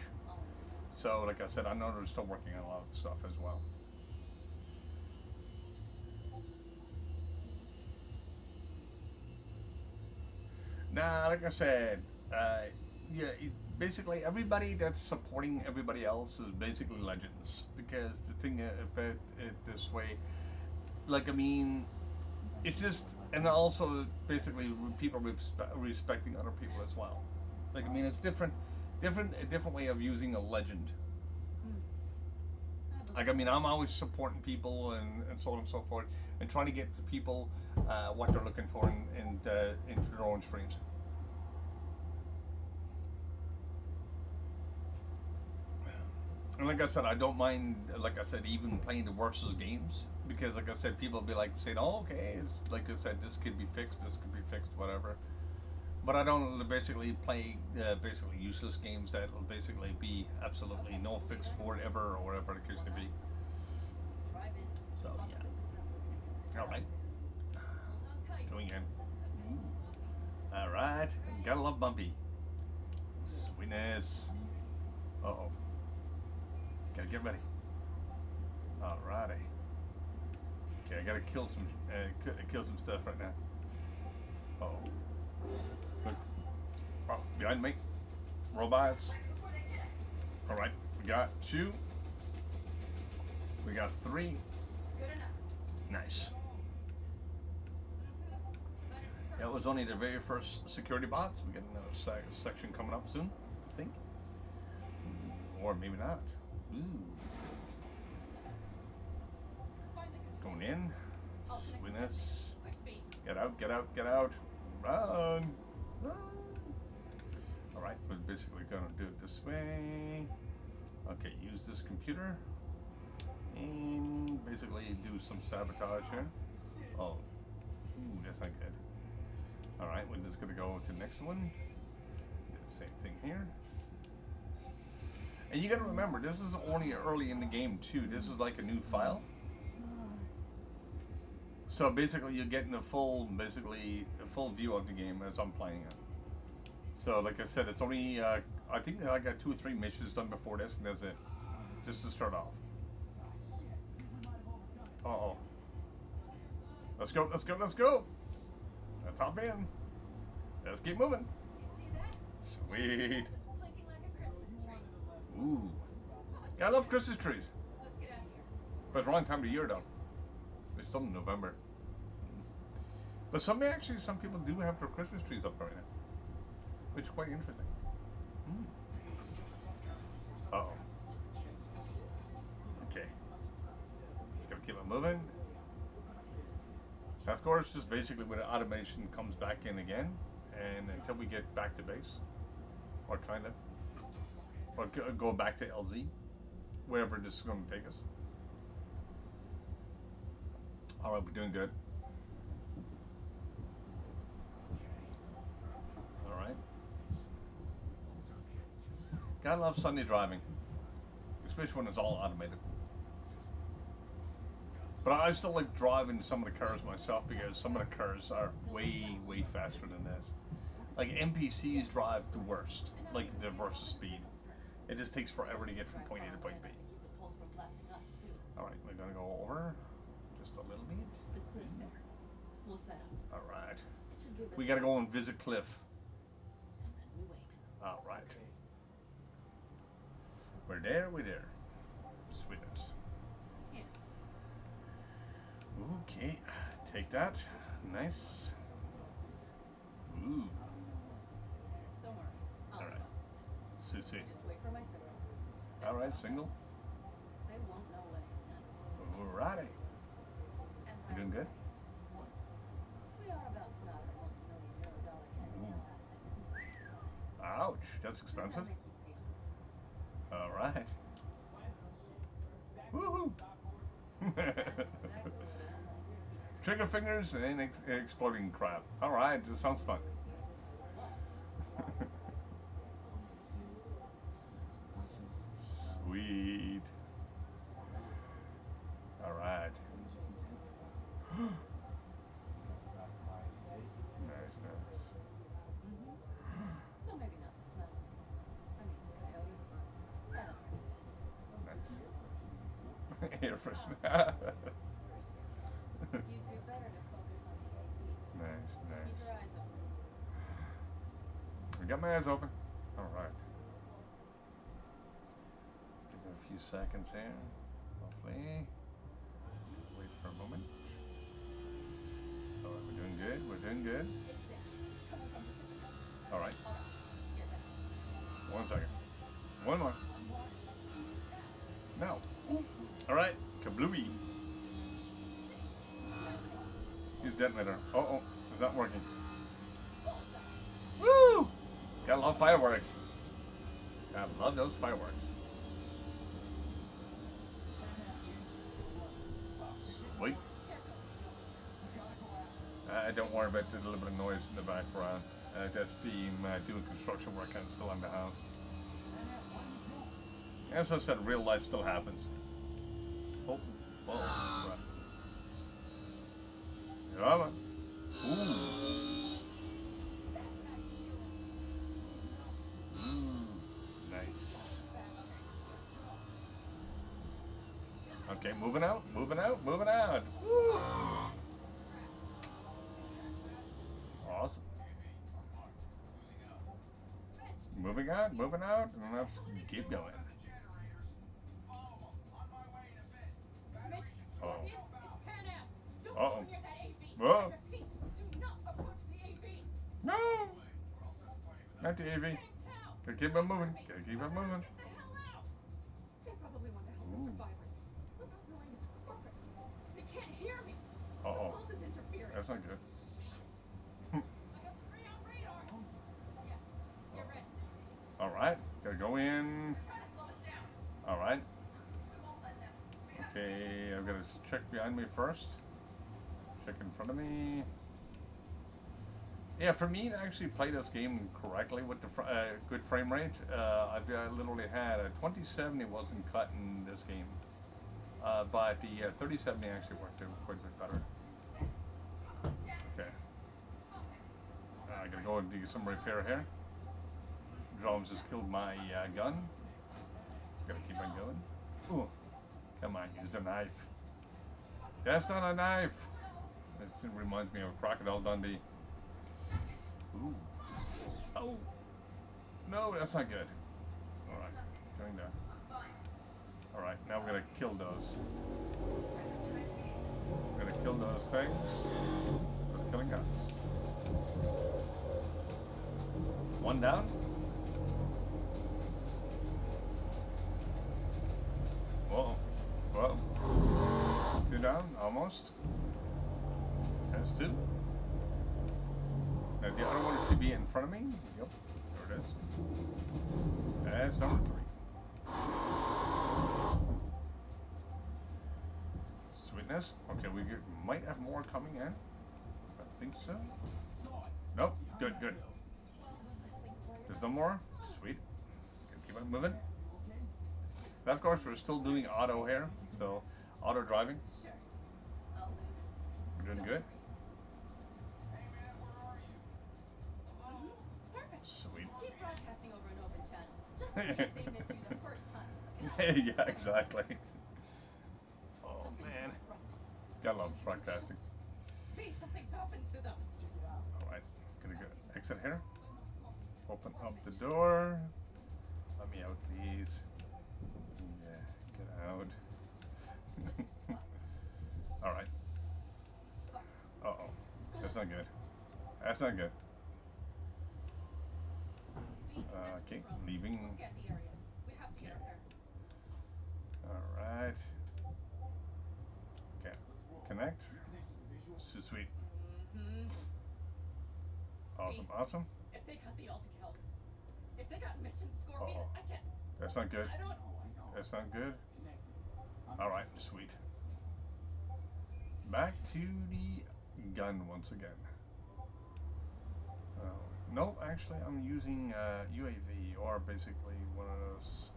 So like I said, I know they're still working on a lot of stuff as well. Nah, like I said, yeah, basically everybody that's supporting everybody else is basically legends. Because the thing, if it this way, like I mean, it's just, and also basically people respecting other people as well. Like I mean, it's a different way of using a legend. Like I mean, I'm always supporting people and so on and so forth, and trying to get the people what they're looking for into their own streams. And like I said, I don't mind. Like I said, even playing the versus games because, like I said, people be like saying, "Oh, okay, it's, like I said, this could be fixed. This could be fixed. Whatever." But I don't basically play basically useless games that will basically be absolutely no fix for it ever or whatever the case may be. Drive in. So Off yeah. the system. All right. Hold on tight. Doing it. This could be. Ooh. All right. Gotta love Bumpy. Sweetness. Uh oh. Gotta get ready. Alrighty. Okay, I gotta kill some stuff right now. Uh oh. Good. Oh, behind me. Robots. All right. We got 2. We got 3. Good enough. Nice. That was only the very first security bots. We got another section coming up soon, I think. Or maybe not. Ooh. Find the controls. Going in. I'll connect the Sweetness. testing. Quick feet. Get out, get out, get out. Run. Run. Alright, we're basically gonna do it this way. Okay, use this computer. And basically do some sabotage here. Oh. Ooh, that's not good. Alright, we're just gonna go to the next one. Do the same thing here. And you gotta remember, this is only early in the game too. This is like a new file. So basically you're getting a full view of the game as I'm playing it. So like I said, it's only, I think I got 2 or 3 missions done before this, and that's it. Just to start off. Uh-oh. Let's go, let's go, let's go! Let's hop in. Let's keep moving. Do you see that? Sweet. It's blinking like a Christmas tree. Ooh. Yeah, I love Christmas trees. Let's get out of here. But it's the wrong time of year though. It's still in November. But some people do have their Christmas trees up right now. Which is quite interesting. Uh-oh. Okay. Just gotta keep it moving. And of course, just basically when the automation comes back in again, and until we get back to base, or kind of, or go back to LZ, wherever this is going to take us. All right, we're doing good. All right. Gotta love Sunday driving, especially when it's all automated. But I still like driving some of the cars myself because some of the cars are way, way faster than this. Like NPCs drive the worst, like the worst speed. It just takes forever to get from point A to point B. To keep the pulse from blasting us too. All right, we're gonna go over just a little bit. The cliff there. We'll set up. All right. It should give us We gotta go and visit Cliff. and then we wait. All right. We're there. We're there. Sweetness. Yeah. Okay. Take that. Nice. Ooh. Don't worry. I'll All right. announce it. Sweet. Just wait for my signal. All right, That's signal. They won't know what hit them. Alrighty. And You doing good? we are about to knock a multi-million euro Canadian asset. Ouch. That's How does expensive. that make you feel? All right. Woohoo. That's exactly what I like. Trigger fingers and exploding crap. All right. This sounds fun. Sweet. All right. Nice, nice. Well, maybe not the smells. I mean, coyotes. Rather hard to miss. Nice. Air freshener. You'd do better to focus on the AV. Nice, Keep nice. your eyes open. I got my eyes open. All right. Give it a few seconds here. Hopefully. Wait for a moment. All right, we're doing good. We're doing good. It's there. Coming from Pacifica. All right. All right. Get ready. 1 second. One more. One more. No. All right. Kablooey. He's detonator. Uh-oh. It's not working. Woo! Gotta love fireworks. Gotta love those fireworks. Sweet. Don't worry about the little bit of noise in the background. That's Steam doing construction work and still on the house. As I said, real life still happens. Oh, whoa. Right. Come on. Ooh. Okay, moving out, moving out, moving out. Woo! Awesome. Moving out, and let's keep going. Mitch, Oh. Scorpion, it's Pan Am. Don't Uh-oh. go near that AV. I Whoa. repeat, do not approach the AV. No! Not the AV. Dang town. Gotta keep it Don't moving. hurt me. Gotta keep it moving. Get the hell out. They probably want to help the Ooh. survivors without knowing it's corporate. They can't hear me. Uh-oh. Who else is interfering? That's not good. I have 3 on radar. Yes, get ready. Alright, gotta go in. They're trying to slow us down. Alright. We won't let them. We have to Okay, I've gotta check behind me first. Check in front of me. Yeah, for me to actually play this game correctly with the good frame rate, I literally had a 2070 wasn't cut in this game, but the 3070 actually worked out quite a bit better. Okay, I gotta go and do some repair here. Drums just killed my gun. Gotta keep on going. Ooh, come on, use the knife. That's not a knife. This reminds me of Crocodile Dundee. Ooh. Oh. No, that's not good. Alright, going there. Alright, now we're gonna kill those. We're gonna kill those things. Those killing guns. One down. Whoa. Whoa. Two down, almost. That's two. Now the other one should be in front of me. Yep, there it is. That's number 3. Sweetness. Okay, might have more coming in. I think so. Nope. Good, good. There's no more. Sweet. Keep on moving. Now, of course, we're still doing auto here, so auto driving. Sure. I'll live. We're doing Don't good. worry. Perfect. Sweet. Keep broadcasting over an open channel, just in case they missed you the first time. Yeah, exactly. Oh Something's man, not right. gotta love broadcasting. Maybe something happened to them. All right, gonna go exit here. With no Scorpion. Open Or up the Mitch. door. Let me out, please. Yeah, get out. This is fun. All right. Fuck. Uh-oh. That's not good. That's not good. V, connect to Okay, the drone. leaving. We'll scan the area. We have to get Okay. our bearings. All right. Okay. Connect. Sweet. Mm-hmm. Awesome, awesome. If they got the Alta Calders, if they got Mitch and Scorpion, Uh-oh. I can't. That's not good. I don't. That's not good. All right, sweet. Back to the gun once again. No, actually, I'm using UAV, or basically one of those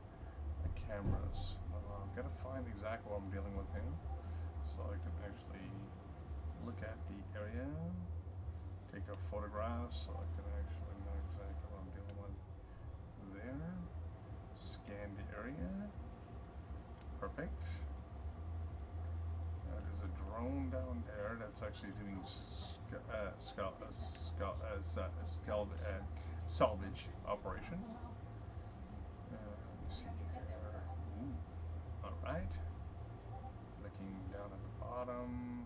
cameras. I've got to find exactly what I'm dealing with here, so I can actually look at the area, take a photograph, so I can actually know exactly what I'm dealing with there. Scan the area. Perfect. There's a drone down there that's actually doing salvage operation. Let me see here. Ooh. All right. Looking down at the bottom.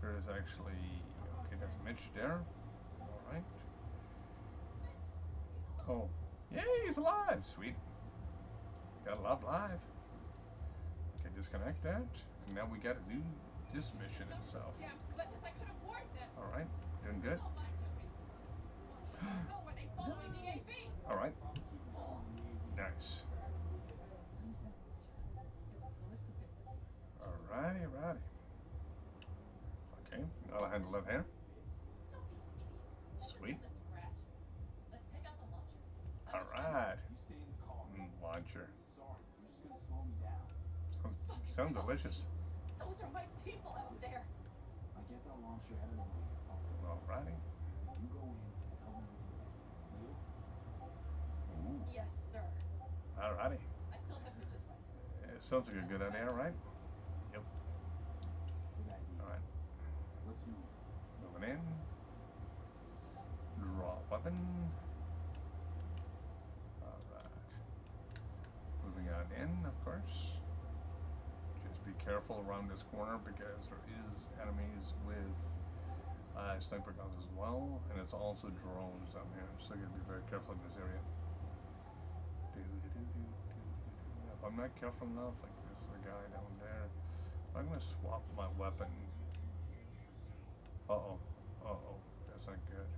There is actually, okay, that's Mitch there. All right. Oh, yay, he's alive. Sweet. Gotta love live. Okay, disconnect that. And now we gotta do this mission itself. Damn glitches! I could have warned them. All right, doing good. It's all my doing. What the hell were they following the AV? All right, nice. All righty, righty. Okay, I'll handle that here. Don't be an idiot. This Sweet. is just a scratch. Let's take out the launcher. All right. You stay in the car. Launcher. Sorry, you're just gonna slow me down. Fucking Sounds hell, delicious. V. Those are my people out there. I get that launcher out of the way. All righty. You go in and help me with the rest. Deal? Ooh. Yes, sir. All righty. I still have Mitch's rifle. It sounds like a good idea, right? weapon. Alright. Moving on in, of course. Just be careful around this corner because there is enemies with sniper guns as well, and it's also drones down here, so you gotta be very careful in this area. If I'm not careful enough, like this is a guy down there, I'm gonna swap my weapon. Uh-oh. Uh-oh. That's not good.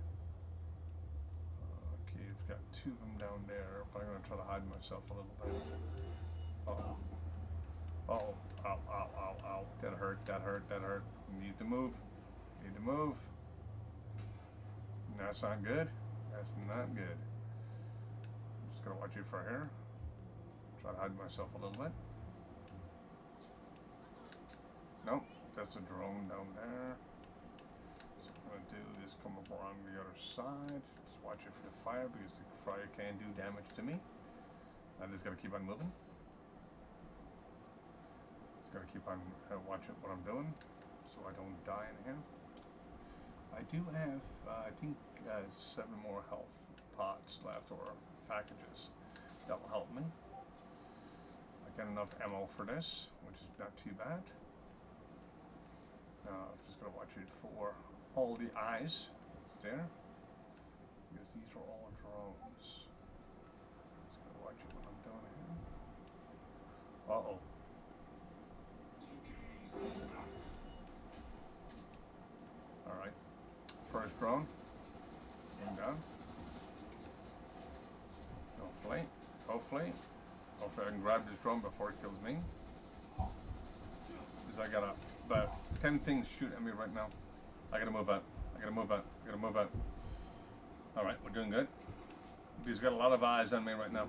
Okay, it's got two of them down there, but I'm gonna try to hide myself a little bit. Uh-oh. Uh-oh. Ow, ow, ow, ow. That hurt, that hurt, that hurt. Need to move. Need to move. That's not good. That's not good. I'm just gonna watch you for here. Try to hide myself a little bit. Nope, that's a drone down there. So what I'm gonna do is come up around the other side. Just watch it for the fire because the fire can do damage to me. I just gotta keep on moving. Just gotta keep on watching what I'm doing so I don't die in here. I do have, I think, 7 more health pots left, or packages. That will help me. I got enough ammo for this, which is not too bad. Now I'm just going to watch it for all the eyes that's there, because these are all drones. Just going to watch it what I'm doing here. Uh-oh. Alright. First drone. One down. Hopefully. Hopefully I can grab this drone before it kills me. Because I got about 10 things shooting at me right now. I gotta move out. I gotta move out. I gotta move out. Alright, we're doing good. He's got a lot of eyes on me right now.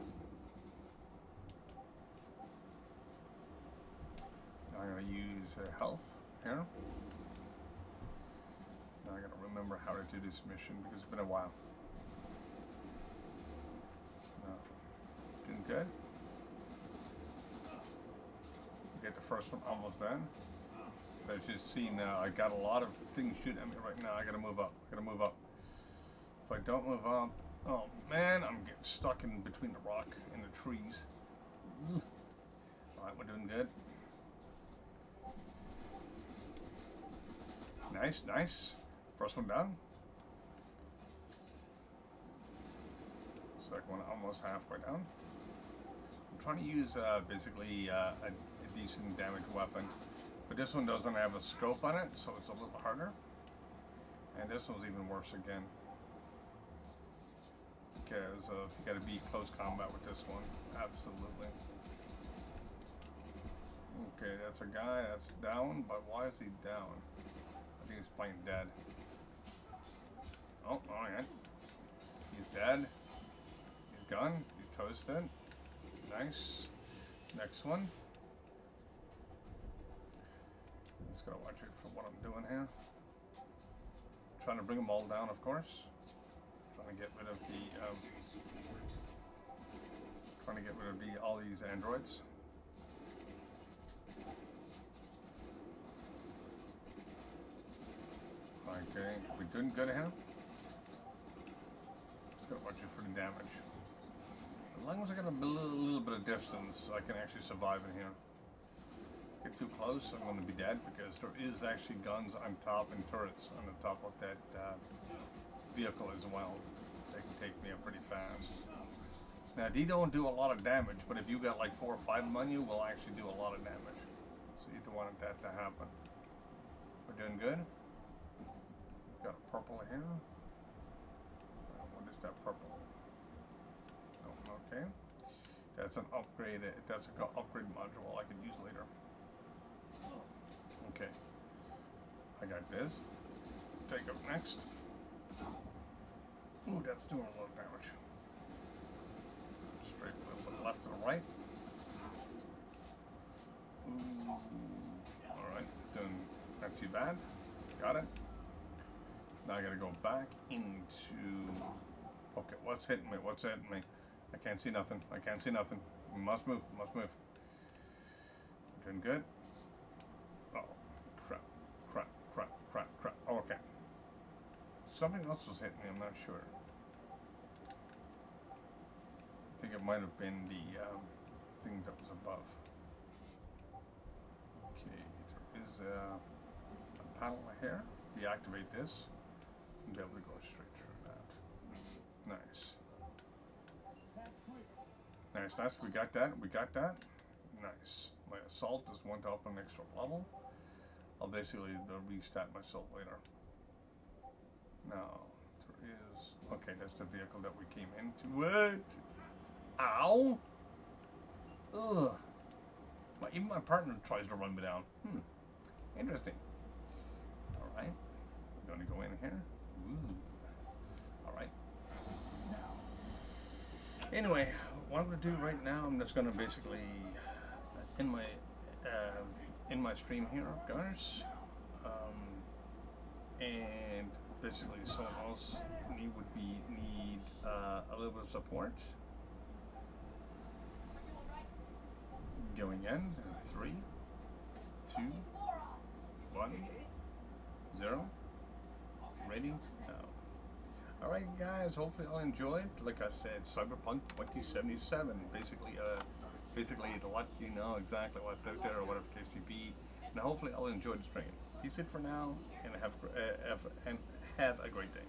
Now I'm gonna use health here. Now I gotta remember how to do this mission because it's been a while. Doing good. Get the first one almost done. But as you've seen, I got a lot of things shooting at me right now. I gotta move up. I gotta move up. If I don't move up, oh man, I'm getting stuck in between the rock and the trees. Alright, we're doing good. Nice, nice. First one down. Second one almost halfway down. I'm trying to use basically a decent damage weapon, but this one doesn't have a scope on it, so it's a little harder. And this one's even worse again, because you got to be close combat with this one. Absolutely. Okay, that's a guy that's down, but why is he down? I think he's playing dead. Oh, alright. He's dead. He's gone. He's toasted. Nice. Next one. Just gotta watch it for what I'm doing here. Trying to bring them all down, of course. Trying to get rid of all these androids. Okay, we're doing good here. Just gotta watch it for the damage. As long as I got a little bit of distance, I can actually survive in here. Get too close, I'm going to be dead, because there is actually guns on top and turrets on the top of that vehicle as well. They can take me up pretty fast. Now, they don't do a lot of damage, but if you got like 4 or 5 of them on you, will actually do a lot of damage. So you don't want that to happen. We're doing good. We've got a purple here. What is that purple? Oh, okay. That's an upgrade. That's an upgrade module I could use later. Okay. I got this. Take up next. Ooh, that's doing a lot of damage. Straight from the left to the right. Ooh. Alright, doing not too bad. Got it. Now I gotta go back into... Okay, what's hitting me? What's hitting me? I can't see nothing. I can't see nothing. We must move. Must move. Doing good. Oh, crap. Crap, crap, crap, crap. Oh, okay. Something else was hitting me. I'm not sure. it might have been the thing that was above. Okay, there is a panel here. Deactivate this and be able to go straight through that. Nice. Nice, nice. We got that. We got that. Nice. My assault is went up an extra level. I'll basically restart myself later. Now, there is... Okay, that's the vehicle that we came into. What? Ow! Ugh. Even my partner tries to run me down. Interesting. Alright. We're going to go in here. Ooh. Alright. Anyway, what I'm going to do right now, I'm just going to basically... in my stream here, guys. And basically someone else need a little bit of support. Going in 3, 2, 1, 0. Ready now. Alright guys, hopefully I'll enjoy it. Like I said, Cyberpunk 2077. Basically to let you know exactly what's out there or whatever the case may be. And hopefully I'll enjoy the stream. Peace it for now and have a great day.